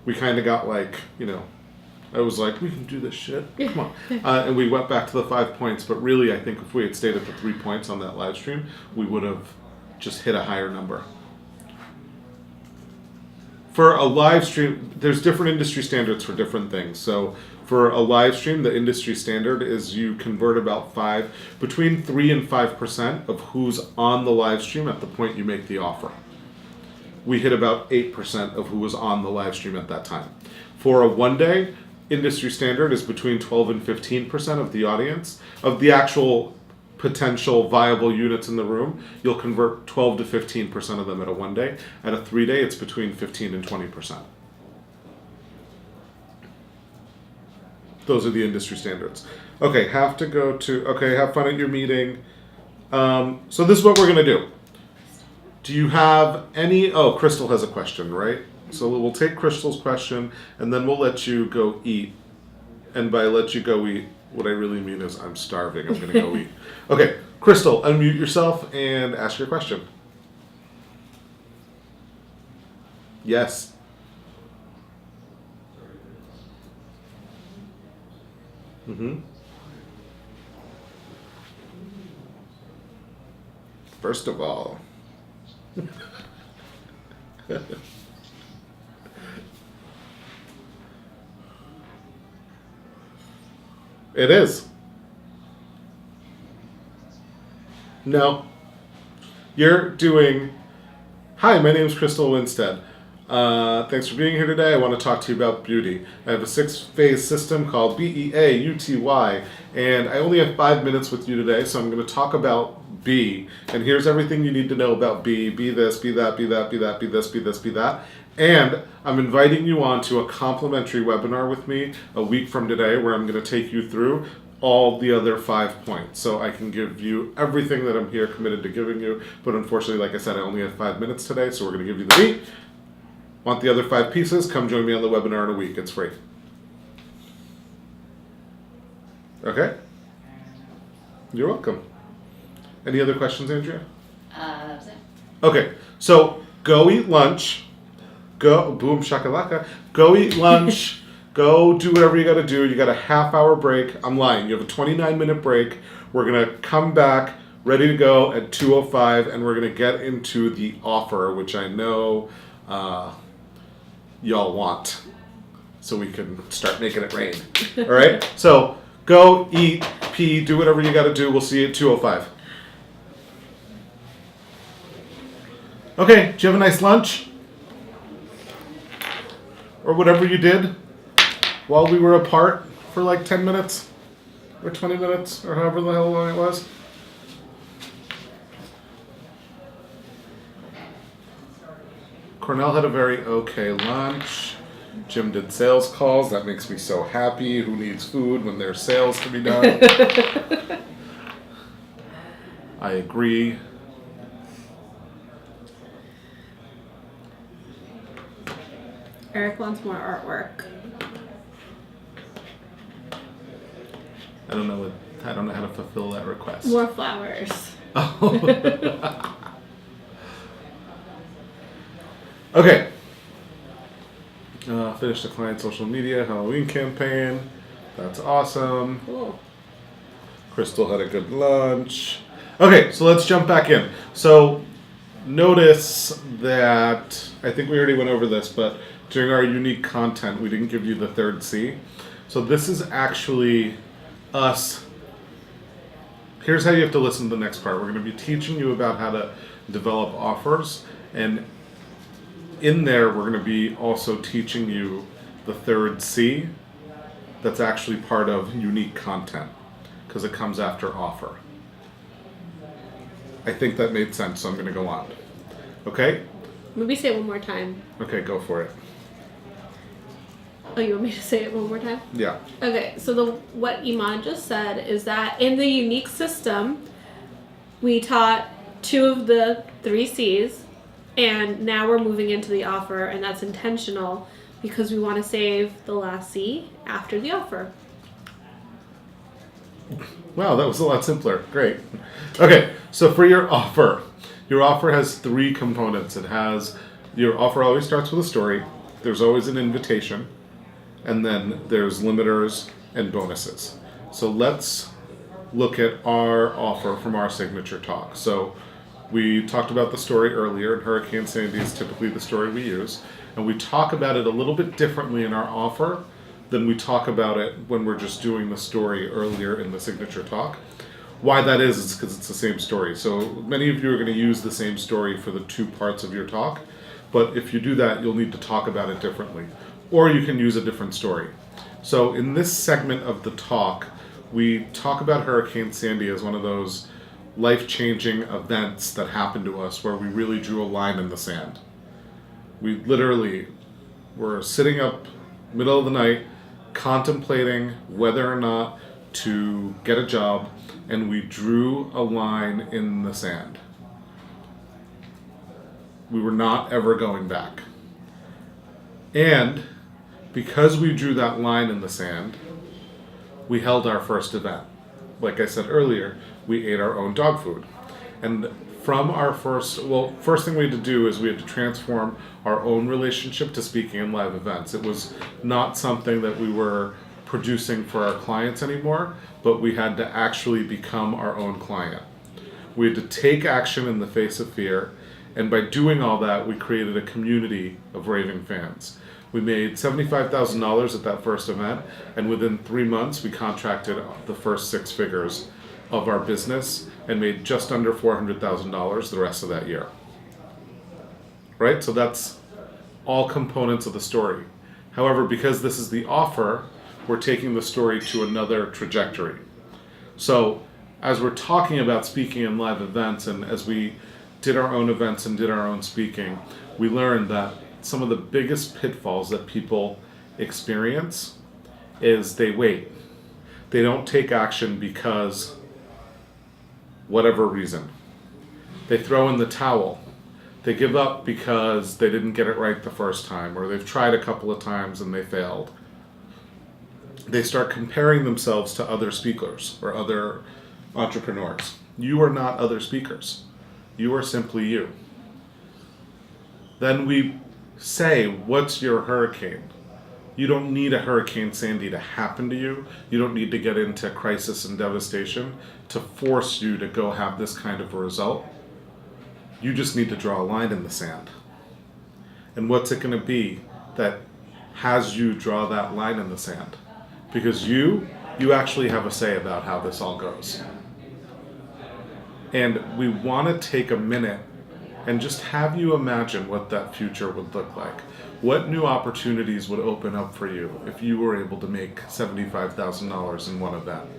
We kind of got like, I was like, we can do this shit. Come on. And we went back to the 5 points. But really, I think if we had stayed at the 3 points on that live stream, we would have just hit a higher number. For a live stream, there's different industry standards for different things. So for a live stream, the industry standard is you convert about between 3 and 5% of who's on the live stream at the point you make the offer. We hit about 8% of who was on the live stream at that time. For a 1 day, industry standard is between 12 and 15% of the audience, of the actual potential viable units in the room. You'll convert 12 to 15% of them at a 1 day. At a 3 day, it's between 15 and 20%. Those are the industry standards. Okay, have fun at your meeting. So this is what we're going to do. Do you have any... Oh, Crystal has a question, right? So we'll take Crystal's question, and then we'll let you go eat. And by let you go eat, what I really mean is I'm starving. I'm going to go eat. Okay, Crystal, unmute yourself and ask your question. Yes. First of all... It is. No. You're doing... Hi, my name is Crystal Winstead. Thanks for being here today. I want to talk to you about beauty. I have a 6-phase system called BEAUTY, and I only have 5 minutes with you today, so I'm going to talk about B. And here's everything you need to know about B. Be this, be that, be that, be that, be this, be this, be that. And I'm inviting you on to a complimentary webinar with me a week from today where I'm going to take you through all the other 5 points. So I can give you everything that I'm here committed to giving you. But unfortunately, like I said, I only have 5 minutes today, so we're going to give you the B. Want the other 5 pieces? Come join me on the webinar in a week. It's free. Okay? You're welcome. Any other questions, Andrea? That was it. Okay, so go eat lunch. Go, boom shakalaka. Go eat lunch. Go do whatever you got to do. You got a half-hour break. I'm lying. You have a 29-minute break. We're going to come back ready to go at 2:05, and we're going to get into the offer, which I know y'all want, so we can start making it rain. All right? So go eat, pee, do whatever you got to do. We'll see you at 2:05. Okay, did you have a nice lunch? Or whatever you did while we were apart for like 10 minutes or 20 minutes or however the hell long it was. Cornell had a very okay lunch. Jim did sales calls. That makes me so happy. Who needs food when there's sales to be done? I agree. Eric wants more artwork. I don't know how to fulfill that request. More flowers. Oh. Okay. Finish the client social media Halloween campaign. That's awesome. Cool. Crystal had a good lunch. Okay, so let's jump back in. So notice that, I think we already went over this, but during our unique content, we didn't give you the third C. So this is actually us. Here's how you have to listen to the next part. We're going to be teaching you about how to develop offers. And in there, we're going to be also teaching you the third C that's actually part of unique content because it comes after offer. I think that made sense, so I'm going to go on. Okay? Maybe say it one more time. Okay, go for it. Oh, you want me to say it one more time? Yeah. Okay, so what Iman just said is that in the unique system, we taught 2 of the 3 C's, and now we're moving into the offer, and that's intentional because we want to save the last C after the offer. Wow, that was a lot simpler. Great. Okay, so for your offer has 3 components. Your offer always starts with a story. There's always an invitation. And then there's limiters and bonuses. So let's look at our offer from our signature talk. So we talked about the story earlier, and Hurricane Sandy is typically the story we use. And we talk about it a little bit differently in our offer than we talk about it when we're just doing the story earlier in the signature talk. Why that is because it's the same story. So many of you are going to use the same story for the 2 parts of your talk. But if you do that, you'll need to talk about it differently. Or you can use a different story. So in this segment of the talk, we talk about Hurricane Sandy as one of those life-changing events that happened to us where we really drew a line in the sand. We literally were sitting up middle of the night contemplating whether or not to get a job, and we drew a line in the sand. We were not ever going back. And because we drew that line in the sand, we held our first event. Like I said earlier, we ate our own dog food. And from our first thing we had to do is we had to transform our own relationship to speaking in live events. It was not something that we were producing for our clients anymore, but we had to actually become our own client. We had to take action in the face of fear, and by doing all that, we created a community of raving fans. We made $75,000 at that first event, and within 3 months, we contracted the first 6 figures of our business and made just under $400,000 the rest of that year. Right? So that's all components of the story. However, because this is the offer, we're taking the story to another trajectory. So as we're talking about speaking in live events, and as we did our own events and did our own speaking, we learned that some of the biggest pitfalls that people experience is they wait. They don't take action because whatever reason. They throw in the towel. They give up because they didn't get it right the first time, or they've tried a couple of times and they failed. They start comparing themselves to other speakers or other entrepreneurs. You are not other speakers. You are simply you. Then we say, what's your hurricane? You don't need a Hurricane Sandy to happen to you. You don't need to get into crisis and devastation to force you to go have this kind of a result. You just need to draw a line in the sand. And what's it going to be that has you draw that line in the sand? Because you actually have a say about how this all goes. And we want to take a minute and just have you imagine what that future would look like. What new opportunities would open up for you if you were able to make $75,000 in one event?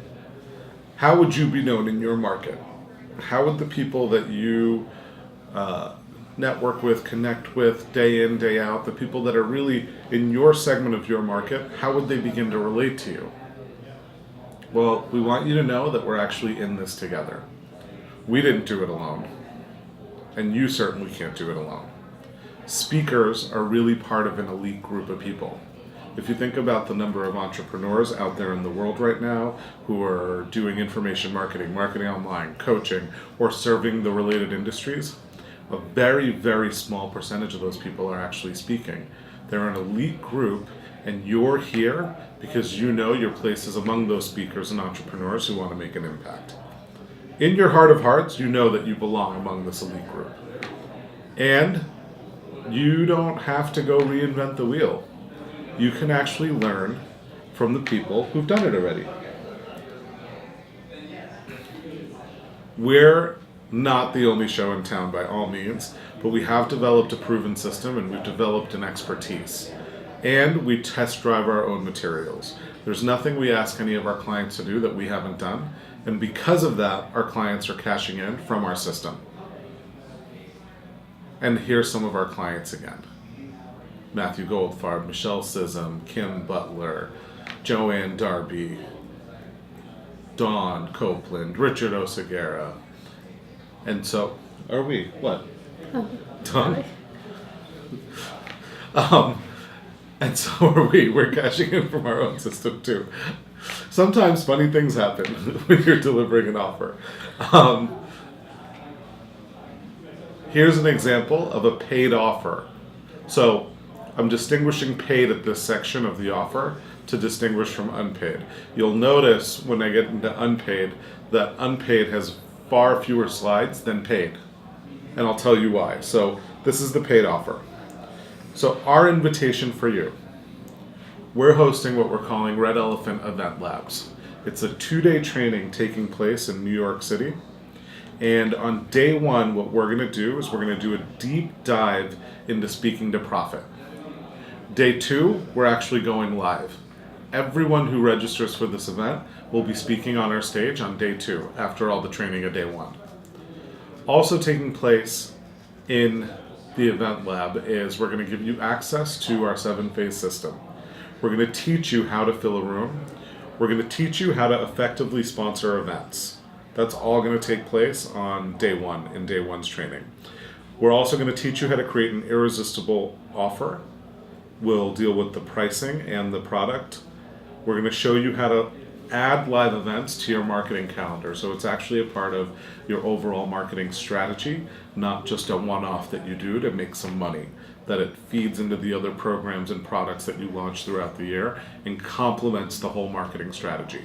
How would you be known in your market? How would the people that you network with, connect with, day in, day out, the people that are really in your segment of your market, how would they begin to relate to you? Well, we want you to know that we're actually in this together. We didn't do it alone. And you certainly can't do it alone. Speakers are really part of an elite group of people. If you think about the number of entrepreneurs out there in the world right now who are doing information marketing, marketing online, coaching, or serving the related industries, a very, very small percentage of those people are actually speaking. They're an elite group, and you're here because you know your place is among those speakers and entrepreneurs who want to make an impact. In your heart of hearts, you know that you belong among this elite group. And you don't have to go reinvent the wheel. You can actually learn from the people who've done it already. We're Not the only show in town by all means, but we have developed a proven system and we've developed an expertise. And we test drive our own materials. There's nothing we ask any of our clients to do that we haven't done. And because of that, our clients are cashing in from our system. And here's some of our clients again. Matthew Goldfarb, Michelle Sissom, Kim Butler, Joanne Darby, Dawn Copeland, Richard Oseguera. And so, are we? What? Dawn? And so are we. We're cashing in from our own system too. Sometimes funny things happen when you're delivering an offer. Here's an example of a paid offer. So I'm distinguishing paid at this section of the offer to distinguish from unpaid. You'll notice when I get into unpaid that unpaid has far fewer slides than paid. And I'll tell you why. So this is the paid offer. So our invitation for you, we're hosting what we're calling Red Elephant Event Labs. It's a 2-day training taking place in New York City. And on day 1, what we're going to do is we're going to do a deep dive into speaking to profit. Day 2, we're actually going live. Everyone who registers for this event will be speaking on our stage on day 2 after all the training of day 1. Also taking place in the event lab is we're going to give you access to our 7-phase system. We're going to teach you how to fill a room. We're going to teach you how to effectively sponsor events. That's all going to take place on day 1 in day 1's training. We're also going to teach you how to create an irresistible offer. We'll deal with the pricing and the product. We're going to show you how to add live events to your marketing calendar. So it's actually a part of your overall marketing strategy, not just a one-off that you do to make some money, that it feeds into the other programs and products that you launch throughout the year and complements the whole marketing strategy.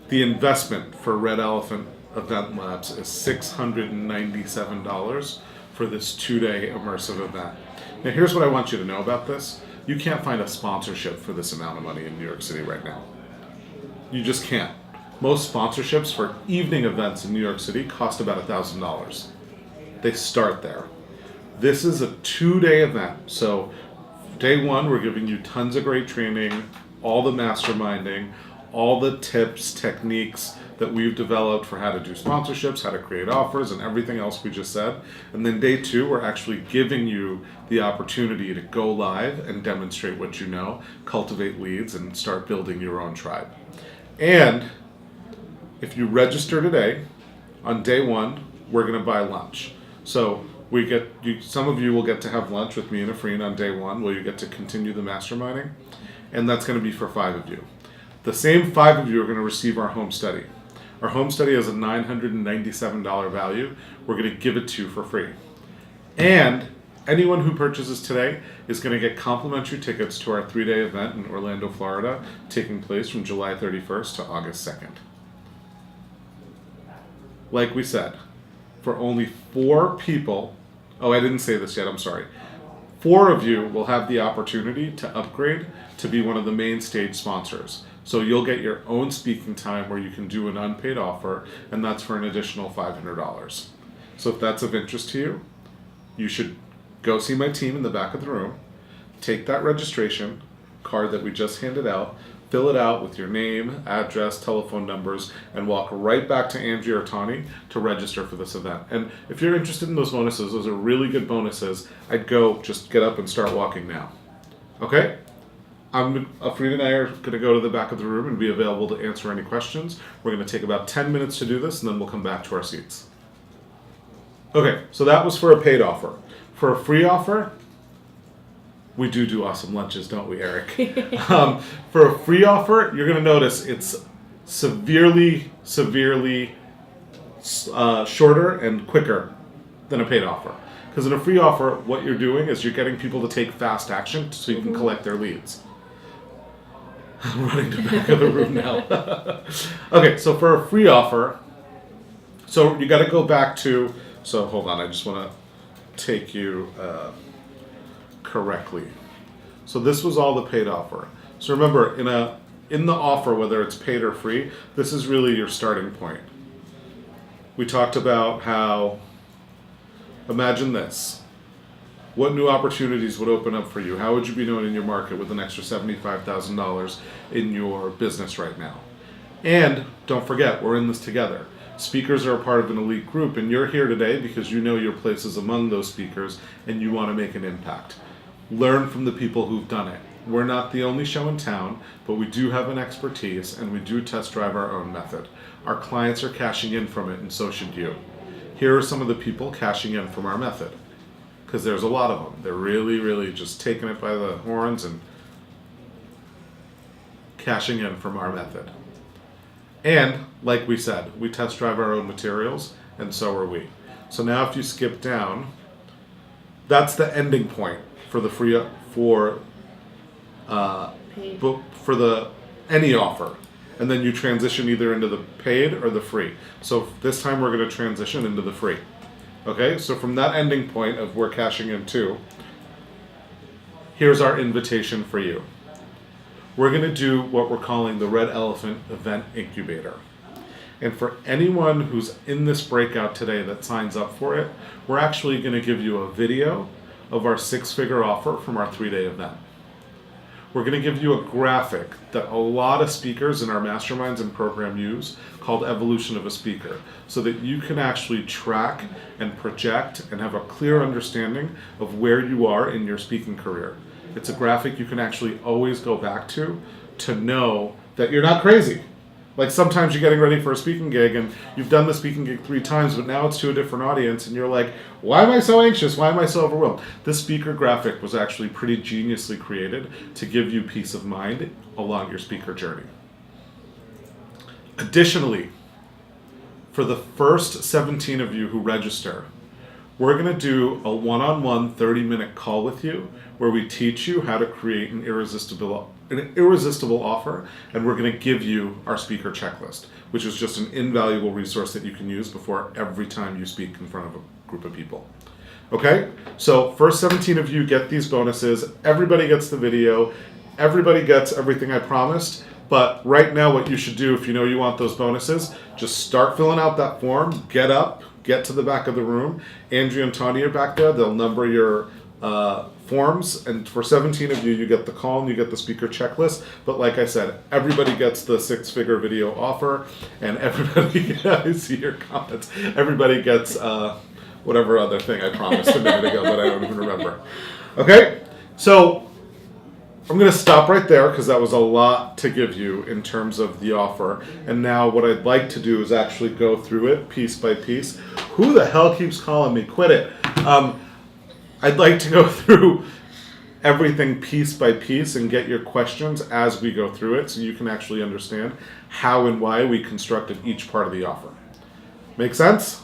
The investment for Red Elephant Event Labs is $697 for this 2-day immersive event. Now here's what I want you to know about this. You can't find a sponsorship for this amount of money in New York City right now. You just can't. Most sponsorships for evening events in New York City cost about $1,000. They start there. This is a 2-day event. So day 1, we're giving you tons of great training, all the masterminding, all the tips, techniques that we've developed for how to do sponsorships, how to create offers, and everything else we just said. And then day 2, we're actually giving you the opportunity to go live and demonstrate what you know, cultivate leads, and start building your own tribe. And if you register today, on day 1, we're going to buy lunch. So some of you will get to have lunch with me and Afreen on day 1, where you get to continue the masterminding, and that's going to be for 5 of you. The same 5 of you are going to receive our home study. Our home study has a $997 value. We're going to give it to you for free. And anyone who purchases today is going to get complimentary tickets to our 3-day event in Orlando, Florida, taking place from July 31st to August 2nd. Like we said, for only 4 people, I didn't say this yet, I'm sorry. 4 of you will have the opportunity to upgrade to be one of the main stage sponsors. So you'll get your own speaking time where you can do an unpaid offer, and that's for an additional $500. So if that's of interest to you, you should go see my team in the back of the room, take that registration card that we just handed out, fill it out with your name, address, telephone numbers, and walk right back to Angie or Tawny to register for this event. And if you're interested in those bonuses, those are really good bonuses. I'd go just get up and start walking now. Okay? Afreen and I are going to go to the back of the room and be available to answer any questions. We're going to take about 10 minutes to do this, and then we'll come back to our seats. Okay, so that was for a paid offer. For a free offer, we do awesome lunches, don't we, Eric? For a free offer, you're going to notice it's severely shorter and quicker than a paid offer. Because in a free offer, what you're doing is you're getting people to take fast action so you can collect their leads. I'm running to the back of the room now. Okay, so for a free offer, so you got to go back to, so hold on, I just want to take you correctly. So this was all the paid offer. So remember, in the offer, whether it's paid or free, this is really your starting point. We talked about how, imagine this. What new opportunities would open up for you? How would you be known in your market with an extra $75,000 in your business right now? And don't forget, we're in this together. Speakers are a part of an elite group, and you're here today because you know your place is among those speakers and you want to make an impact. Learn from the people who've done it. We're not the only show in town, but we do have an expertise and we do test drive our own method. Our clients are cashing in from it, and so should you. Here are some of the people cashing in from our method, because there's a lot of them. They're really, really just taking it by the horns and cashing in from our method. And, like we said, we test drive our own materials, and so are we. So now if you skip down, that's the ending point for the free, for any offer. And then you transition either into the paid or the free. So this time we're going to transition into the free. Okay, so from that ending point of we're cashing in to, here's our invitation for you. We're going to do what we're calling the Red Elephant Event Incubator. And for anyone who's in this breakout today that signs up for it, we're actually going to give you a video of our 6-figure offer from our 3-day event. We're going to give you a graphic that a lot of speakers in our masterminds and program use called Evolution of a Speaker, so that you can actually track and project and have a clear understanding of where you are in your speaking career. It's a graphic you can actually always go back to know that you're not crazy. Like sometimes you're getting ready for a speaking gig and you've done the speaking gig 3 times, but now it's to a different audience and you're like, why am I so anxious? Why am I so overwhelmed? This speaker graphic was actually pretty geniusly created to give you peace of mind along your speaker journey. Additionally, for the first 17 of you who register, we're going to do a one-on-one 30-minute call with you where we teach you how to create an irresistible offer, and we're going to give you our speaker checklist, which is just an invaluable resource that you can use before every time you speak in front of a group of people. Okay? So first 17 of you get these bonuses. Everybody gets the video. Everybody gets everything I promised. But right now what you should do if you know you want those bonuses, just start filling out that form, get up, get to the back of the room. Andrea and Tanya are back there. They'll number your forms, and for 17 of you, you get the call and you get the speaker checklist. But like I said, everybody gets the 6-figure video offer, and everybody, I see your comments, everybody gets whatever other thing I promised a minute ago, but I don't even remember. Okay, so I'm going to stop right there because that was a lot to give you in terms of the offer. And now what I'd like to do is actually go through it piece by piece. Who the hell keeps calling me? Quit it. I'd like to go through everything piece by piece and get your questions as we go through it so you can actually understand how and why we constructed each part of the offer. Make sense?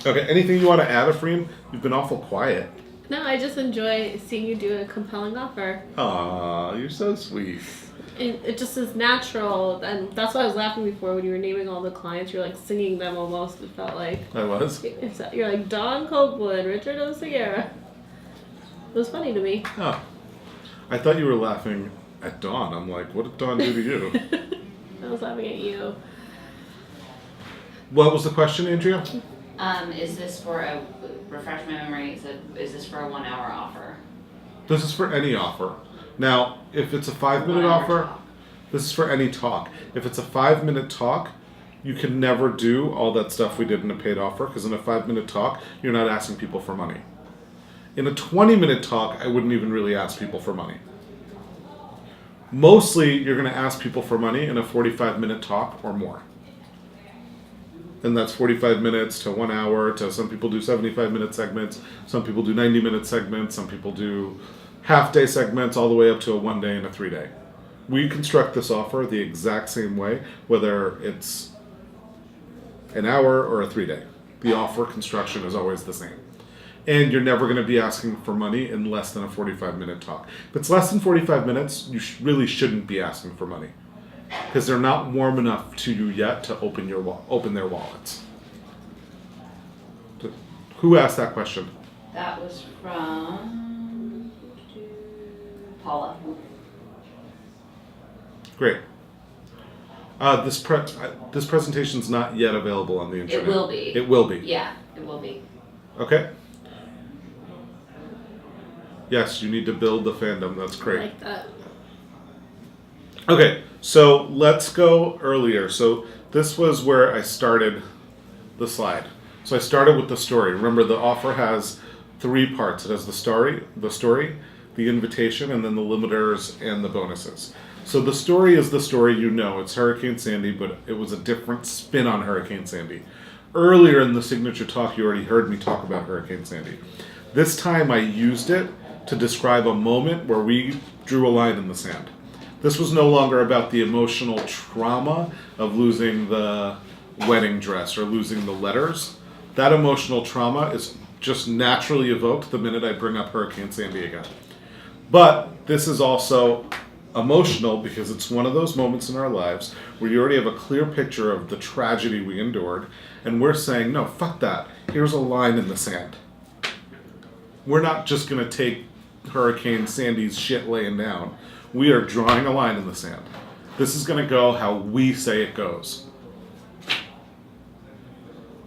Okay, anything you want to add, Ephraim? You've been awful quiet. No, I just enjoy seeing you do a compelling offer. Aw, you're so sweet. It just is natural, and that's why I was laughing before when you were naming all the clients. You're like singing them almost. It felt like I was? you're like Don Copeland, Richard O'Sierra. It was funny to me. Oh. I thought you were laughing at Dawn. I'm like, what did Dawn do to you? I was laughing at you. What was the question, Andrea? Is this for a, refresh my memory, is this for a 1-hour offer? This is for any offer. Now, if it's a 5-minute 1-hour offer, talk. this is for any talk. If it's a 5-minute talk, you can never do all that stuff we did in a paid offer, because in a 5-minute talk, you're not asking people for money. In a 20-minute talk, I wouldn't even really ask people for money. Mostly, you're going to ask people for money in a 45-minute talk or more. And that's 45 minutes to 1 hour to some people do 75-minute segments, some people do 90-minute segments, some people do half-day segments all the way up to a 1-day and a 3-day. We construct this offer the exact same way, whether it's an hour or a 3-day. The offer construction is always the same. And you're never going to be asking for money in less than a 45-minute talk. If it's less than 45 minutes, you really shouldn't be asking for money, because they're not warm enough to you yet to open their wallets. Who asked that question? That was from Paula. Great. This presentation's not yet available on the internet. It will be. It will be. Yeah, it will be. Okay. Yes, you need to build the fandom. That's I great. like that. Okay, so let's go earlier. So this was where I started the slide. So I started with the story. Remember, the offer has 3 parts. It has the story, the invitation, and then the limiters and the bonuses. So the story is the story you know. It's Hurricane Sandy, but it was a different spin on Hurricane Sandy. Earlier in the signature talk, you already heard me talk about Hurricane Sandy. This time I used it to describe a moment where we drew a line in the sand. This was no longer about the emotional trauma of losing the wedding dress or losing the letters. That emotional trauma is just naturally evoked the minute I bring up Hurricane Sandy again. But this is also emotional because it's one of those moments in our lives where you already have a clear picture of the tragedy we endured, and we're saying, no, fuck that. Here's a line in the sand. We're not just going to take Hurricane Sandy's shit laying down. We are drawing a line in the sand. This is going to go how we say it goes.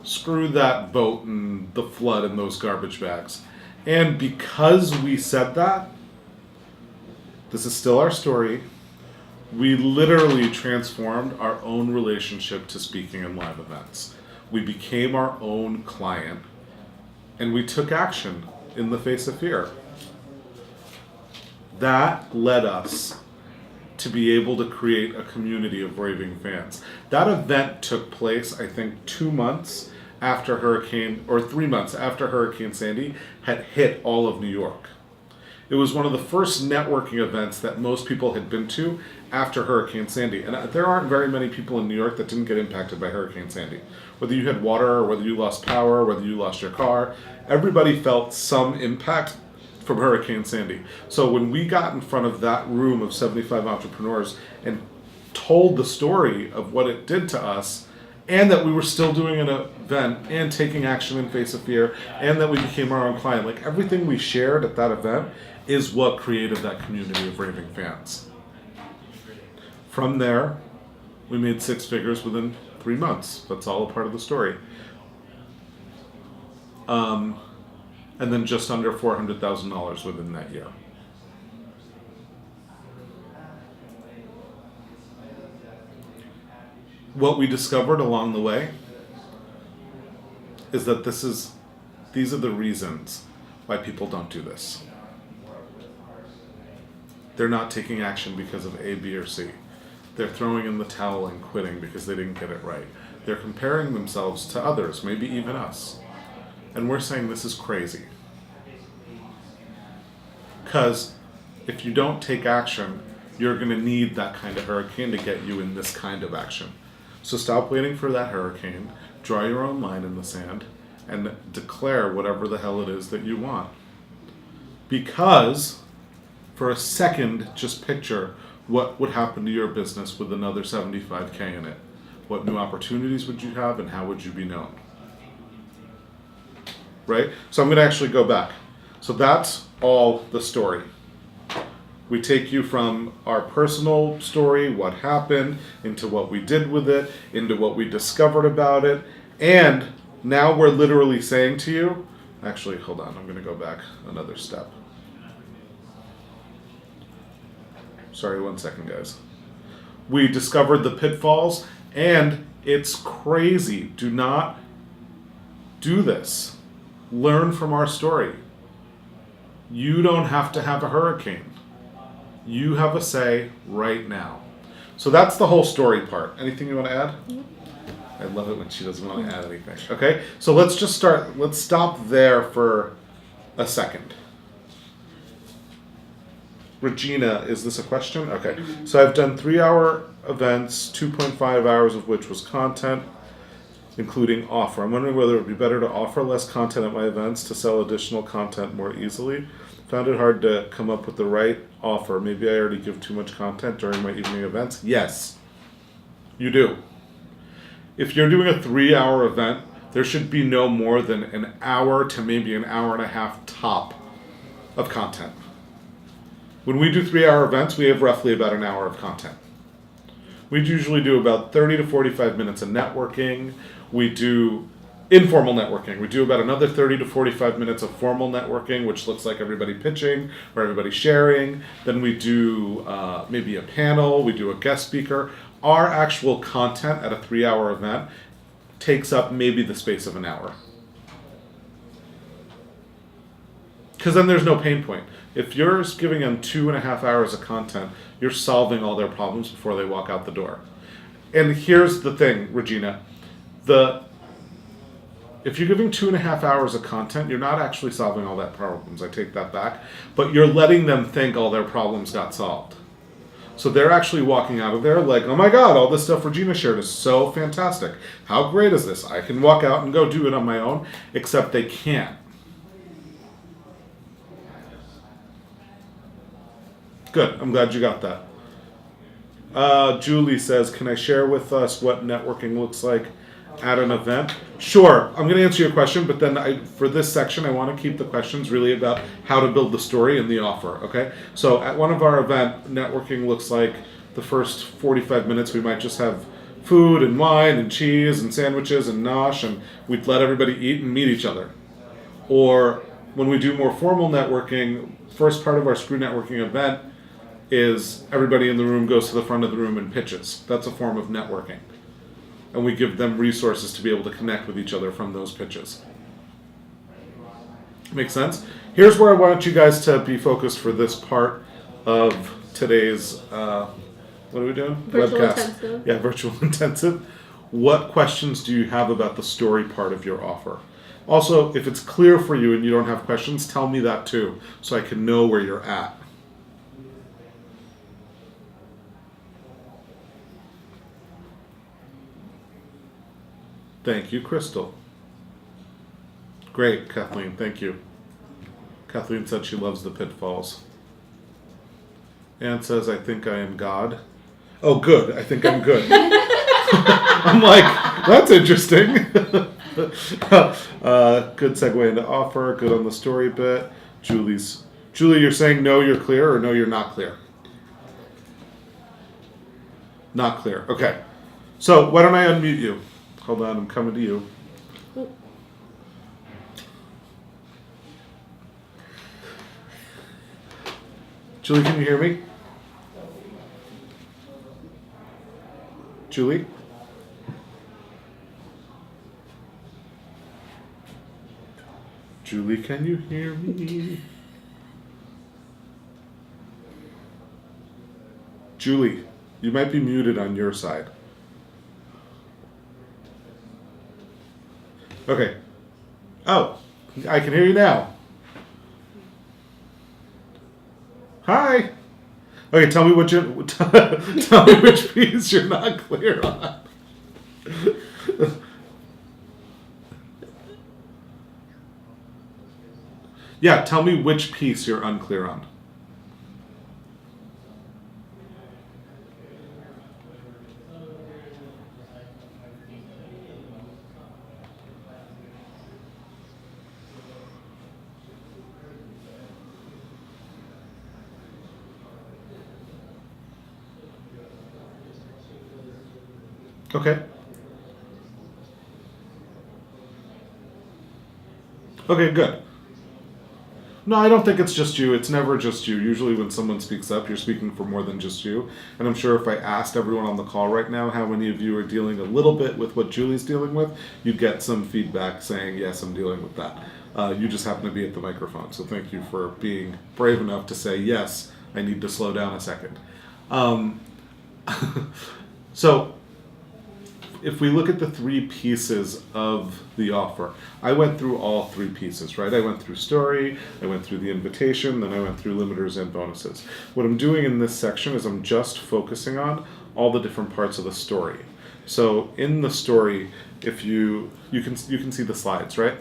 Screw that boat and the flood and those garbage bags. And because we said that, this is still our story. We literally transformed our own relationship to speaking in live events. We became our own client, and we took action in the face of fear. That led us to be able to create a community of raving fans. That event took place, I think, 2 months after 3 months after Hurricane Sandy had hit all of New York. It was one of the first networking events that most people had been to after Hurricane Sandy. And there aren't very many people in New York that didn't get impacted by Hurricane Sandy. Whether you had water, or whether you lost power, whether you lost your car, everybody felt some impact from Hurricane Sandy. So when we got in front of that room of 75 entrepreneurs and told the story of what it did to us, and that we were still doing an event and taking action in face of fear, and that we became our own client, like everything we shared at that event is what created that community of raving fans. From there, we made 6 figures within 3 months. That's all a part of the story. And then just under $400,000 within that year. What we discovered along the way is that these are the reasons why people don't do this. They're not taking action because of A, B, or C. They're throwing in the towel and quitting because they didn't get it right. They're comparing themselves to others, maybe even us. And we're saying this is crazy. Because if you don't take action, you're going to need that kind of hurricane to get you in this kind of action. So stop waiting for that hurricane, draw your own line in the sand, and declare whatever the hell it is that you want. Because, for a second, just picture what would happen to your business with another 75K in it. What new opportunities would you have, and how would you be known? Right? So I'm going to actually go back. So that's all the story. We take you from our personal story, what happened, into what we did with it, into what we discovered about it, and now we're literally saying to you, actually, hold on, I'm going to go back another step. Sorry, 1 second, guys. We discovered the pitfalls, and it's crazy. Do not do this. Learn from our story. You don't have to have a hurricane. You have a say right now. So that's the whole story part. Anything you want to add? I love it when she doesn't want to add anything. Okay, so let's just start. Let's stop there for a second. Regina, is this a question? Okay, so I've done 3-hour events, 2.5 hours of which was content, including offer. I'm wondering whether it would be better to offer less content at my events to sell additional content more easily. Found it hard to come up with the right offer. Maybe I already give too much content during my evening events. Yes, you do. If you're doing a 3-hour event, there should be no more than an hour to maybe an hour and a half top of content. When we do 3-hour events, we have roughly about an hour of content. We usually do about 30 to 45 minutes of networking. We do informal networking. We do about another 30 to 45 minutes of formal networking, which looks like everybody pitching or everybody sharing. Then we do maybe a panel. We do a guest speaker. Our actual content at a 3-hour event takes up maybe the space of an hour. Because then there's no pain point. If you're giving them 2.5 hours of content, you're solving all their problems before they walk out the door. And here's the thing, Regina. If you're giving 2.5 hours of content, you're not actually solving all that problems. I take that back. But you're letting them think all their problems got solved. So they're actually walking out of there like, oh my God, all this stuff Regina shared is so fantastic. How great is this? I can walk out and go do it on my own, except they can't. Good. I'm glad you got that. Julie says, can I share with us what networking looks like at an event? Sure. I'm going to answer your question, but then for this section, I want to keep the questions really about how to build the story and the offer. Okay. So at one of our event, networking looks like the first 45 minutes, we might just have food and wine and cheese and sandwiches and nosh, and we'd let everybody eat and meet each other. Or when we do more formal networking, first part of our Screw Networking event is everybody in the room goes to the front of the room and pitches. That's a form of networking. And we give them resources to be able to connect with each other from those pitches. Make sense? Here's where I want you guys to be focused for this part of today's, what are we doing? Virtual Webcast. intensive. Yeah, virtual intensive. What questions do you have about the story part of your offer? Also, if it's clear for you and you don't have questions, tell me that too, so I can know where you're at. Thank you, Crystal. Great, Kathleen. Thank you. Kathleen said she loves the pitfalls. Anne says, I think I am God. Oh, good. I think I'm good. I'm like, that's interesting. Good segue into offer. Good on the story bit. Julie, you're saying no, you're clear, or no, you're not clear? Not clear. Okay. So why don't I unmute you? Hold on, I'm coming to you. Julie, can you hear me? Julie? Julie, can you hear me? Julie, you might be muted on your side. Okay. Oh, I can hear you now. Hi. Okay, tell me tell me which piece you're not clear on. Yeah, tell me which piece you're unclear on. Okay. Okay, good. No, I don't think it's just you. It's never just you. Usually when someone speaks up, you're speaking for more than just you. And I'm sure if I asked everyone on the call right now how many of you are dealing a little bit with what Julie's dealing with, you'd get some feedback saying, yes, I'm dealing with that. You just happen to be at the microphone. So thank you for being brave enough to say, yes, I need to slow down a second. So if we look at the three pieces of the offer, I went through all three pieces, right? I went through story, I went through the invitation, then I went through limiters and bonuses. What I'm doing in this section is I'm just focusing on all the different parts of the story. So in the story, if you can see the slides, right?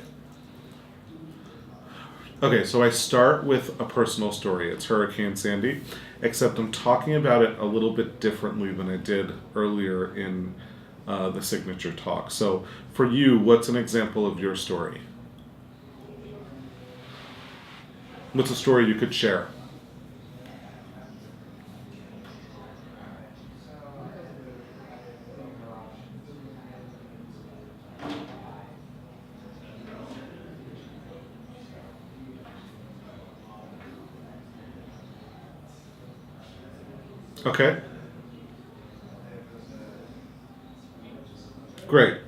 Okay, so I start with a personal story. It's Hurricane Sandy, except I'm talking about it a little bit differently than I did earlier in the signature talk. So for you, what's an example of your story? What's a story you could share? Okay. Great.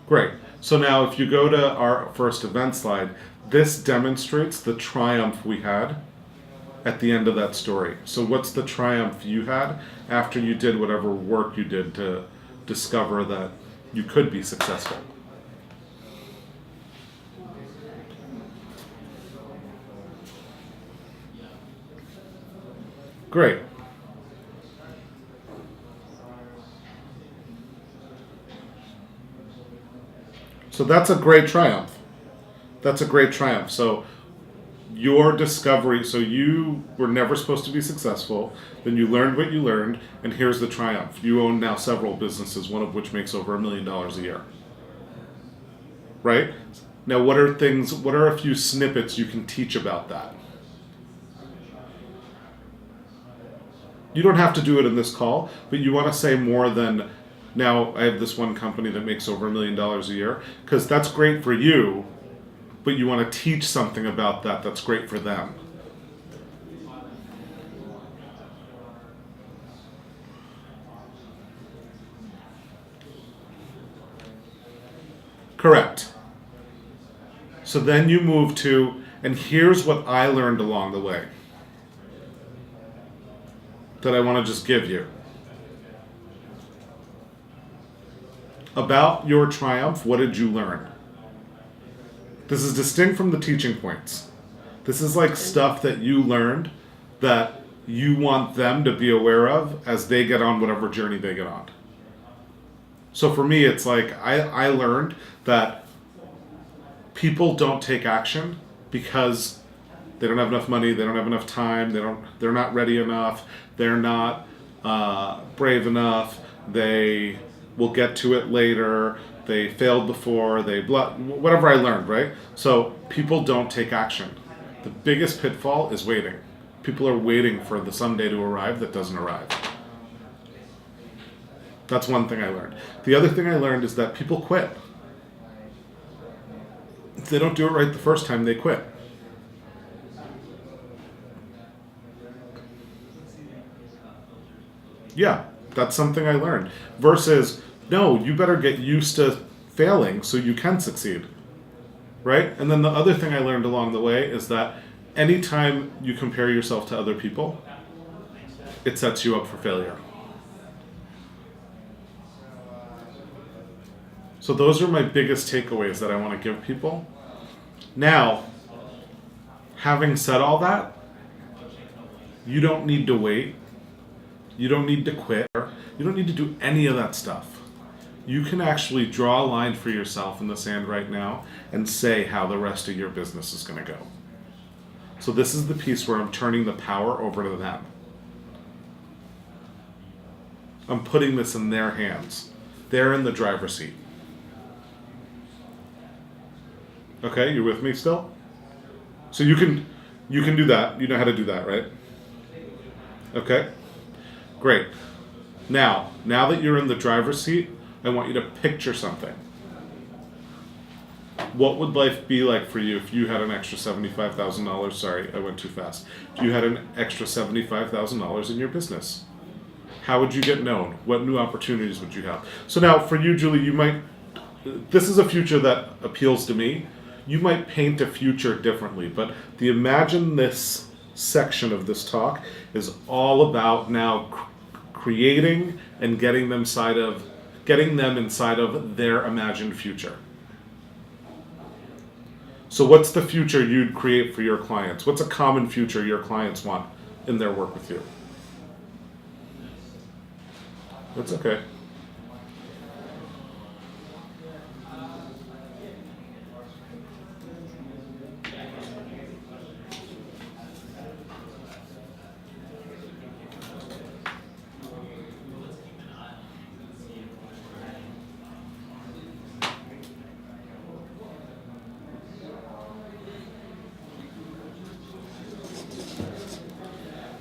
Great. So now if you go to our first event slide, this demonstrates the triumph we had at the end of that story. So what's the triumph you had after you did whatever work you did to discover that you could be successful? Great. So that's a great triumph. That's a great triumph. So your discovery, so you were never supposed to be successful, then you learned what you learned, and here's the triumph. You own now several businesses, one of which makes over $1 million a year. Right? Now what are a few snippets you can teach about that? You don't have to do it in this call, but you want to say more than, now I have this one company that makes over $1 million a year, because that's great for you, but you want to teach something about that that's great for them. Correct. So then you move to, and here's what I learned along the way that I want to just give you. About your triumph, what did you learn? This is distinct from the teaching points. This is like stuff that you learned that you want them to be aware of as they get on whatever journey they get on. So for me, it's like I learned that people don't take action because they don't have enough money, they don't have enough time, they're not ready enough, they're not brave enough, they will get to it later, they failed before, whatever I learned, right? So people don't take action. The biggest pitfall is waiting. People are waiting for the someday to arrive that doesn't arrive. That's one thing I learned. The other thing I learned is that people quit. If they don't do it right the first time, they quit. Yeah, that's something I learned. Versus, no, you better get used to failing so you can succeed. Right? And then the other thing I learned along the way is that anytime you compare yourself to other people, it sets you up for failure. So those are my biggest takeaways that I want to give people. Now, having said all that, you don't need to wait. You don't need to quit. You don't need to do any of that stuff. You can actually draw a line for yourself in the sand right now and say how the rest of your business is going to go. So this is the piece where I'm turning the power over to them. I'm putting this in their hands. They're in the driver's seat. Okay, you with me still? So you can do that. You know how to do that, right? Okay. Great. Now that you're in the driver's seat, I want you to picture something. What would life be like for you if you had an extra $75,000? Sorry, I went too fast. If you had an extra $75,000 in your business, how would you get known? What new opportunities would you have? So now for you, Julie, this is a future that appeals to me. You might paint a future differently, but the imagine this section of this talk is all about now creating and getting them inside of their imagined future. So what's the future you'd create for your clients? What's a common future your clients want in their work with you? That's okay.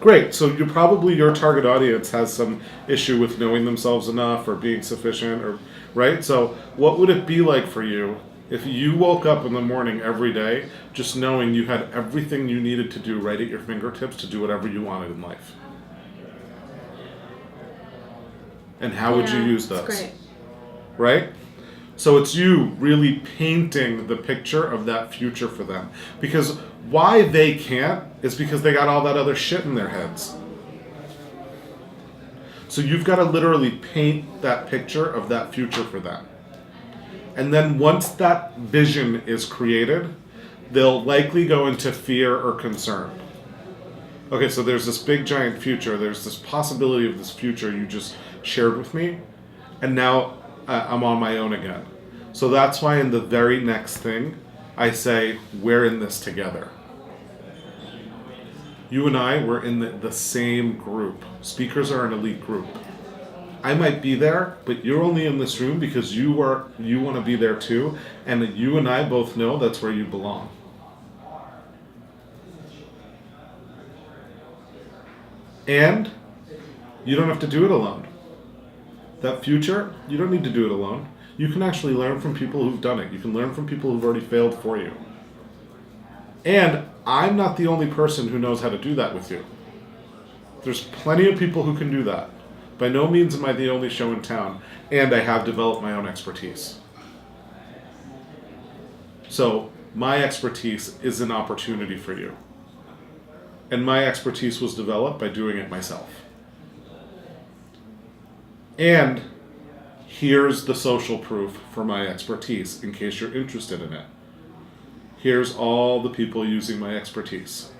Great. So your target audience has some issue with knowing themselves enough or being sufficient, or right? So what would it be like for you If you woke up in the morning every day just knowing you had everything you needed to do right at your fingertips to do whatever you wanted in life. And how would you Yeah, use that's those? great. Right? So it's you really painting the picture of that future for them. Because why they can't is because they got all that other shit in their heads. So you've got to literally paint that picture of that future for them. And then once that vision is created, they'll likely go into fear or concern. Okay, so there's this big giant future. There's this possibility of this future you just shared with me. And now I'm on my own again. So that's why in the very next thing, I say, we're in this together. You and I, we're in the same group. Speakers are an elite group. I might be there, but you're only in this room because you want to be there too, and you and I both know that's where you belong. And you don't have to do it alone. That future, you don't need to do it alone. You can actually learn from people who've done it. You can learn from people who've already failed for you. And I'm not the only person who knows how to do that with you. There's plenty of people who can do that. By no means am I the only show in town, and I have developed my own expertise. So my expertise is an opportunity for you. And my expertise was developed by doing it myself. And here's the social proof for my expertise, in case you're interested in it. Here's all the people using my expertise.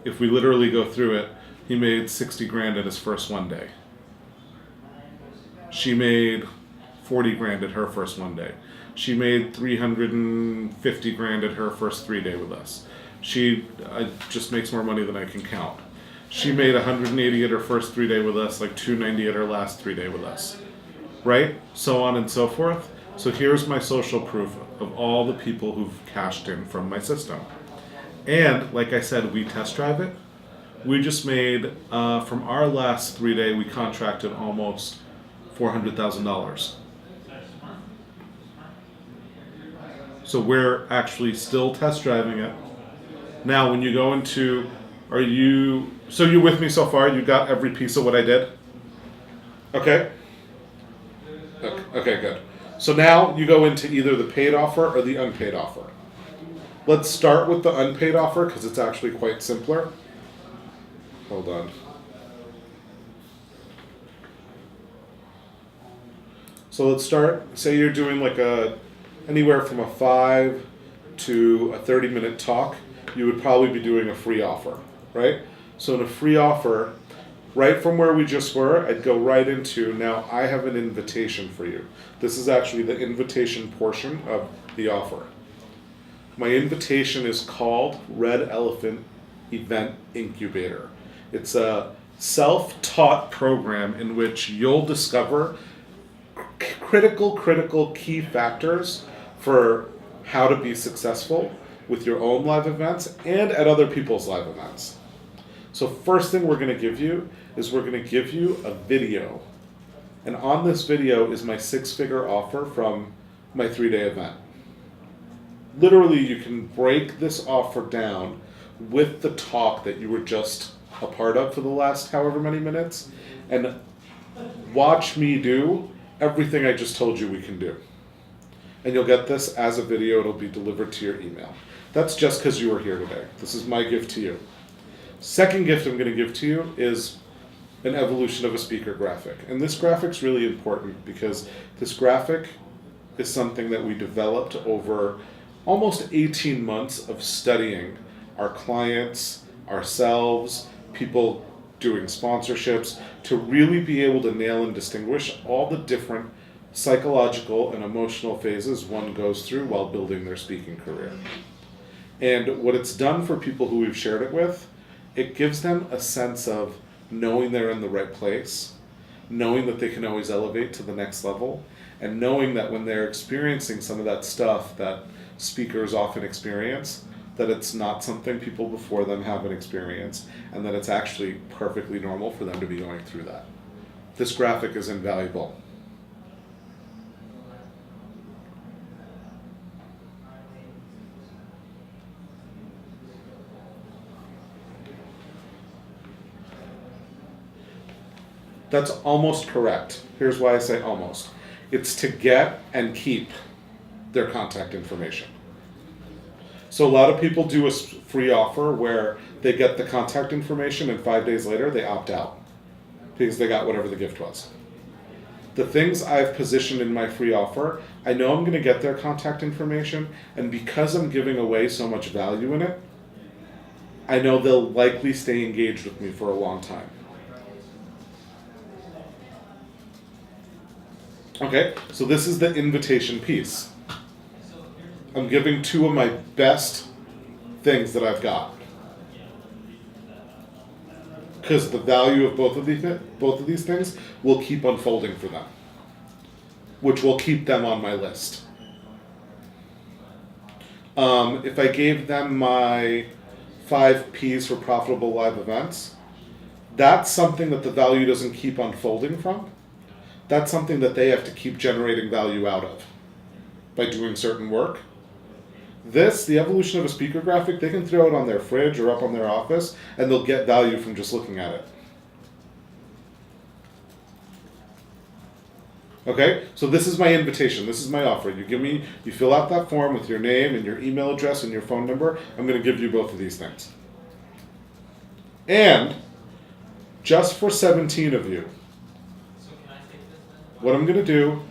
If we literally go through it, he made 60 grand at his first one day. She made 40 grand at her first one day. She made 350 grand at her first 3 day with us. She just makes more money than I can count. She made 180 at her first 3 day with us, like 290 at her last 3 day with us. Right? So on and so forth. So here's my social proof of all the people who've cashed in from my system. And like I said, we test drive it. We just made, from our last 3 day, we contracted almost $400,000. So we're actually still test driving it. Now, when you go into, so you're with me so far? You got every piece of what I did? Okay? Okay, good. So now you go into either the paid offer or the unpaid offer. Let's start with the unpaid offer because it's actually quite simpler. Hold on. So let's start, say you're doing like anywhere from a 5 to a 30-minute talk, you would probably be doing a free offer, right? So in a free offer, right from where we just were, I'd go right into, now I have an invitation for you. This is actually the invitation portion of the offer. My invitation is called Red Elephant Event Incubator. It's a self-taught program in which you'll discover critical key factors for how to be successful with your own live events and at other people's live events. So first thing we're going to give you is we're going to give you a video. And on this video is my 6-figure offer from my 3-day event. Literally, you can break this offer down with the talk that you were just a part of for the last however many minutes and watch me do everything I just told you we can do. And you'll get this as a video. It'll be delivered to your email. That's just because you were here today. This is my gift to you. Second gift I'm going to give to you is an evolution of a speaker graphic. And this graphic's really important because this graphic is something that we developed over almost 18 months of studying our clients, ourselves, people doing sponsorships, to really be able to nail and distinguish all the different psychological and emotional phases one goes through while building their speaking career. And what it's done for people who we've shared it with, it gives them a sense of knowing they're in the right place, knowing that they can always elevate to the next level, and knowing that when they're experiencing some of that stuff that speakers often experience, that it's not something people before them haven't experienced, and that it's actually perfectly normal for them to be going through that. This graphic is invaluable. That's almost correct. Here's why I say almost. It's to get and keep their contact information. So a lot of people do a free offer where they get the contact information and 5 days later they opt out because they got whatever the gift was. The things I've positioned in my free offer, I know I'm going to get their contact information, and because I'm giving away so much value in it, I know they'll likely stay engaged with me for a long time. Okay, so this is the invitation piece. I'm giving two of my best things that I've got. Because the value of both of these things will keep unfolding for them, which will keep them on my list. If I gave them my 5 P's for profitable live events, that's something that the value doesn't keep unfolding from. That's something that they have to keep generating value out of by doing certain work. This, the evolution of a speaker graphic, they can throw it on their fridge or up on their office, and they'll get value from just looking at it. Okay, so this is my invitation. This is my offer. You fill out that form with your name and your email address and your phone number. I'm going to give you both of these things. And just for 17 of you, what I'm going to do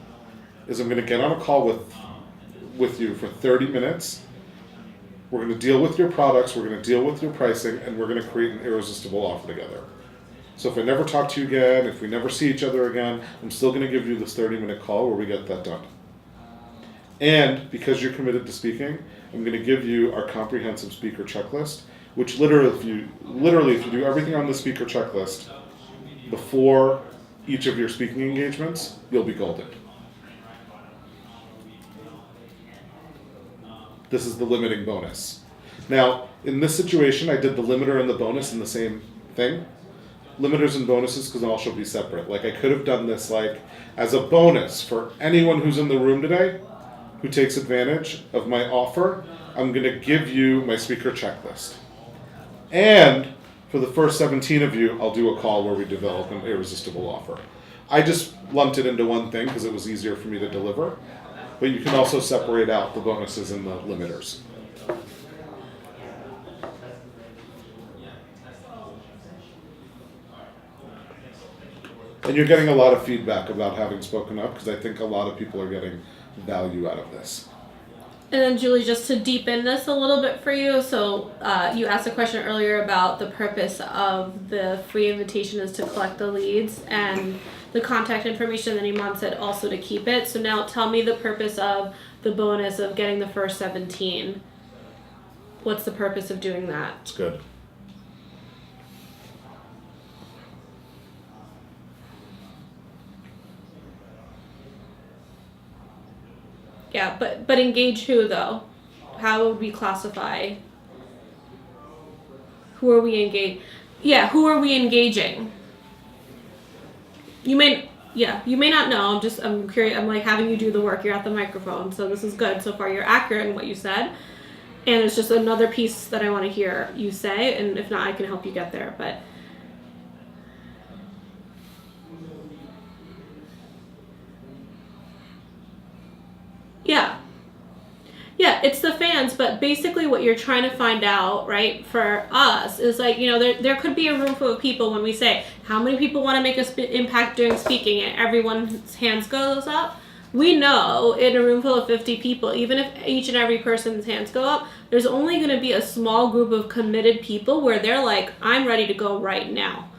is I'm going to get on a call with you for 30 minutes. We're going to deal with your products, we're going to deal with your pricing, and we're going to create an irresistible offer together. So if I never talk to you again, if we never see each other again, I'm still going to give you this 30-minute call where we get that done. And because you're committed to speaking, I'm going to give you our comprehensive speaker checklist, which literally if you do everything on the speaker checklist before each of your speaking engagements, you'll be golden. This is the limiting bonus. Now, in this situation, I did the limiter and the bonus in the same thing. Limiters and bonuses can also be separate. Like, I could have done this like as a bonus for anyone who's in the room today who takes advantage of my offer. I'm going to give you my speaker checklist. And for the first 17 of you, I'll do a call where we develop an irresistible offer. I just lumped it into one thing because it was easier for me to deliver. But you can also separate out the bonuses and the limiters. And you're getting a lot of feedback about having spoken up because I think a lot of people are getting value out of this. And then Julie, just to deepen this a little bit for you, so you asked a question earlier about the purpose of the free invitation is to collect the leads and the contact information, and Iman said also to keep it. So now tell me the purpose of the bonus of getting the first 17. What's the purpose of doing that? It's good. Yeah, but engage who though? How would we classify? Who are we engaging? Yeah, who are we engaging? You may not know. I'm curious. I'm like having you do the work. You're at the microphone, so this is good. So far, you're accurate in what you said, and it's just another piece that I want to hear you say. And if not, I can help you get there. But yeah, it's the fans. But basically, what you're trying to find out, right, for us is like, there could be a room full of people when we say how many people want to make an impact during speaking, and everyone's hands goes up. We know in a room full of 50 people, even if each and every person's hands go up, there's only going to be a small group of committed people where they're like, I'm ready to go right now.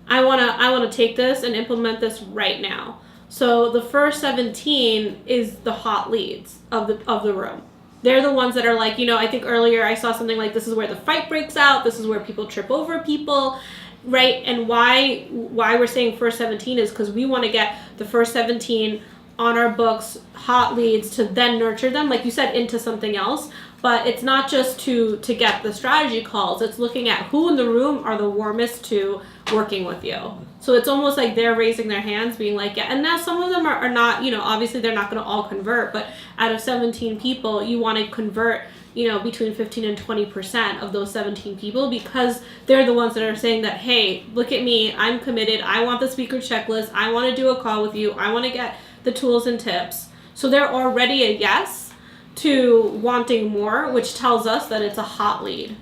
I want to take this and implement this right now. So the first 17 is the hot leads of the room. They're the ones that are like, I think earlier I saw something like this is where the fight breaks out. This is where people trip over people, right? And why we're saying first 17 is because we want to get the first 17 on our books, hot leads, to then nurture them, like you said, into something else. But it's not just to get the strategy calls. It's looking at who in the room are the warmest to working with you. So it's almost like they're raising their hands, being like, yeah. And now some of them are not, obviously they're not going to all convert. But out of 17 people, you want to convert between 15 and 20% of those 17 people, because they're the ones that are saying that, hey, look at me, I'm committed, I want the speaker checklist, I want to do a call with you, I want to get the tools and tips. So they're already a yes to wanting more, which tells us that it's a hot lead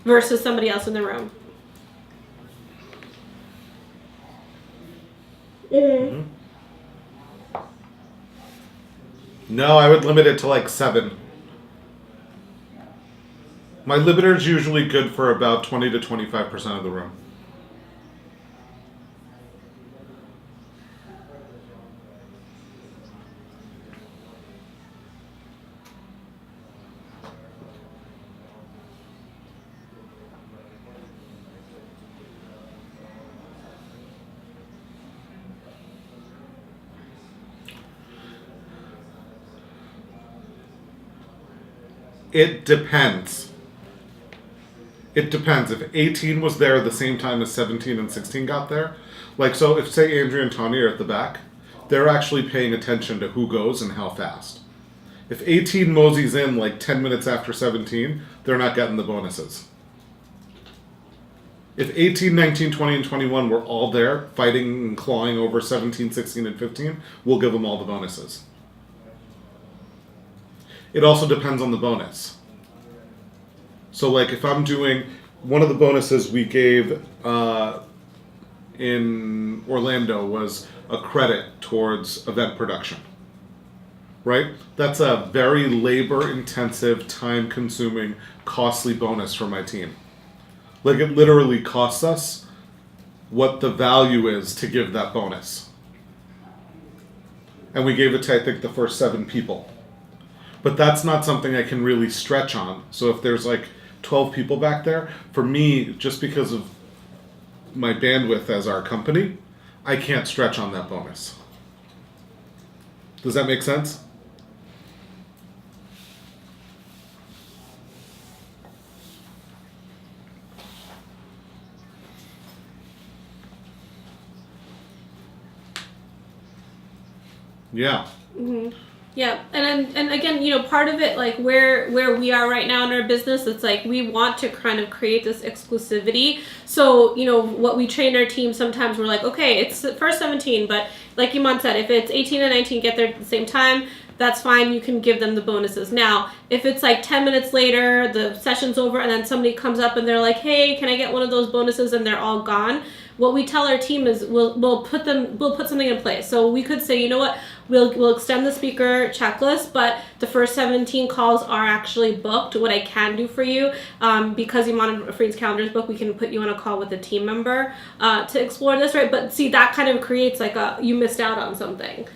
versus somebody else in the room. No, I would limit it to like 7. My limiter is usually good for about 20 to 25% of the room. It depends. It depends. If 18 was there at the same time as 17 and 16 got there, like, so if, say, Andrea and Tanya are at the back, they're actually paying attention to who goes and how fast. If 18 moseys in like 10 minutes after 17, they're not getting the bonuses. If 18, 19, 20, and 21 were all there fighting and clawing over 17, 16, and 15, we'll give them all the bonuses. It also depends on the bonus. So, like, if I'm doing one of the bonuses we gave in Orlando was a credit towards event production, right? That's a very labor-intensive, time-consuming, costly bonus for my team. Like, it literally costs us what the value is to give that bonus. And we gave it to, I think, the first 7 people. But that's not something I can really stretch on. So if there's like 12 people back there, for me, just because of my bandwidth as our company, I can't stretch on that bonus. Does that make sense? Yeah. Mm-hmm. Yeah, and again, part of it, like where we are right now in our business, it's like we want to kind of create this exclusivity. So, what we train our team, sometimes we're like, okay, it's the first 17, but like Iman said, if it's 18 and 19 get there at the same time, that's fine, you can give them the bonuses. Now, if it's like 10 minutes later, the session's over, and then somebody comes up and they're like, hey, can I get one of those bonuses, and they're all gone, what we tell our team is we'll put something in place. So we could say, you know what, we'll extend the speaker checklist, but the first 17 calls are actually booked. What I can do for you, because Iman Afreen's calendar is booked, we can put you on a call with a team member to explore this, right? But see, that kind of creates like a you missed out on something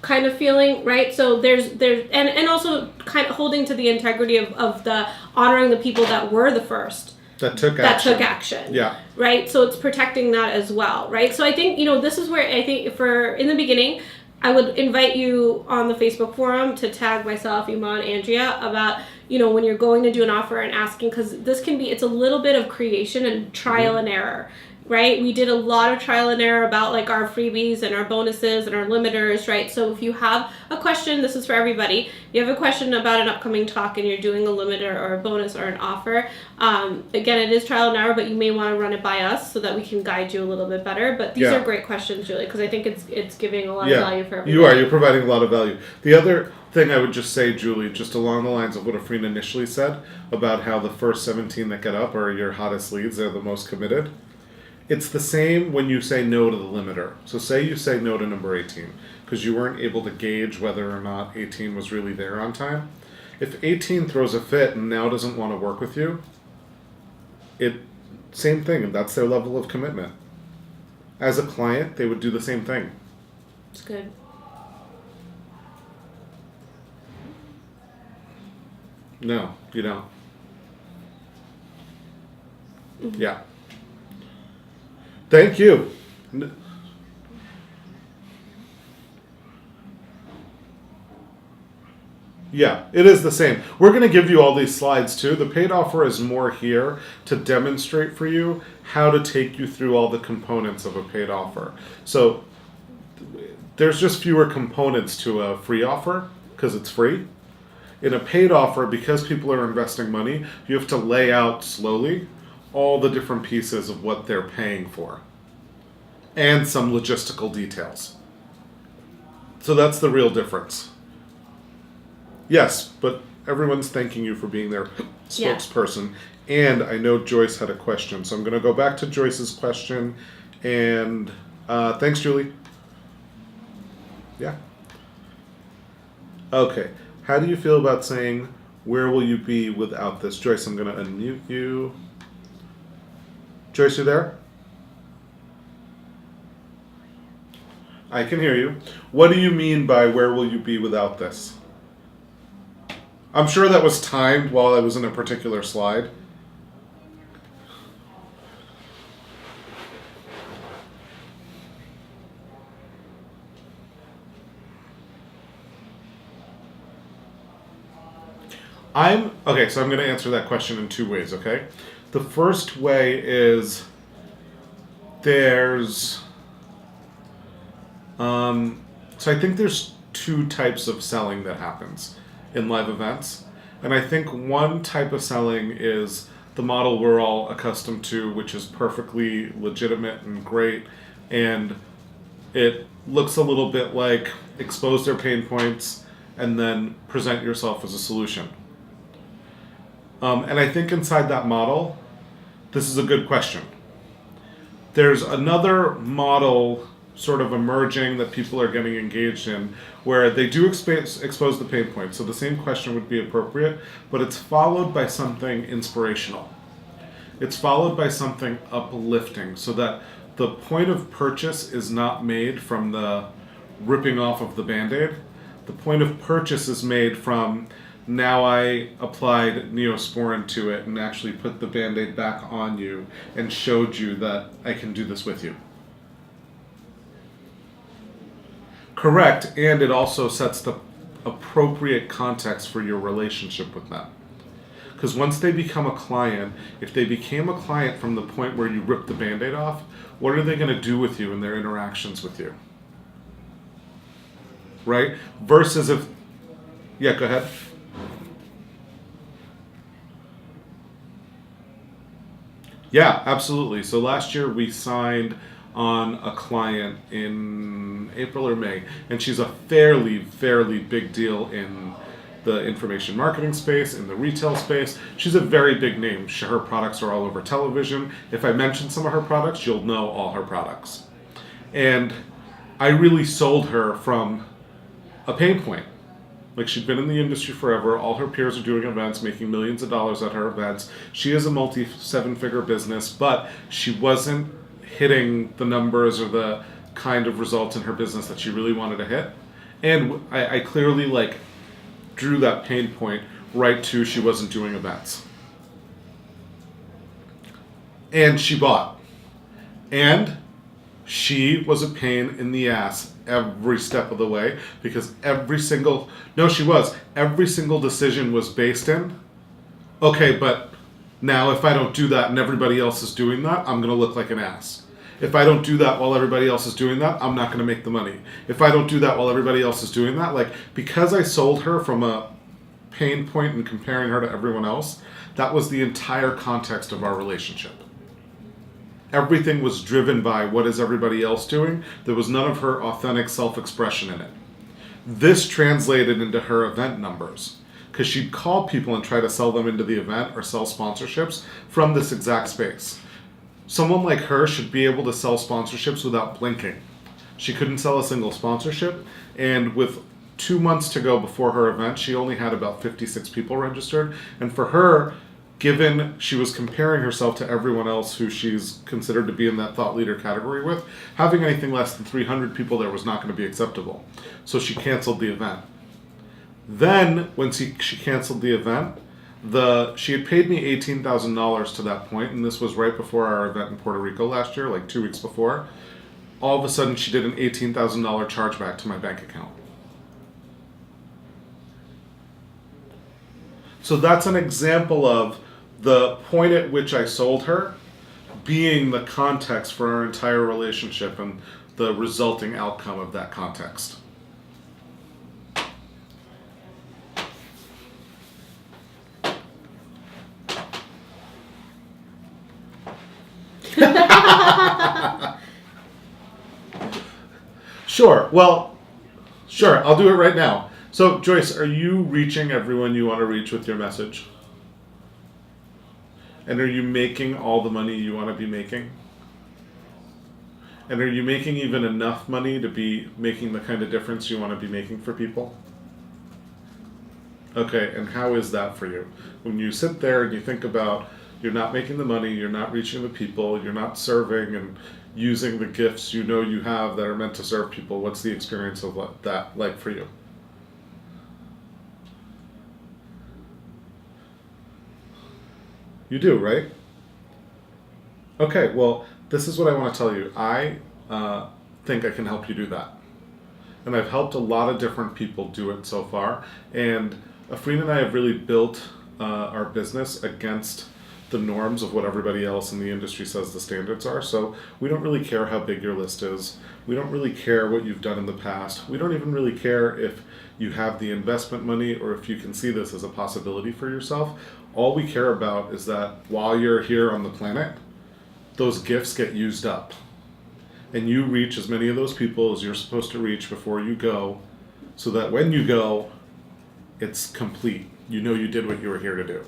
kind of feeling, right? So there's and also kind of holding to the integrity of the honoring the people that were the first. That took action. Yeah. Right? So it's protecting that as well, right? So I think, this is where I think in the beginning, I would invite you on the Facebook forum to tag myself, Iman, Andrea, about, when you're going to do an offer and asking, because it's a little bit of creation and trial and error, right? We did a lot of trial and error about like our freebies and our bonuses and our limiters, right? So if you have a question, this is for everybody. You have a question about an upcoming talk and you're doing a limiter or a bonus or an offer. Again, it is trial and error, but you may want to run it by us so that we can guide you a little bit better. But these are great questions, Julie, because I think it's giving a lot of value for everybody. You're providing a lot of value. The other thing I would just say, Julie, just along the lines of what Afreen initially said about how the first 17 that get up are your hottest leads, they're the most committed. It's the same when you say no to the limiter. So say you say no to number 18 because you weren't able to gauge whether or not 18 was really there on time. If 18 throws a fit and now doesn't want to work with you, same thing, that's their level of commitment. As a client, they would do the same thing. It's good. No, you don't. Mm-hmm. Yeah. Thank you. Yeah, it is the same. We're going to give you all these slides too. The paid offer is more here to demonstrate for you how to take you through all the components of a paid offer. So there's just fewer components to a free offer because it's free. In a paid offer, because people are investing money, you have to lay out slowly all the different pieces of what they're paying for and some logistical details. So that's the real difference. Yes, but everyone's thanking you for being their Yeah. spokesperson. And I know Joyce had a question, so I'm going to go back to Joyce's question. And thanks, Julie. Yeah. Okay. How do you feel about saying, where will you be without this? Joyce, I'm going to unmute you. Joyce, you there? I can hear you. What do you mean by where will you be without this? I'm sure that was timed while I was in a particular slide. Okay, so I'm going to answer that question in two ways, okay? The first way is there's so I think there's two types of selling that happens in live events. And I think one type of selling is the model we're all accustomed to, which is perfectly legitimate and great, and it looks a little bit like expose their pain points and then present yourself as a solution. And I think inside that model, this is a good question. There's another model sort of emerging that people are getting engaged in where they do expose the pain points. So the same question would be appropriate, but it's followed by something inspirational. It's followed by something uplifting so that the point of purchase is not made from the ripping off of the Band-Aid. The point of purchase is made from, now I applied Neosporin to it and actually put the Band-Aid back on you and showed you that I can do this with you. Correct, and it also sets the appropriate context for your relationship with them. Because once they become a client, if they became a client from the point where you ripped the Band-Aid off, what are they going to do with you in their interactions with you? Right? Versus if... Yeah, go ahead. Yeah, absolutely. So last year we signed on a client in April or May, and she's a fairly big deal in the information marketing space, in the retail space. She's a very big name. Her products are all over television. If I mention some of her products, you'll know all her products. And I really sold her from a pain point. Like, she'd been in the industry forever. All her peers are doing events, making millions of dollars at her events. She is a multi-seven-figure business, but she wasn't hitting the numbers or the kind of results in her business that she really wanted to hit. And I clearly, drew that pain point right to she wasn't doing events. And she bought. And she was a pain in the ass every step of the way, because every single decision was based in, okay, but now if I don't do that and everybody else is doing that, I'm going to look like an ass. If I don't do that while everybody else is doing that, I'm not going to make the money. If I don't do that while everybody else is doing that, because I sold her from a pain point and comparing her to everyone else, that was the entire context of our relationship. Everything was driven by what is everybody else doing. There was none of her authentic self-expression in it. This translated into her event numbers, because she'd call people and try to sell them into the event or sell sponsorships from this exact space. Someone like her should be able to sell sponsorships without blinking. She couldn't sell a single sponsorship, and with 2 months to go before her event, she only had about 56 people registered. And for her, given she was comparing herself to everyone else who she's considered to be in that thought leader category with, having anything less than 300 people there was not going to be acceptable. So she canceled the event. Then, when she canceled the event, she had paid me $18,000 to that point, and this was right before our event in Puerto Rico last year, 2 weeks before. All of a sudden, she did an $18,000 chargeback to my bank account. So that's an example of the point at which I sold her being the context for our entire relationship and the resulting outcome of that context. Sure. Well, sure. I'll do it right now. So, Joyce, are you reaching everyone you want to reach with your message? And are you making all the money you want to be making? And are you making even enough money to be making the kind of difference you want to be making for people? Okay, and how is that for you? When you sit there and you think about you're not making the money, you're not reaching the people, you're not serving and using the gifts you know you have that are meant to serve people, what's the experience of that like for you? You do, right? Okay, well, this is what I want to tell you. I think I can help you do that. And I've helped a lot of different people do it so far. And Afrina and I have really built our business against the norms of what everybody else in the industry says the standards are. So we don't really care how big your list is. We don't really care what you've done in the past. We don't even really care if you have the investment money or if you can see this as a possibility for yourself. All we care about is that while you're here on the planet, those gifts get used up. And you reach as many of those people as you're supposed to reach before you go, so that when you go, it's complete. You know you did what you were here to do.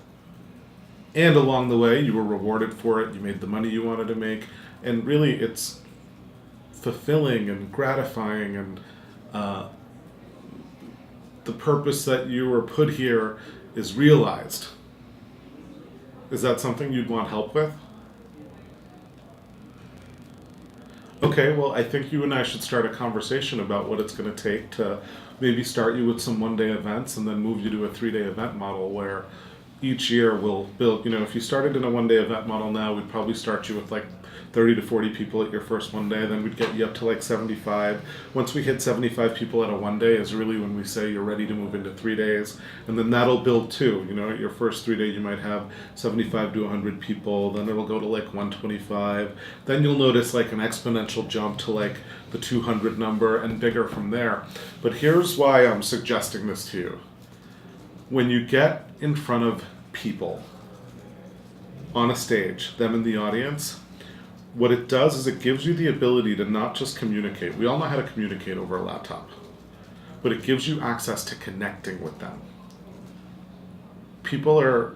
And along the way, you were rewarded for it. You made the money you wanted to make. And really, it's fulfilling and gratifying, and the purpose that you were put here is realized. Is that something you'd want help with? Okay, well, I think you and I should start a conversation about what it's going to take to maybe start you with some one-day events and then move you to a 3-day event model where each year we'll build, if you started in a one-day event model now, we'd probably start you with like 30 to 40 people at your first one day, then we'd get you up to like 75. Once we hit 75 people at a one day is really when we say you're ready to move into 3 days, and then that'll build too. At your first 3 day you might have 75 to 100 people, then it'll go to like 125, then you'll notice like an exponential jump to like the 200 number and bigger from there. But here's why I'm suggesting this to you. When you get in front of people on a stage, them in the audience, what it does is it gives you the ability to not just communicate. We all know how to communicate over a laptop, but it gives you access to connecting with them. People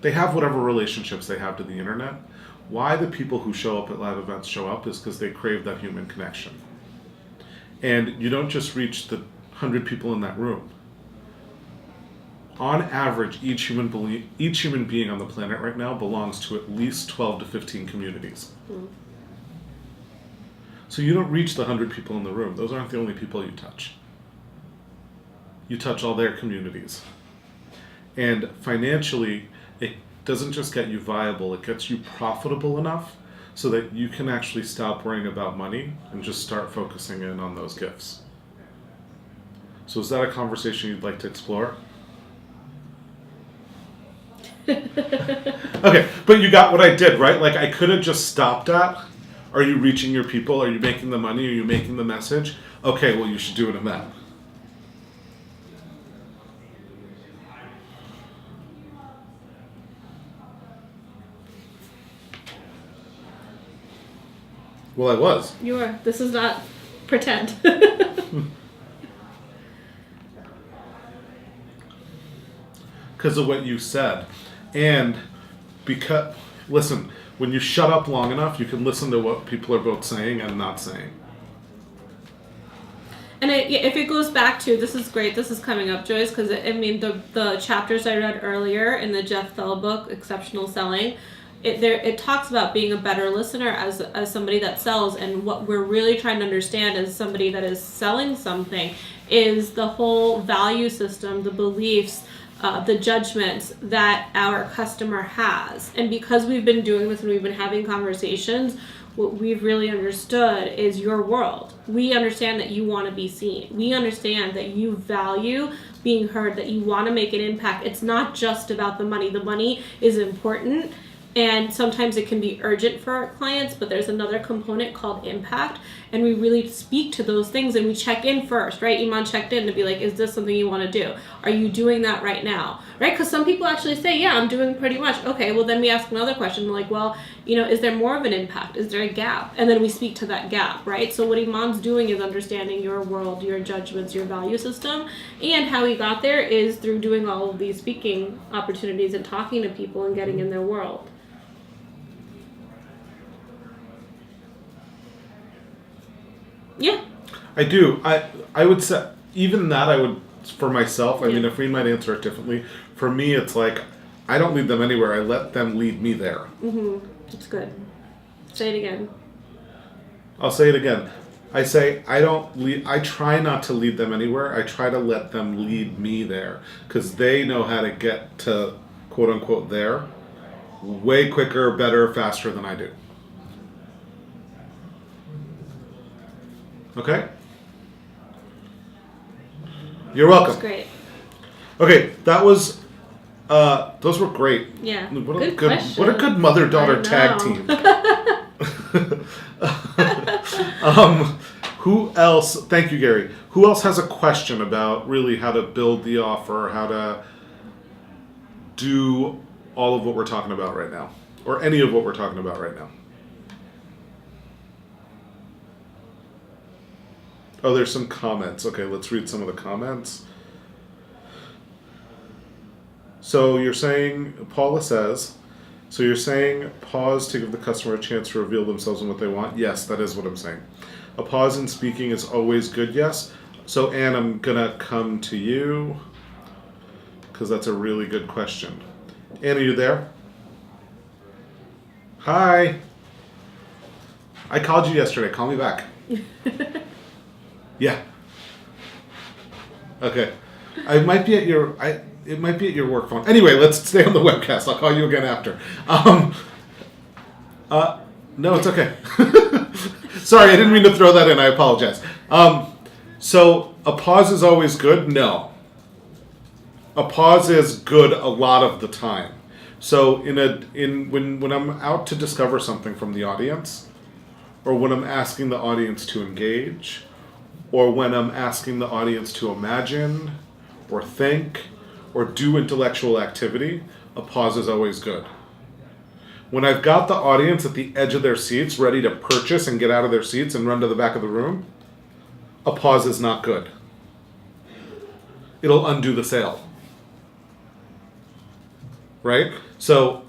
they have whatever relationships they have to the internet. Why the people who show up at live events show up is because they crave that human connection. And you don't just reach the 100 people in that room. On average, each human being on the planet right now belongs to at least 12 to 15 communities. Mm. So you don't reach the 100 people in the room. Those aren't the only people you touch. You touch all their communities. And financially, it doesn't just get you viable, it gets you profitable enough so that you can actually stop worrying about money and just start focusing in on those gifts. So is that a conversation you'd like to explore? Okay, but you got what I did, right? Like I could have just stopped at, are you reaching your people? Are you making the money? Are you making the message? Okay, well you should do an event. Well, I was. You are. This is not pretend. Because of what you said. And because, listen, when you shut up long enough, you can listen to what people are both saying and not saying. And if it goes back to, this is great, this is coming up, Joyce, because the chapters I read earlier in the Jeff Thell book, Exceptional Selling, it talks about being a better listener as somebody that sells, and what we're really trying to understand as somebody that is selling something is the whole value system, the beliefs, the judgments that our customer has. And because we've been doing this and we've been having conversations, what we've really understood is your world. We understand that you want to be seen. We understand that you value being heard, that you want to make an impact. It's not just about the money. The money is important, and sometimes it can be urgent for our clients, but there's another component called impact. and we really speak to those things and we check in first, right? Iman checked in to be like, is this something you want to do? Are you doing that right now? Right? Because some people actually say, yeah, I'm doing pretty much. Okay, well then we ask another question like, well, is there more of an impact? Is there a gap? And then we speak to that gap, right? So what Iman's doing is understanding your world, your judgments, your value system, and how he got there is through doing all of these speaking opportunities and talking to people and getting in their world. Yeah. I do. I would say, even that I would, for myself, I Yeah. mean, if we might answer it differently, for me it's like, I don't lead them anywhere, I let them lead me there. That's good. Say it again. I'll say it again. I say, I try not to lead them anywhere, I try to let them lead me there. Because they know how to get to, quote unquote, there, way quicker, better, faster than I do. Okay? You're welcome. That's great. Okay, that was, those were great. Yeah. What Good question. What a good mother-daughter I tag know. team. Who else, thank you, Gary. Who else has a question about really how to build the offer, how to do all of what we're talking about right now? Or any of what we're talking about right now? Oh, there's some comments. Okay, let's read some of the comments. So you're saying, Paula says, so you're saying pause to give the customer a chance to reveal themselves and what they want? Yes, that is what I'm saying. A pause in speaking is always good, yes. So Anne, I'm gonna come to you, because that's a really good question. Anne, are you there? Hi. I called you yesterday, call me back. Yeah. Okay. It might be at your work phone. Anyway, let's stay on the webcast. I'll call you again after. No, it's okay. Sorry, I didn't mean to throw that in. I apologize. So a pause is always good? No. A pause is good a lot of the time. So when I'm out to discover something from the audience, or when I'm asking the audience to engage, or when I'm asking the audience to imagine, or think, or do intellectual activity, a pause is always good. When I've got the audience at the edge of their seats, ready to purchase and get out of their seats and run to the back of the room, a pause is not good. It'll undo the sale. Right? So,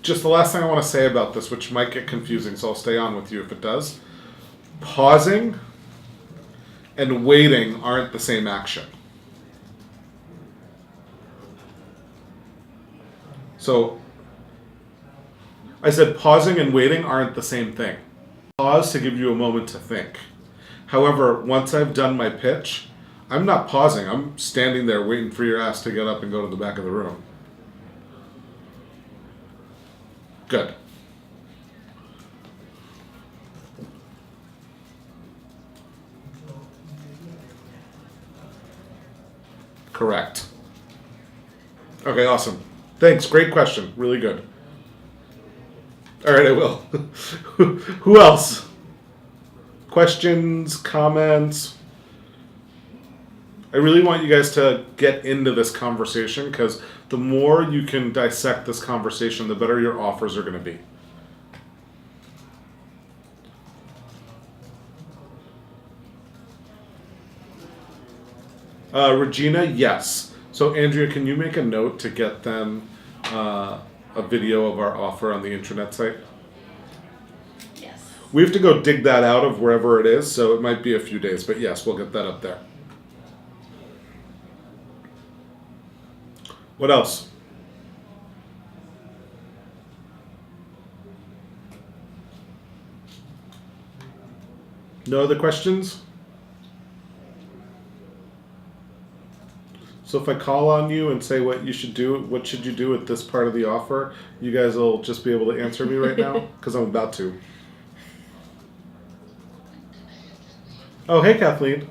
just the last thing I want to say about this, which might get confusing, so I'll stay on with you if it does. Pausing and waiting aren't the same action. So, I said pausing and waiting aren't the same thing. Pause to give you a moment to think. However, once I've done my pitch, I'm not pausing. I'm standing there waiting for your ass to get up and go to the back of the room. Good. Correct. Okay, awesome. Thanks. Great question. Really good. All right, I will. Who else? Questions, comments? I really want you guys to get into this conversation, because the more you can dissect this conversation, the better your offers are going to be. Regina, yes. So Andrea, can you make a note to get them a video of our offer on the intranet site? Yes. We have to go dig that out of wherever it is, so it might be a few days, but yes, we'll get that up there. What else? No other questions? So if I call on you and say what you should do, what should you do with this part of the offer, you guys will just be able to answer me right now? Because I'm about to. Oh, hey, Kathleen.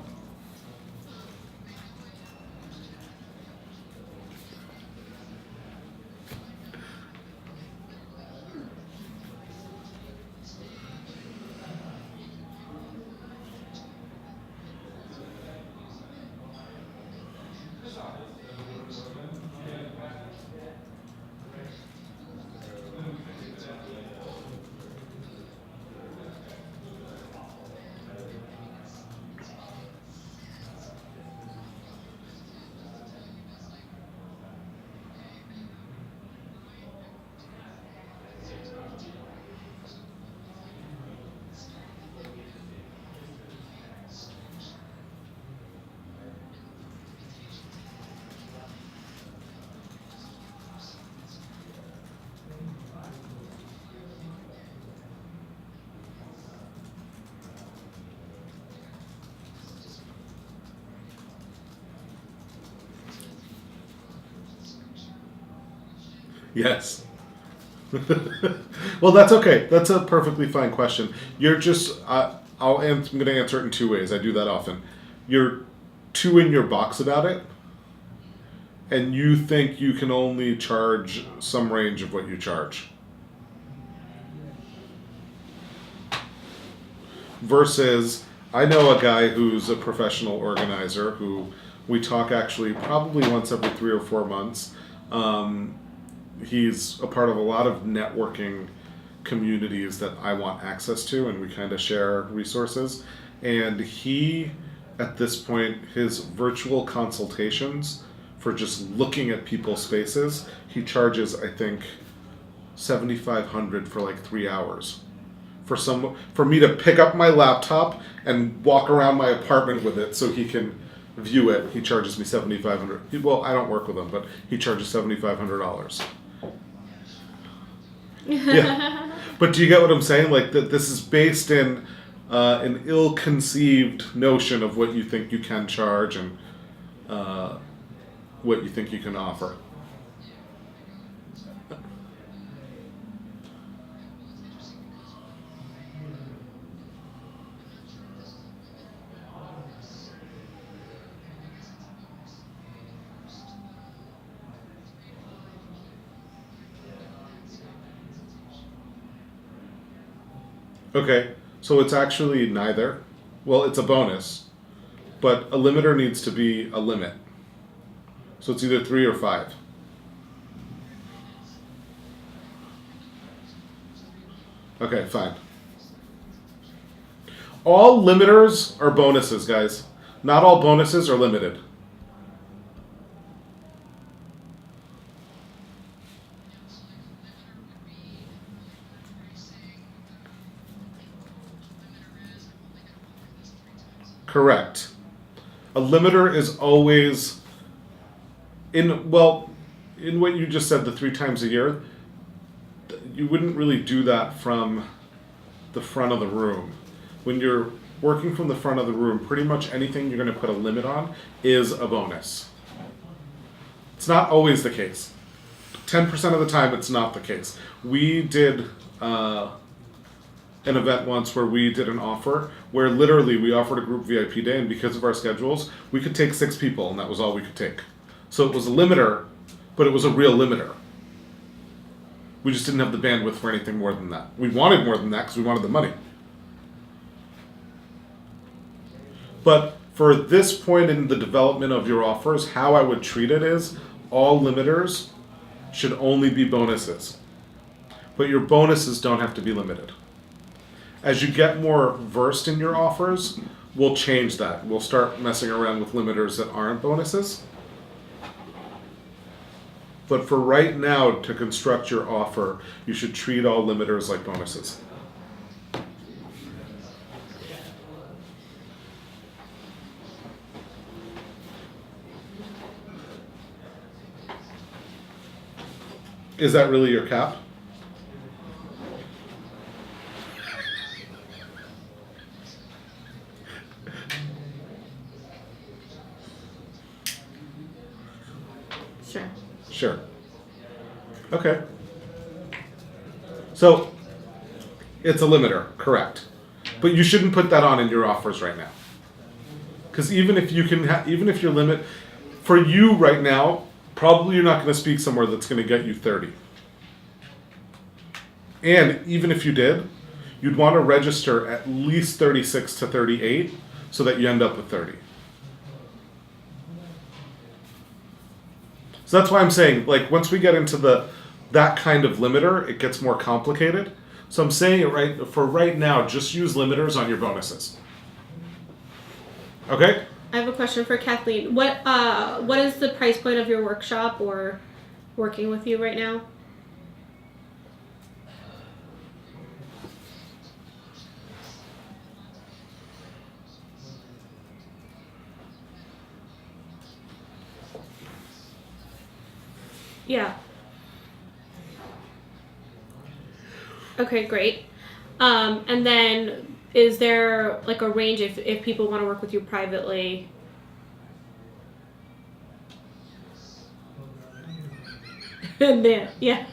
Yes. Well, that's okay. That's a perfectly fine question. You're just, I'm going to answer it in two ways. I do that often. You're too in your box about it, and you think you can only charge some range of what you charge. Versus, I know a guy who's a professional organizer who we talk actually probably once every 3 or 4 months. He's a part of a lot of networking communities that I want access to, and we kind of share resources. And he, at this point, his virtual consultations for just looking at people's spaces, he charges, I think, $7,500 for like 3 hours. For me to pick up my laptop and walk around my apartment with it so he can view it, he charges me $7,500. Well, I don't work with him, but he charges $7,500. Yeah, but do you get what I'm saying? Like that, this is based in an ill-conceived notion of what you think you can charge and what you think you can offer. Okay, so it's actually neither. Well, it's a bonus, but a limiter needs to be a limit. So it's either 3 or 5. Okay, fine. All limiters are bonuses, guys. Not all bonuses are limited. Correct. A limiter is always in what you just said, the 3 times a year. You wouldn't really do that from the front of the room. When you're working from the front of the room, pretty much anything you're going to put a limit on is a bonus. It's not always the case. 10% of the time, it's not the case. We did an event once where we did an offer where literally we offered a group VIP day, and because of our schedules, we could take 6 people, and that was all we could take. So it was a limiter, but it was a real limiter. We just didn't have the bandwidth for anything more than that. We wanted more than that because we wanted the money. But for this point in the development of your offers, how I would treat it is all limiters should only be bonuses. But your bonuses don't have to be limited. As you get more versed in your offers, we'll change that. We'll start messing around with limiters that aren't bonuses. But for right now, to construct your offer, you should treat all limiters like bonuses. Is that really your cap? Sure. Sure. Okay. So, it's a limiter, correct. But you shouldn't put that on in your offers right now. Because even if you can, even if your limit, for you right now, probably you're not going to speak somewhere that's going to get you 30. And even if you did, you'd want to register at least 36 to 38 so that you end up with 30. So that's why I'm saying, like, once we get into that kind of limiter, it gets more complicated. So I'm saying it right now, just use limiters on your bonuses. Okay? I have a question for Kathleen. What is the price point of your workshop or working with you right now? Yeah. Okay, great. And then is there like a range if people want to work with you privately? And then, yeah.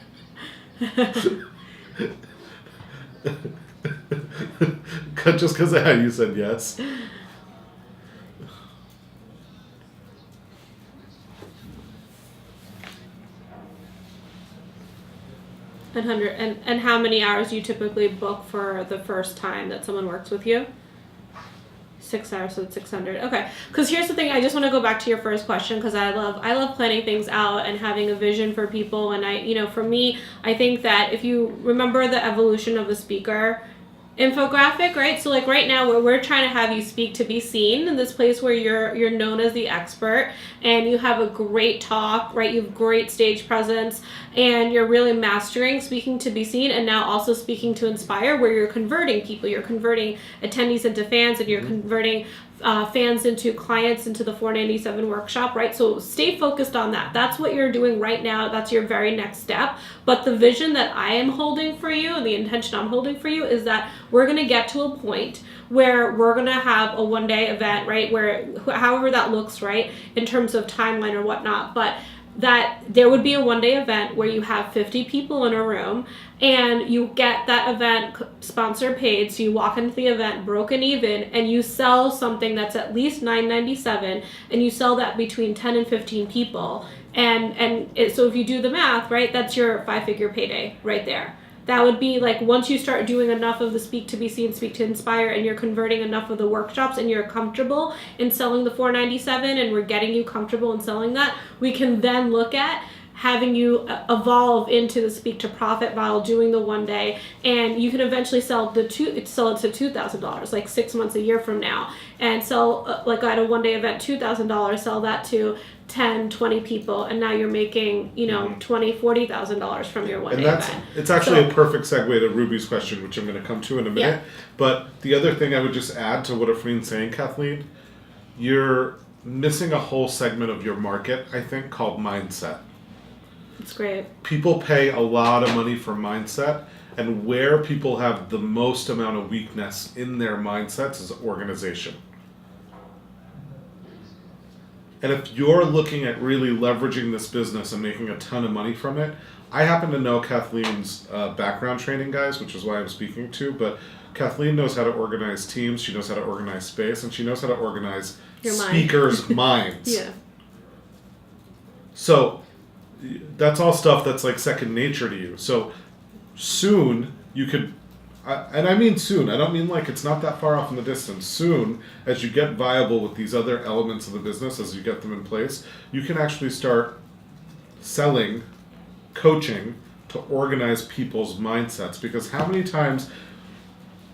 Just because of how you said yes. 100. And how many hours do you typically book for the first time that someone works with you? 6 hours, so it's 600. Okay. Because here's the thing. I just want to go back to your first question because I love planning things out and having a vision for people. And for me, I think that if you remember the evolution of the speaker infographic, right? So like right now we're trying to have you speak to be seen in this place where you're known as the expert and you have a great talk, right? You have great stage presence and you're really mastering speaking to be seen and now also speaking to inspire where you're converting people, you're converting attendees into fans and you're converting fans into clients into the 497 workshop, right? So stay focused on that. That's what you're doing right now. That's your very next step. But the vision that I am holding for you and the intention I'm holding for you is that we're going to get to a point where we're going to have a one-day event, right? Where however that looks, right? In terms of timeline or whatnot. But that there would be a one-day event where you have 50 people in a room and you get that event sponsor paid, so you walk into the event broken even and you sell something that's at least $9.97 and you sell that between 10 and 15 people so if you do the math, right, that's your 5-figure payday right there. That would be like once you start doing enough of the speak to be seen, speak to inspire, and you're converting enough of the workshops and you're comfortable in selling the $497 and we're getting you comfortable in selling that, we can then look at having you evolve into the speak to profit model, doing the one day, and you can eventually sell it to $2,000 like 6 months a year from now, and sell like at a one day event $2,000, sell that to 10, 20 people, and now you're making $20,000-$40,000 from your one day event. It's actually a perfect segue to Ruby's question, which I'm going to come to in a minute. Yeah. But the other thing I would just add to what Afreen's saying, Kathleen, you're missing a whole segment of your market, I think, called mindset. It's great. People pay a lot of money for mindset, and where people have the most amount of weakness in their mindsets is organization. And if you're looking at really leveraging this business and making a ton of money from it, I happen to know Kathleen's background training, guys, which is why I'm speaking to, but Kathleen knows how to organize teams, she knows how to organize space, and she knows how to organize speakers' minds. Yeah. So that's all stuff that's like second nature to you. So soon you could, and I mean soon, I don't mean like it's not that far off in the distance. Soon, as you get viable with these other elements of the business, as you get them in place, you can actually start selling, coaching to organize people's mindsets. Because how many times,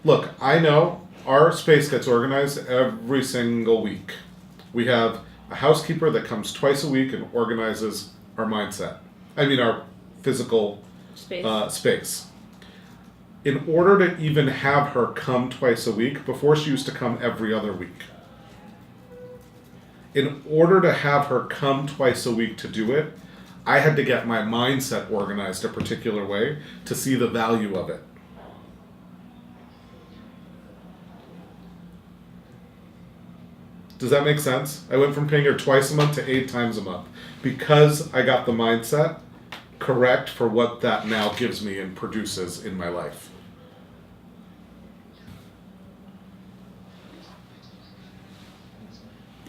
look, I know our space gets organized every single week. We have a housekeeper that comes twice a week and organizes our mindset. I mean our physical space. In order to even have her come twice a week, before she used to come every other week. In order to have her come twice a week to do it, I had to get my mindset organized a particular way to see the value of it. Does that make sense? I went from paying her twice a month to 8 times a month because I got the mindset correct for what that now gives me and produces in my life.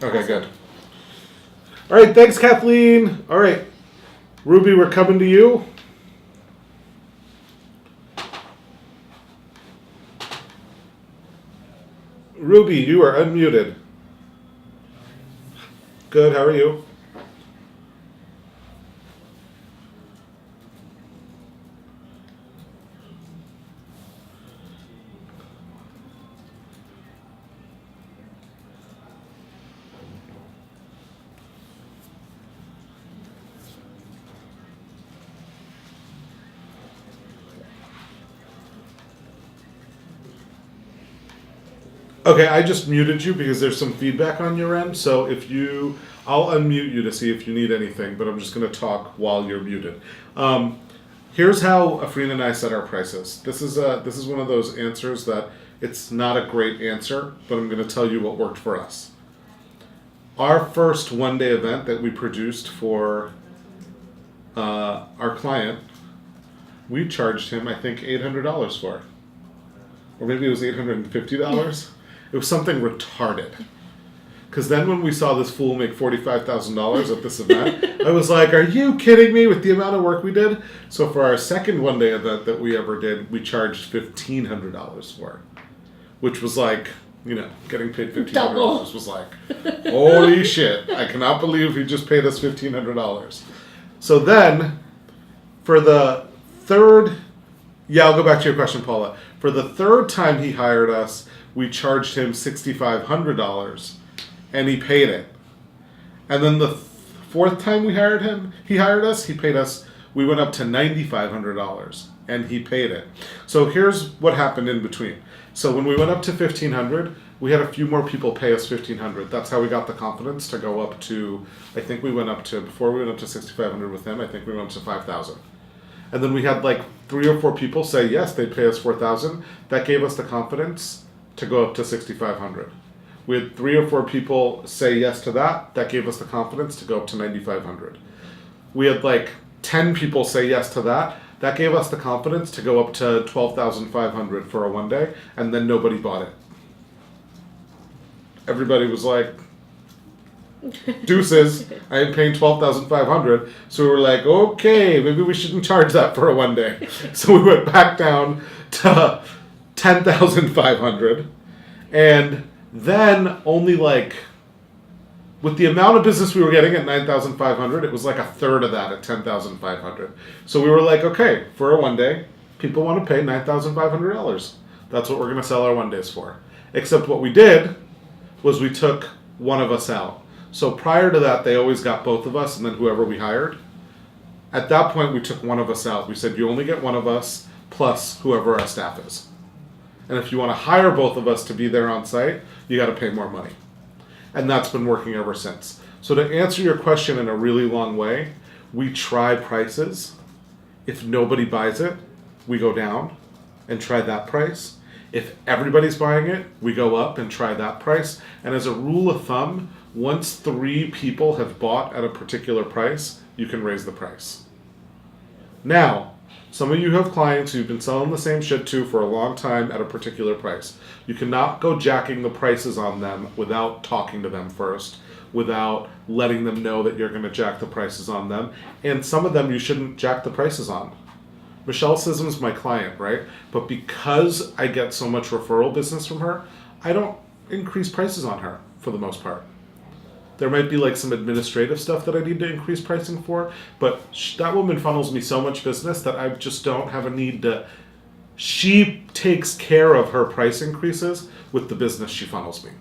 Okay, good. All right, thanks, Kathleen. All right, Ruby, we're coming to you. Ruby, you are unmuted. Good, how are you? Okay, I just muted you because there's some feedback on your end. So I'll unmute you to see if you need anything, but I'm just going to talk while you're muted. Here's how Afrina and I set our prices. This is one of those answers that it's not a great answer, but I'm going to tell you what worked for us. Our first one-day event that we produced for our client, we charged him, I think, $800 for, or maybe it was $850. It was something retarded. Because then when we saw this fool make $45,000 at this event, I was like, are you kidding me with the amount of work we did? So for our second one-day event that we ever did, we charged $1,500 for, which was like, getting paid $1,500 Double. was like, holy shit, I cannot believe he just paid us $1,500. So then, for the third, I'll go back to your question, Paula. For the third time he hired us, we charged him $6,500, and he paid it. And then the fourth time he hired us, we went up to $9,500, and he paid it. So here's what happened in between. So when we went up to $1,500, we had a few more people pay us $1,500. That's how we got the confidence to go up to, I think we went up to, before we went up to $6,500 with him, I think we went up to $5,000. And then we had like 3 or 4 people say yes, they'd pay us $4,000. That gave us the confidence to go up to $6,500. We had 3 or 4 people say yes to that. That gave us the confidence to go up to $9,500. We had like 10 people say yes to that. That gave us the confidence to go up to $12,500 for a one day, and then nobody bought it. Everybody was like, deuces, I am paying $12,500. So we were like, okay, maybe we shouldn't charge that for a one day. So we went back down to $10,500. And then only like, with the amount of business we were getting at $9,500, it was like a third of that at $10,500. So we were like, okay, for a one day, people want to pay $9,500. That's what we're going to sell our one days for. Except what we did was we took one of us out. So prior to that, they always got both of us and then whoever we hired. At that point, we took one of us out. We said, you only get one of us plus whoever our staff is. And if you want to hire both of us to be there on site, you got to pay more money. And that's been working ever since. So to answer your question in a really long way, we try prices. If nobody buys it, we go down and try that price. If everybody's buying it, we go up and try that price. And as a rule of thumb, once 3 people have bought at a particular price, you can raise the price. Now, some of you have clients who've been selling the same shit to for a long time at a particular price. You cannot go jacking the prices on them without talking to them first, without letting them know that you're going to jack the prices on them. And some of them you shouldn't jack the prices on. Michelle Sism's my client, right? But because I get so much referral business from her, I don't increase prices on her for the most part. There might be like some administrative stuff that I need to increase pricing for, but that woman funnels me so much business that I just don't have a need to. She takes care of her price increases with the business she funnels me.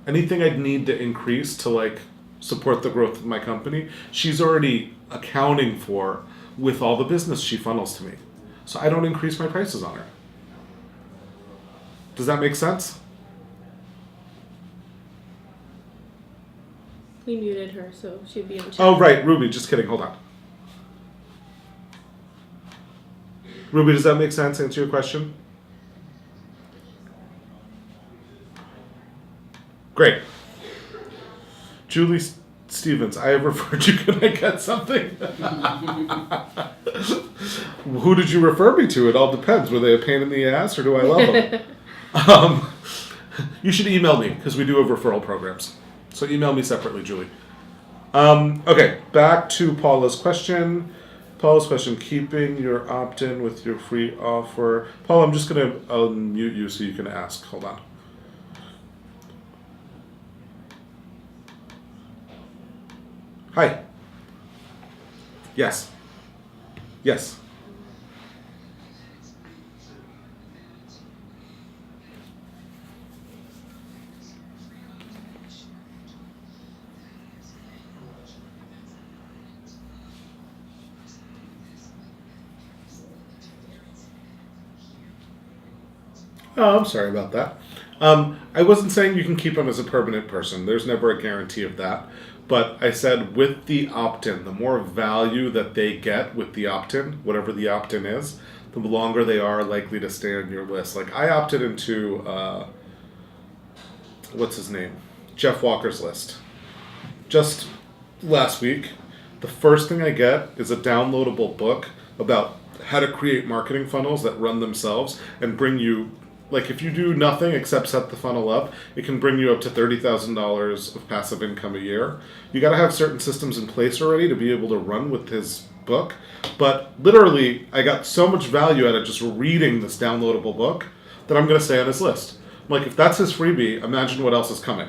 Anything I'd need to increase to like support the growth of my company, she's already accounting for with all the business she funnels to me. So I don't increase my prices on her. Does that make sense? We muted her, so she'd be on chat. Oh, right, Ruby, just kidding, hold on. Ruby, does that make sense? Answer your question? Great. Julie Stevens, I have referred you. Can I get something? Who did you refer me to? It all depends. Were they a pain in the ass or do I love them? You should email me because we do have referral programs. So email me separately, Julie. Okay, back to Paula's question. Paula's question, keeping your opt-in with your free offer. Paula, I'm just going to unmute you so you can ask. Hold on. Hi. Yes. Yes. Oh, I'm sorry about that. I wasn't saying you can keep them as a permanent person. There's never a guarantee of that. But I said with the opt-in, the more value that they get with the opt-in, whatever the opt-in is, the longer they are likely to stay on your list. Like I opted into, what's his name? Jeff Walker's list. Just last week. The first thing I get is a downloadable book about how to create marketing funnels that run themselves and bring you, like if you do nothing except set the funnel up, it can bring you up to $30,000 of passive income a year. You got to have certain systems in place already to be able to run with his book. But literally, I got so much value out of just reading this downloadable book that I'm going to stay on his list. I'm like, if that's his freebie, imagine what else is coming.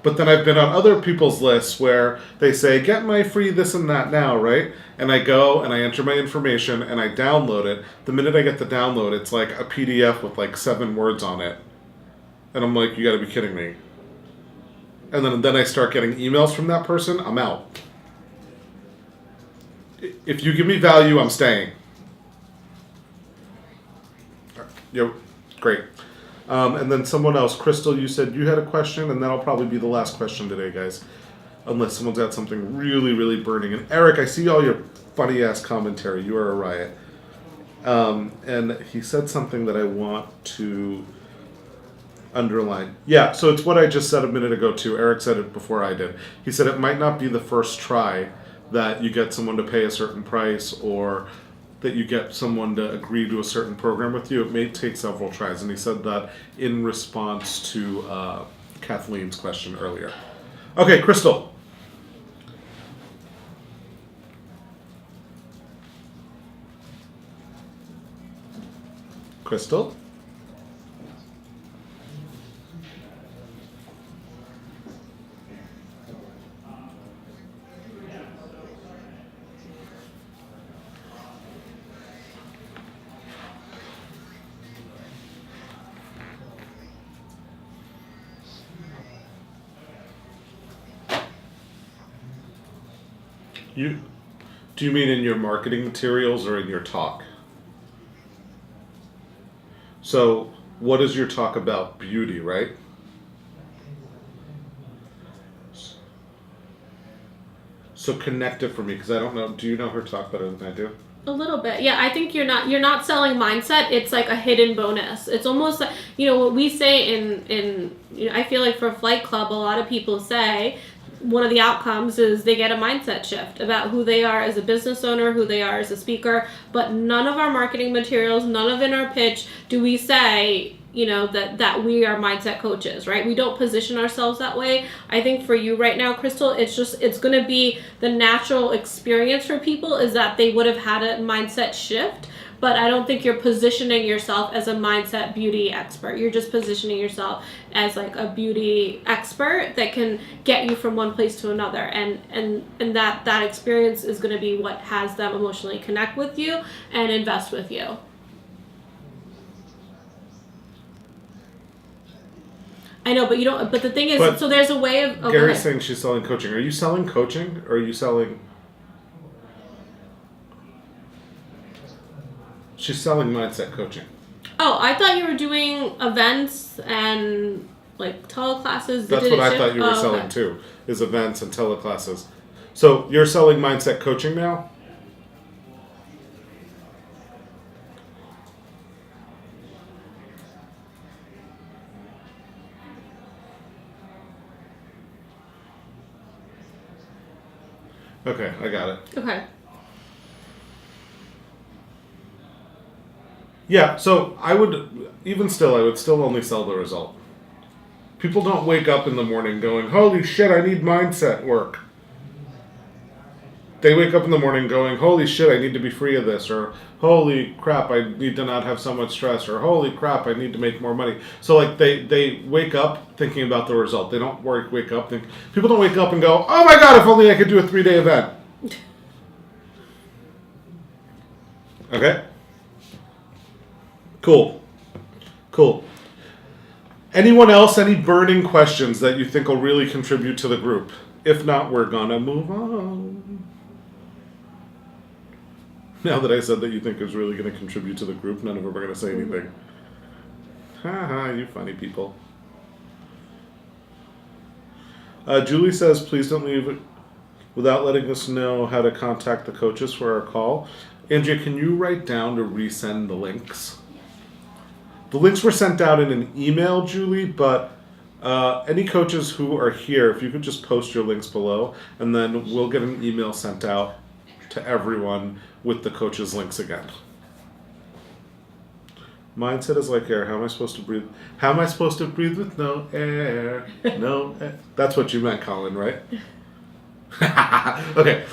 But then I've been on other people's lists where they say, get my free this and that now, right? And I go and I enter my information and I download it. The minute I get the download, it's like a PDF with like 7 words on it. And I'm like, you gotta be kidding me. And then I start getting emails from that person, I'm out. If you give me value, I'm staying. Yo, great. And then someone else, Crystal, you said you had a question, and that'll probably be the last question today, guys. Unless someone's got something really, really burning. And Eric, I see all your funny-ass commentary. You are a riot. And he said something that I want to underline. Yeah, so it's what I just said a minute ago, too. Eric said it before I did. He said it might not be the first try that you get someone to pay a certain price or that you get someone to agree to a certain program with you. It may take several tries. And he said that in response to Kathleen's question earlier. Okay, Crystal. Crystal? Do you mean in your marketing materials or in your talk? So, what is your talk about? Beauty, right? So connect it for me, because I don't know. Do you know her talk better than I do? A little bit, yeah. I think you're not selling mindset. It's like a hidden bonus. It's almost like, what we say in I feel like for Flight Club, a lot of people say one of the outcomes is they get a mindset shift about who they are as a business owner, who they are as a speaker. But none of our marketing materials, none of in our pitch do we say, that we are mindset coaches, right? We don't position ourselves that way. I think for you right now, Crystal, it's going to be the natural experience for people is that they would have had a mindset shift. But I don't think you're positioning yourself as a mindset beauty expert. You're just positioning yourself as like a beauty expert that can get you from one place to another. And that experience is going to be what has them emotionally connect with you and invest with you. I know, but you don't. But the thing is, so there's a way of. Oh, Gary's saying she's selling coaching. Are you selling coaching, or are you selling? She's selling mindset coaching. Oh, I thought you were doing events and like teleclasses. That's what I thought you were selling too, is events and teleclasses. So you're selling mindset coaching now? Okay, I got it. Okay. Yeah, so I would still only sell the result. People don't wake up in the morning going, holy shit, I need mindset work. They wake up in the morning going, holy shit, I need to be free of this, or holy crap, I need to not have so much stress, or holy crap, I need to make more money. So like they wake up thinking about the result. They don't wake up people don't wake up and go, oh my god, if only I could do a 3-day event. Okay? Cool. Anyone else, any burning questions that you think will really contribute to the group? If not, we're gonna move on. Now that I said that you think is really gonna contribute to the group, none of them are gonna say anything. Haha, you funny people. Julie says, please don't leave without letting us know how to contact the coaches for our call. Andrea, can you write down to resend the links? The links were sent out in an email, Julie, but any coaches who are here, if you could just post your links below, and then we'll get an email sent out to everyone with the coaches' links again. Mindset is like air. How am I supposed to breathe? How am I supposed to breathe with no air? No air. That's what you meant, Colin, right? Okay.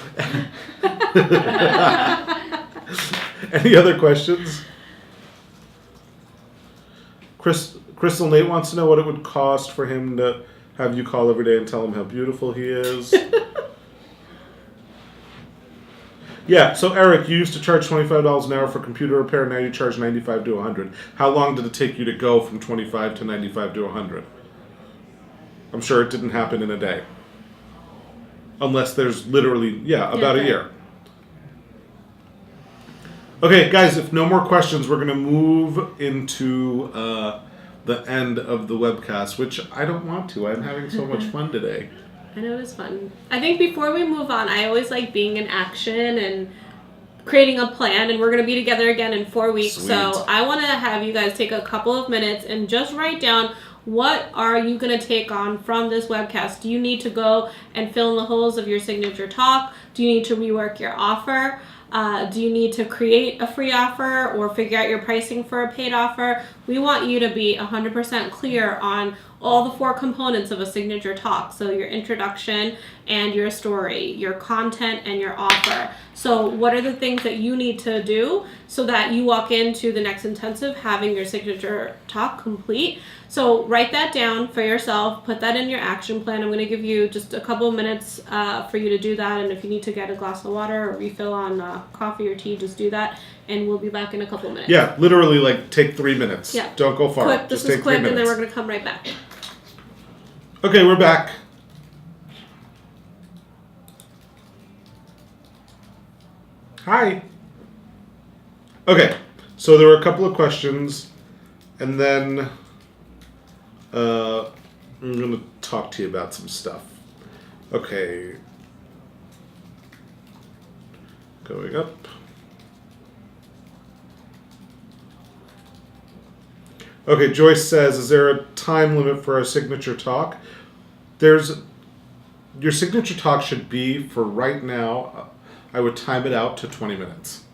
Any other questions? Crystal Nate wants to know what it would cost for him to have you call every day and tell him how beautiful he is. Yeah, so Eric, you used to charge $25 an hour for computer repair, now you charge $95 to $100. How long did it take you to go from $25 to $95 to $100? I'm sure it didn't happen in a day. Unless there's literally, about a year. Okay, guys, if no more questions, we're going to move into the end of the webcast, which I don't want to. I'm having so much fun today. I know it was fun. I think before we move on, I always like being in action and creating a plan, and we're going to be together again in 4 weeks. Sweet. So I want to have you guys take a couple of minutes and just write down, what are you going to take on from this webcast? Do you need to go and fill in the holes of your signature talk? Do you need to rework your offer? Do you need to create a free offer or figure out your pricing for a paid offer? We want you to be 100% clear on all the 4 components of a signature talk. So your introduction and your story, your content and your offer. So what are the things that you need to do so that you walk into the next intensive having your signature talk complete? So write that down for yourself, put that in your action plan. I'm going to give you just a couple of minutes for you to do that. And if you need to get a glass of water or refill on coffee or tea, just do that. And we'll be back in a couple of minutes. Yeah, literally like take 3 minutes. Yeah. Don't go far. Quick, Just this is take quick, 3 and then minutes. we're going to come right back. Okay, we're back. Hi. Okay, so there were a couple of questions, and then I'm going to talk to you about some stuff. Okay. Going up. Okay, Joyce says, is there a time limit for a signature talk? Your signature talk should be, for right now, I would time it out to 20 minutes.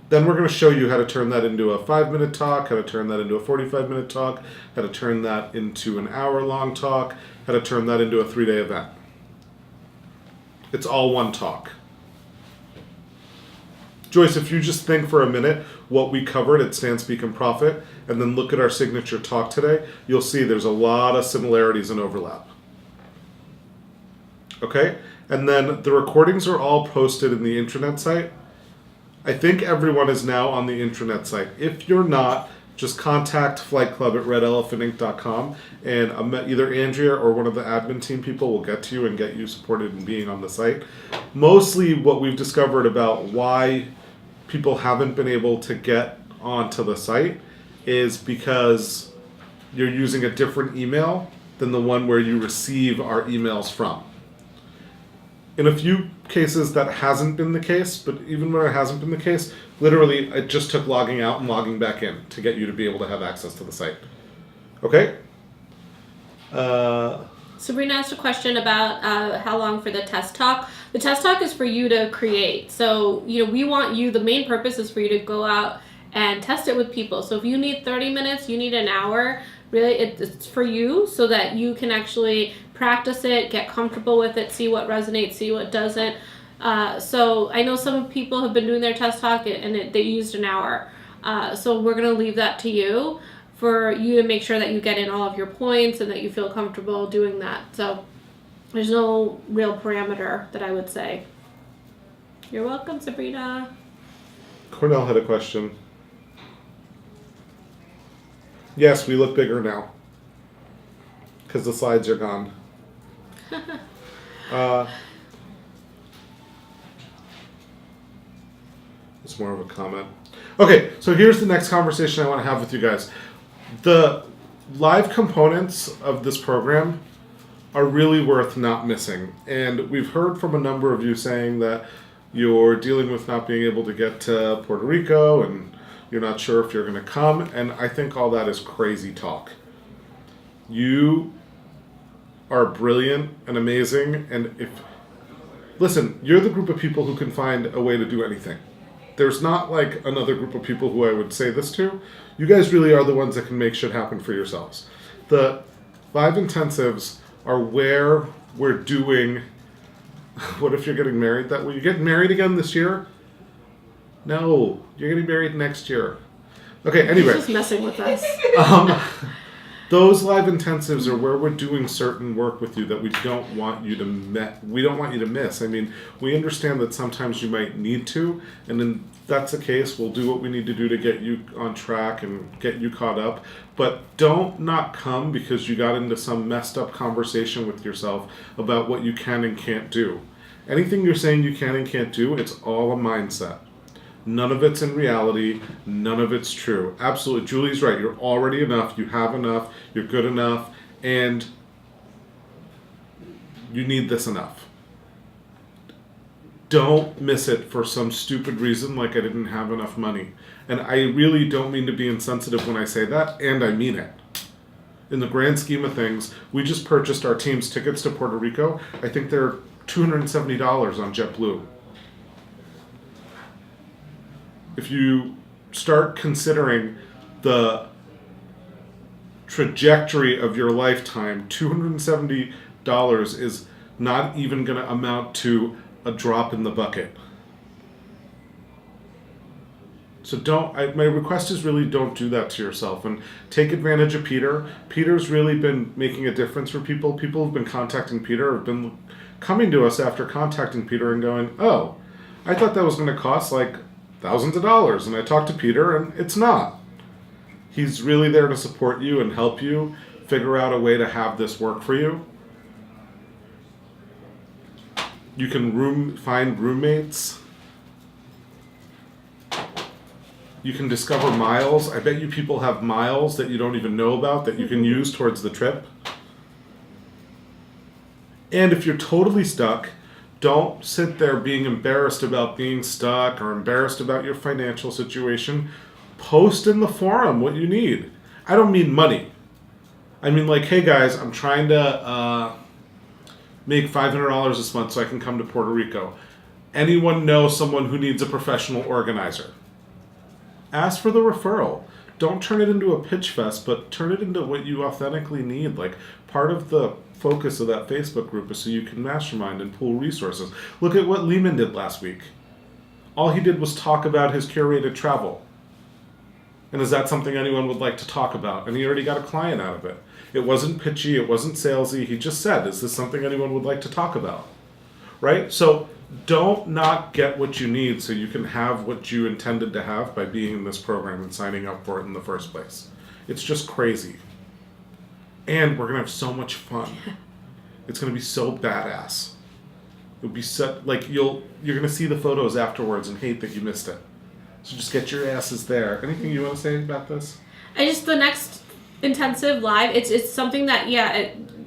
Then we're going to show you how to turn that into a 5-minute talk, how to turn that into a 45-minute talk, how to turn that into an hour-long talk, how to turn that into a 3-day event. It's all one talk. Joyce, if you just think for a minute what we covered at Stand, Speak, and Profit, and then look at our signature talk today, you'll see there's a lot of similarities and overlap. Okay? And then the recordings are all posted in the intranet site. I think everyone is now on the intranet site. If you're not, just contact Flight Club at redelephant.com, and either Andrea or one of the admin team people will get to you and get you supported in being on the site. Mostly what we've discovered about why people haven't been able to get onto the site is because you're using a different email than the one where you receive our emails from. In a few cases that hasn't been the case, but even when it hasn't been the case, literally it just took logging out and logging back in to get you to be able to have access to the site. Okay? Sabrina asked a question about how long for the test talk. The test talk is for you to create. So, we want you, the main purpose is for you to go out and test it with people. So if you need 30 minutes, you need an hour, really it's for you so that you can actually practice it, get comfortable with it, see what resonates, see what doesn't. So I know some people have been doing their test talk and they used an hour. So we're going to leave that to you for you to make sure that you get in all of your points and that you feel comfortable doing that. So there's no real parameter that I would say. You're welcome, Sabrina. Cornell had a question. Yes, we look bigger now. Because the slides are gone. It's more of a comment. Okay, so here's the next conversation I want to have with you guys. The live components of this program are really worth not missing. And we've heard from a number of you saying that you're dealing with not being able to get to Puerto Rico and you're not sure if you're going to come. And I think all that is crazy talk. You are brilliant and amazing. And listen, you're the group of people who can find a way to do anything. There's not like another group of people who I would say this to. You guys really are the ones that can make shit happen for yourselves. The live intensives are where we're doing. What if you're getting married that way? You getting married again this year? No, you're getting married next year. Okay, anyway. He's just messing with us. Those live intensives are where we're doing certain work with you that we don't want you to miss. I mean, we understand that sometimes you might need to, and then that's the case. We'll do what we need to do to get you on track and get you caught up. But don't not come because you got into some messed up conversation with yourself about what you can and can't do. Anything you're saying you can and can't do, it's all a mindset. None of it's in reality. None of it's true. Absolutely. Julie's right. You're already enough. You have enough. You're good enough. And you need this enough. Don't miss it for some stupid reason like I didn't have enough money. And I really don't mean to be insensitive when I say that, and I mean it. In the grand scheme of things, we just purchased our team's tickets to Puerto Rico. I think they're $270 on JetBlue. If you start considering the trajectory of your lifetime, $270 is not even going to amount to a drop in the bucket. So my request is really don't do that to yourself and take advantage of Peter. Peter's really been making a difference for people. People who've been contacting Peter have been coming to us after contacting Peter and going, oh, I thought that was going to cost like thousands of dollars. And I talked to Peter and it's not. He's really there to support you and help you figure out a way to have this work for you. You can find roommates. You can discover miles. I bet you people have miles that you don't even know about that you can use towards the trip. And if you're totally stuck, don't sit there being embarrassed about being stuck or embarrassed about your financial situation. Post in the forum what you need. I don't mean money. I mean like, hey guys, I'm trying to make $500 this month so I can come to Puerto Rico. Anyone know someone who needs a professional organizer? Ask for the referral. Don't turn it into a pitch fest, but turn it into what you authentically need. Like, part of the focus of that Facebook group is so you can mastermind and pool resources. Look at what Lehman did last week. All he did was talk about his curated travel. And is that something anyone would like to talk about? And he already got a client out of it. It wasn't pitchy, it wasn't salesy. He just said, is this something anyone would like to talk about? Right? So don't not get what you need so you can have what you intended to have by being in this program and signing up for it in the first place. It's just crazy. And we're going to have so much fun. It's going to be so badass. It'll be like you're going to see the photos afterwards and hate that you missed it. So just get your asses there. Anything you want to say about this? The next intensive live, it's something that,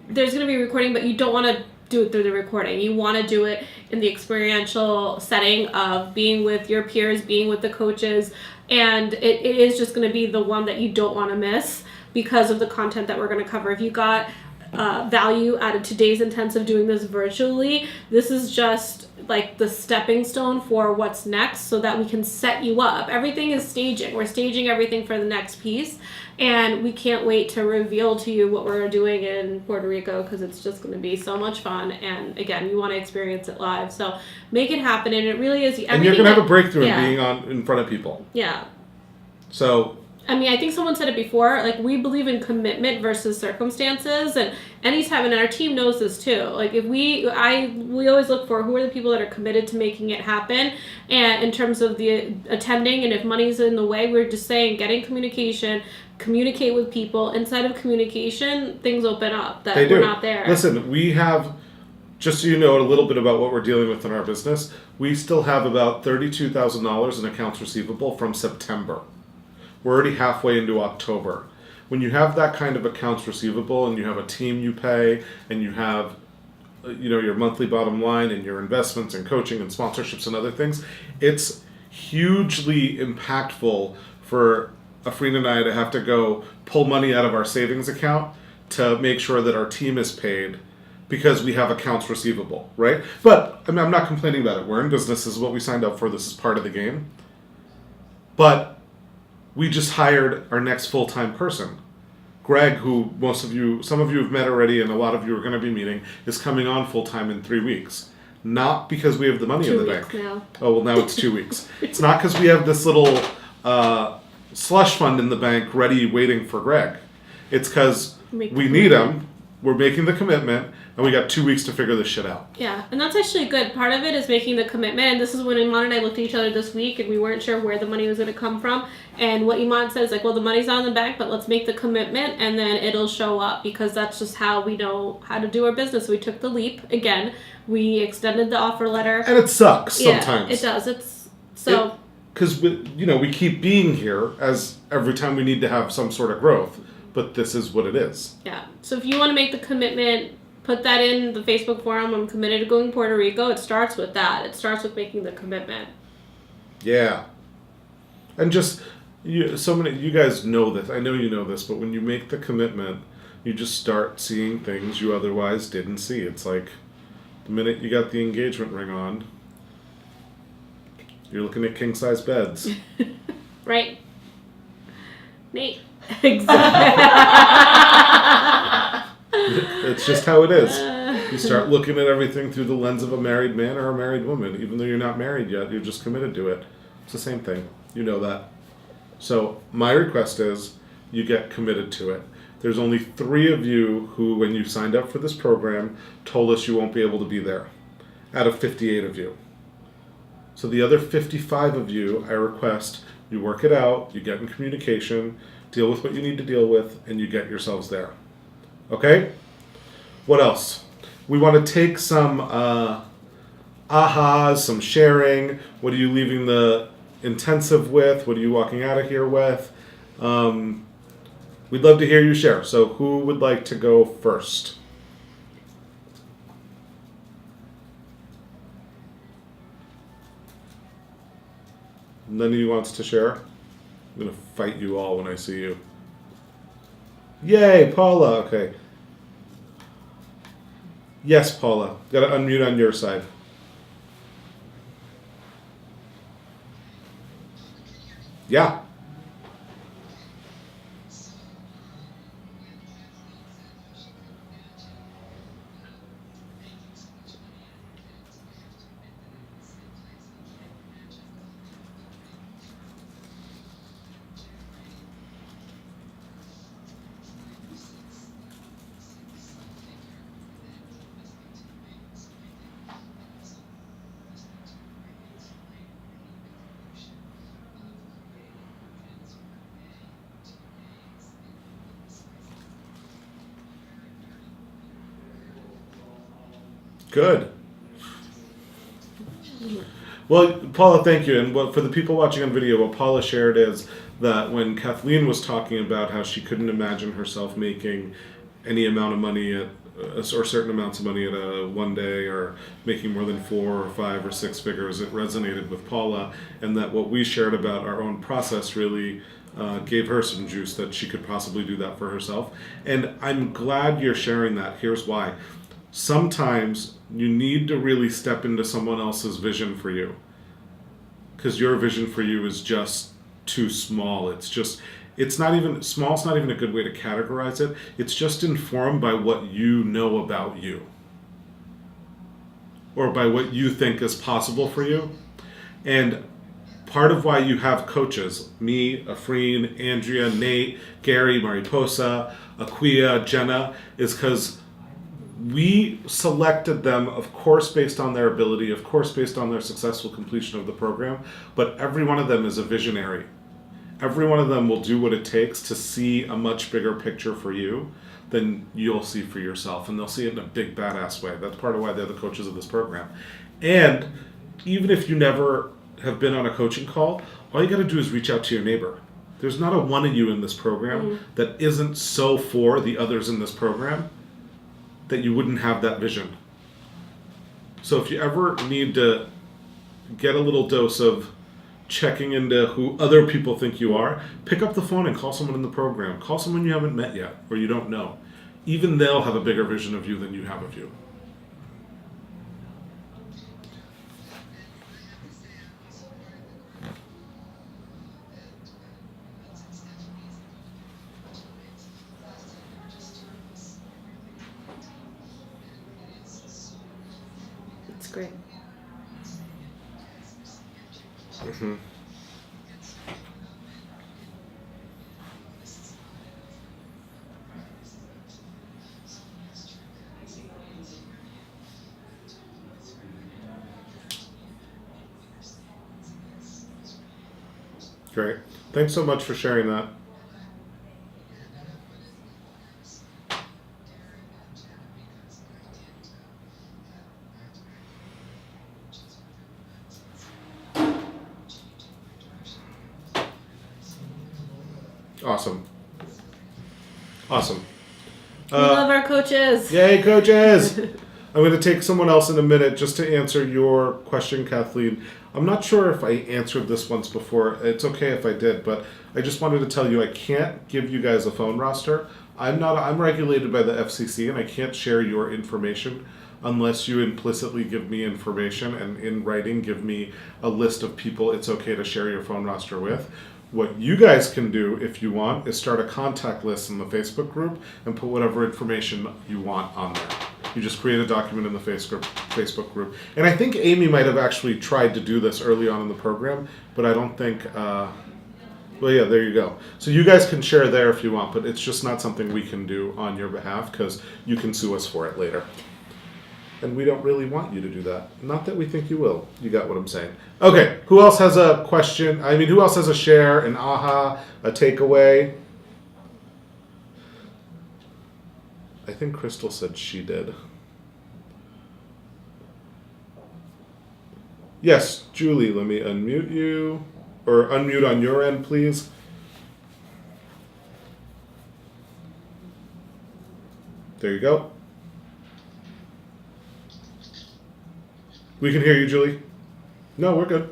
there's going to be recording, but you don't want to do it through the recording. You want to do it in the experiential setting of being with your peers, being with the coaches, and it is just going to be the one that you don't want to miss because of the content that we're going to cover. If you got value out of today's intensive doing this virtually, this is just like the stepping stone for what's next so that we can set you up. Everything is staging. We're staging everything for the next piece, and we can't wait to reveal to you what we're doing in Puerto Rico because it's just going to be so much fun. And again, you want to experience it live, so make it happen. And it really is. And you're going to have a breakthrough in being in front of people. Yeah. So. I mean, I think someone said it before, like, we believe in commitment versus circumstances, and anytime, and our team knows this too, like, if we always look for who are the people that are committed to making it happen, and in terms of the attending, and if money's in the way, we're just saying, getting communication, communicate with people, inside of communication, things open up that we're not there. Listen, we have just so you know a little bit about what we're dealing with in our business, we still have about $32,000 in accounts receivable from September. We're already halfway into October. When you have that kind of accounts receivable and you have a team you pay and you have your monthly bottom line and your investments and coaching and sponsorships and other things, it's hugely impactful for Afreen and I to have to go pull money out of our savings account to make sure that our team is paid because we have accounts receivable, right? But I mean, I'm not complaining about it. We're in business. This is what we signed up for. This is part of the game. But we just hired our next full-time person. Greg, who some of you have met already and a lot of you are going to be meeting, is coming on full-time in 3 weeks. Not because we have the money in the bank. Now. Oh, well, now it's 2 weeks. It's not because we have this little slush fund in the bank ready waiting for Greg. It's because we need him, we're making the commitment, and we got 2 weeks to figure this shit out. Yeah, and that's actually good. Part of it is making the commitment, and this is when Iman and I looked at each other this week, and we weren't sure where the money was going to come from. And what Iman said is like, well, the money's not in the bank, but let's make the commitment, and then it'll show up, because that's just how we know how to do our business. We took the leap. Again, we extended the offer letter. And it sucks sometimes. Yeah, it does. It's so... Because we keep being here as every time we need to have some sort of growth, but this is what it is. Yeah. So if you want to make the commitment, put that in the Facebook forum. I'm committed to going to Puerto Rico. It starts with that. It starts with making the commitment. Yeah. And just, you guys know this. I know you know this, but when you make the commitment, you just start seeing things you otherwise didn't see. It's like the minute you got the engagement ring on, you're looking at king-size beds. Right? Nate. Exactly. It's just how it is. You start looking at everything through the lens of a married man or a married woman. Even though you're not married yet, you're just committed to it. It's the same thing. You know that. So my request is you get committed to it. There's only 3 of you who, when you signed up for this program, told us you won't be able to be there, out of 58 of you. So the other 55 of you, I request you work it out, you get in communication, deal with what you need to deal with, and you get yourselves there. Okay? What else? We want to take some ahas, some sharing. What are you leaving the intensive with? What are you walking out of here with? We'd love to hear you share. So who would like to go first? None of you wants to share? I'm going to fight you all when I see you. Yay, Paula. Okay. Yes, Paula. Got to unmute on your side. Yeah. Good. Well, Paula, thank you. And for the people watching on video, what Paula shared is that when Kathleen was talking about how she couldn't imagine herself making any amount of money or certain amounts of money at a one day, or making more than 4 or 5 or 6 figures, it resonated with Paula, and that what we shared about our own process really gave her some juice that she could possibly do that for herself. And I'm glad you're sharing that. Here's why. Sometimes you need to really step into someone else's vision for you, because your vision for you is just too small. It's not even small. It's not even a good way to categorize it. It's just informed by what you know about you, or by what you think is possible for you. And part of why you have coaches, me, Afreen, Andrea, Nate, Gary, Mariposa, Aquia, Jenna, is because we selected them, of course, based on their ability, of course, based on their successful completion of the program, but every one of them is a visionary. Every one of them will do what it takes to see a much bigger picture for you, then you'll see for yourself, and they'll see it in a big badass way. That's part of why they're the coaches of this program. And even if you never have been on a coaching call, all you got to do is reach out to your neighbor. There's not a one of you in this program that isn't so for the others in this program that you wouldn't have that vision. So if you ever need to get a little dose of checking into who other people think you are, pick up the phone and call someone in the program. Call someone you haven't met yet or you don't know. Even they'll have a bigger vision of you than you have of you. It's great. Mm-hmm. Great. Thanks so much for sharing that. Awesome. Awesome. We love our coaches. Yay, coaches! I'm going to take someone else in a minute just to answer your question, Kathleen. I'm not sure if I answered this once before. It's okay if I did, but I just wanted to tell you I can't give you guys a phone roster. I'm regulated by the FCC, and I can't share your information unless you implicitly give me information and in writing give me a list of people it's okay to share your phone roster with. What you guys can do, if you want, is start a contact list in the Facebook group and put whatever information you want on there. You just create a document in the Facebook group. And I think Amy might have actually tried to do this early on in the program, but I don't think... well, yeah, there you go. So you guys can share there if you want, but it's just not something we can do on your behalf because you can sue us for it later. And we don't really want you to do that. Not that we think you will. You got what I'm saying. Okay, who else has a question? I mean, who else has a share, an aha, a takeaway? I think Crystal said she did. Yes, Julie, let me unmute you. Or unmute on your end, please. There you go. We can hear you, Julie. No, we're good.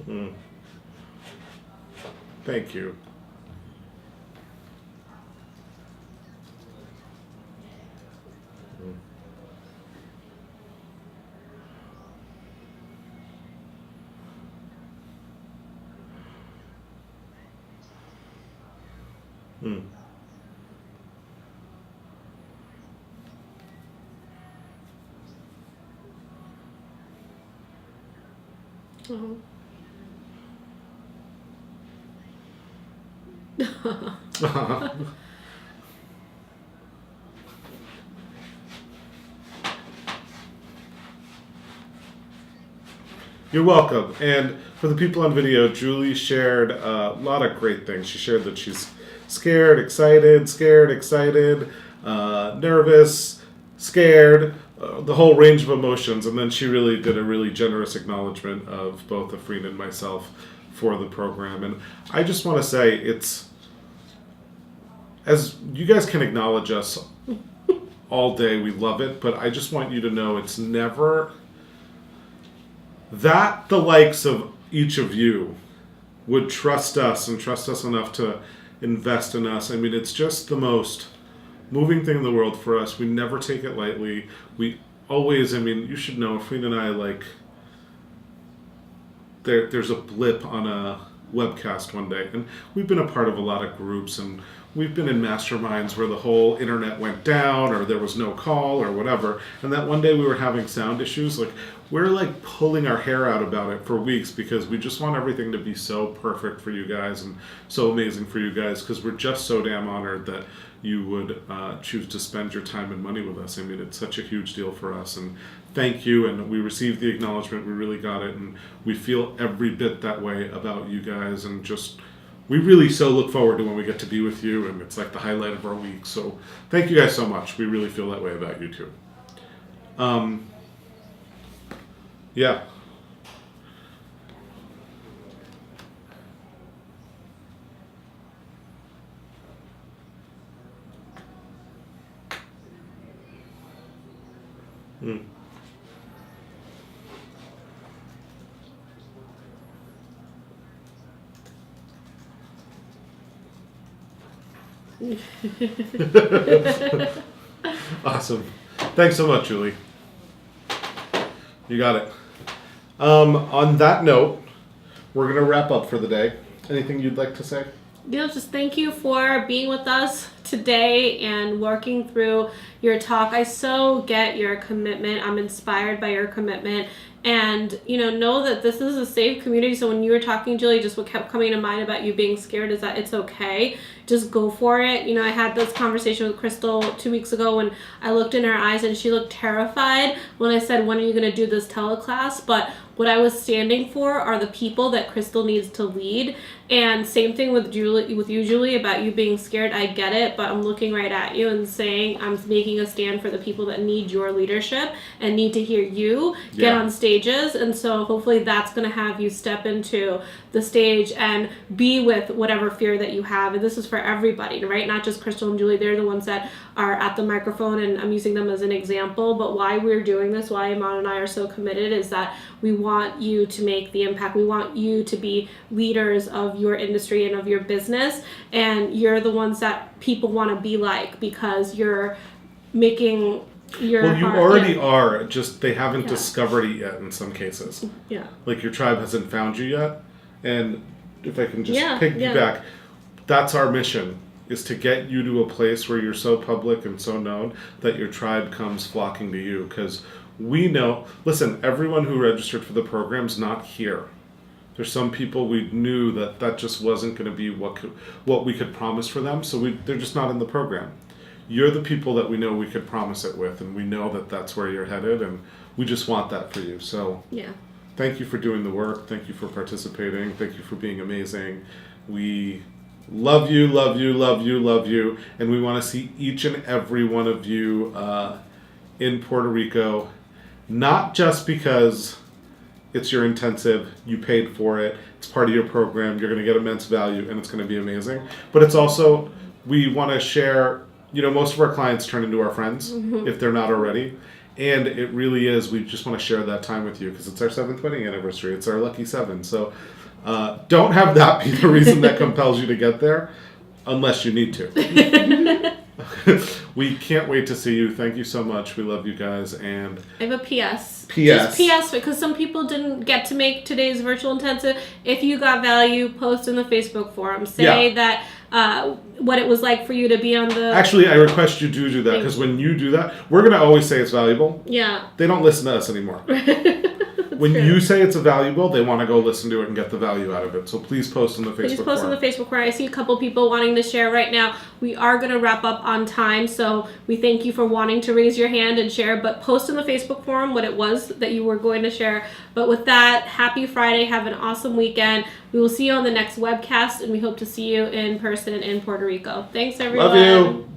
Mm. Thank you. Mm. Oh. You're welcome. And for the people on video, Julie shared a lot of great things. She shared that she's scared, excited, nervous, scared, the whole range of emotions. And then she really did a really generous acknowledgement of both Afreen and myself for the program. And I just want to say it's, as you guys can acknowledge us all day, we love it, but I just want you to know it's never that the likes of each of you would trust us and trust us enough to invest in us. I mean, it's just the most moving thing in the world for us. We never take it lightly. We always, I mean, you should know, Frida and I, like, there's a blip on a webcast one day, and we've been a part of a lot of groups, and we've been in masterminds where the whole internet went down or there was no call or whatever, and that one day we were having sound issues. Like, we're like pulling our hair out about it for weeks because we just want everything to be so perfect for you guys and so amazing for you guys, because we're just so damn honored that you would choose to spend your time and money with us. I mean, it's such a huge deal for us, and thank you. And we received the acknowledgement, we really got it, and we feel every bit that way about you guys, and just we really so look forward to when we get to be with you, and it's like the highlight of our week. So thank you guys so much. We really feel that way about you too. Yeah. Mm. Awesome. Thanks so much, Julie. You got it. On that note, we're going to wrap up for the day. Anything you'd like to say? Just thank you for being with us today and working through your talk. I so get your commitment. I'm inspired by your commitment. And, know that this is a safe community. So when you were talking, Julie, just what kept coming to mind about you being scared is that it's okay. Just go for it. I had this conversation with Crystal 2 weeks ago when I looked in her eyes and she looked terrified when I said, when are you going to do this teleclass? But what I was standing for are the people that Crystal needs to lead. And same thing with you, Julie, about you being scared. I get it, but I'm looking right at you and saying I'm making a stand for the people that need your leadership and need to hear you get on stages. And so hopefully that's going to have you step into the stage and be with whatever fear that you have. And this is for everybody, right? Not just Crystal and Julie. They're the ones that are at the microphone, and I'm using them as an example. But why we're doing this, why Iman and I are so committed, is that we want you to make the impact. We want you to be leaders of your industry and of your business, and you're the ones that people want to be like because you're making your Well, you heart, already are, just they haven't discovered it yet in some cases. Yeah. Like, your tribe hasn't found you yet. And if I can just piggyback, yeah. That's our mission, is to get you to a place where you're so public and so known that your tribe comes flocking to you. Because we know, listen, everyone who registered for the program's not here. There's some people we knew that just wasn't going to be what we could promise for them, so they're just not in the program. You're the people that we know we could promise it with, and we know that that's where you're headed, and we just want that for you. So thank you for doing the work. Thank you for participating. Thank you for being amazing. We love you, love you, love you, love you, and we want to see each and every one of you in Puerto Rico, not just because it's your intensive, you paid for it, it's part of your program, you're going to get immense value, and it's going to be amazing. But it's also, we want to share, most of our clients turn into our friends, if they're not already. And it really is, we just want to share that time with you because it's our 7th wedding anniversary. It's our lucky 7. So don't have that be the reason that compels you to get there, unless you need to. We can't wait to see you. Thank you so much. We love you guys. And I have a PS. PS. Just PS, because some people didn't get to make today's virtual intensive. If you got value, post in the Facebook forum. Say that what it was like for you to be on the... Actually, I request you do that, because when you do that, we're going to always say it's valuable. Yeah. They don't listen to us anymore. When you say it's valuable, they want to go listen to it and get the value out of it. So please post in the Facebook forum. Please post in the Facebook forum. I see a couple people wanting to share right now. We are going to wrap up on time, so we thank you for wanting to raise your hand and share. But post in the Facebook forum what it was that you were going to share. But with that, happy Friday. Have an awesome weekend. We will see you on the next webcast, and we hope to see you in person in Puerto Rico. Thanks, everyone. Love you.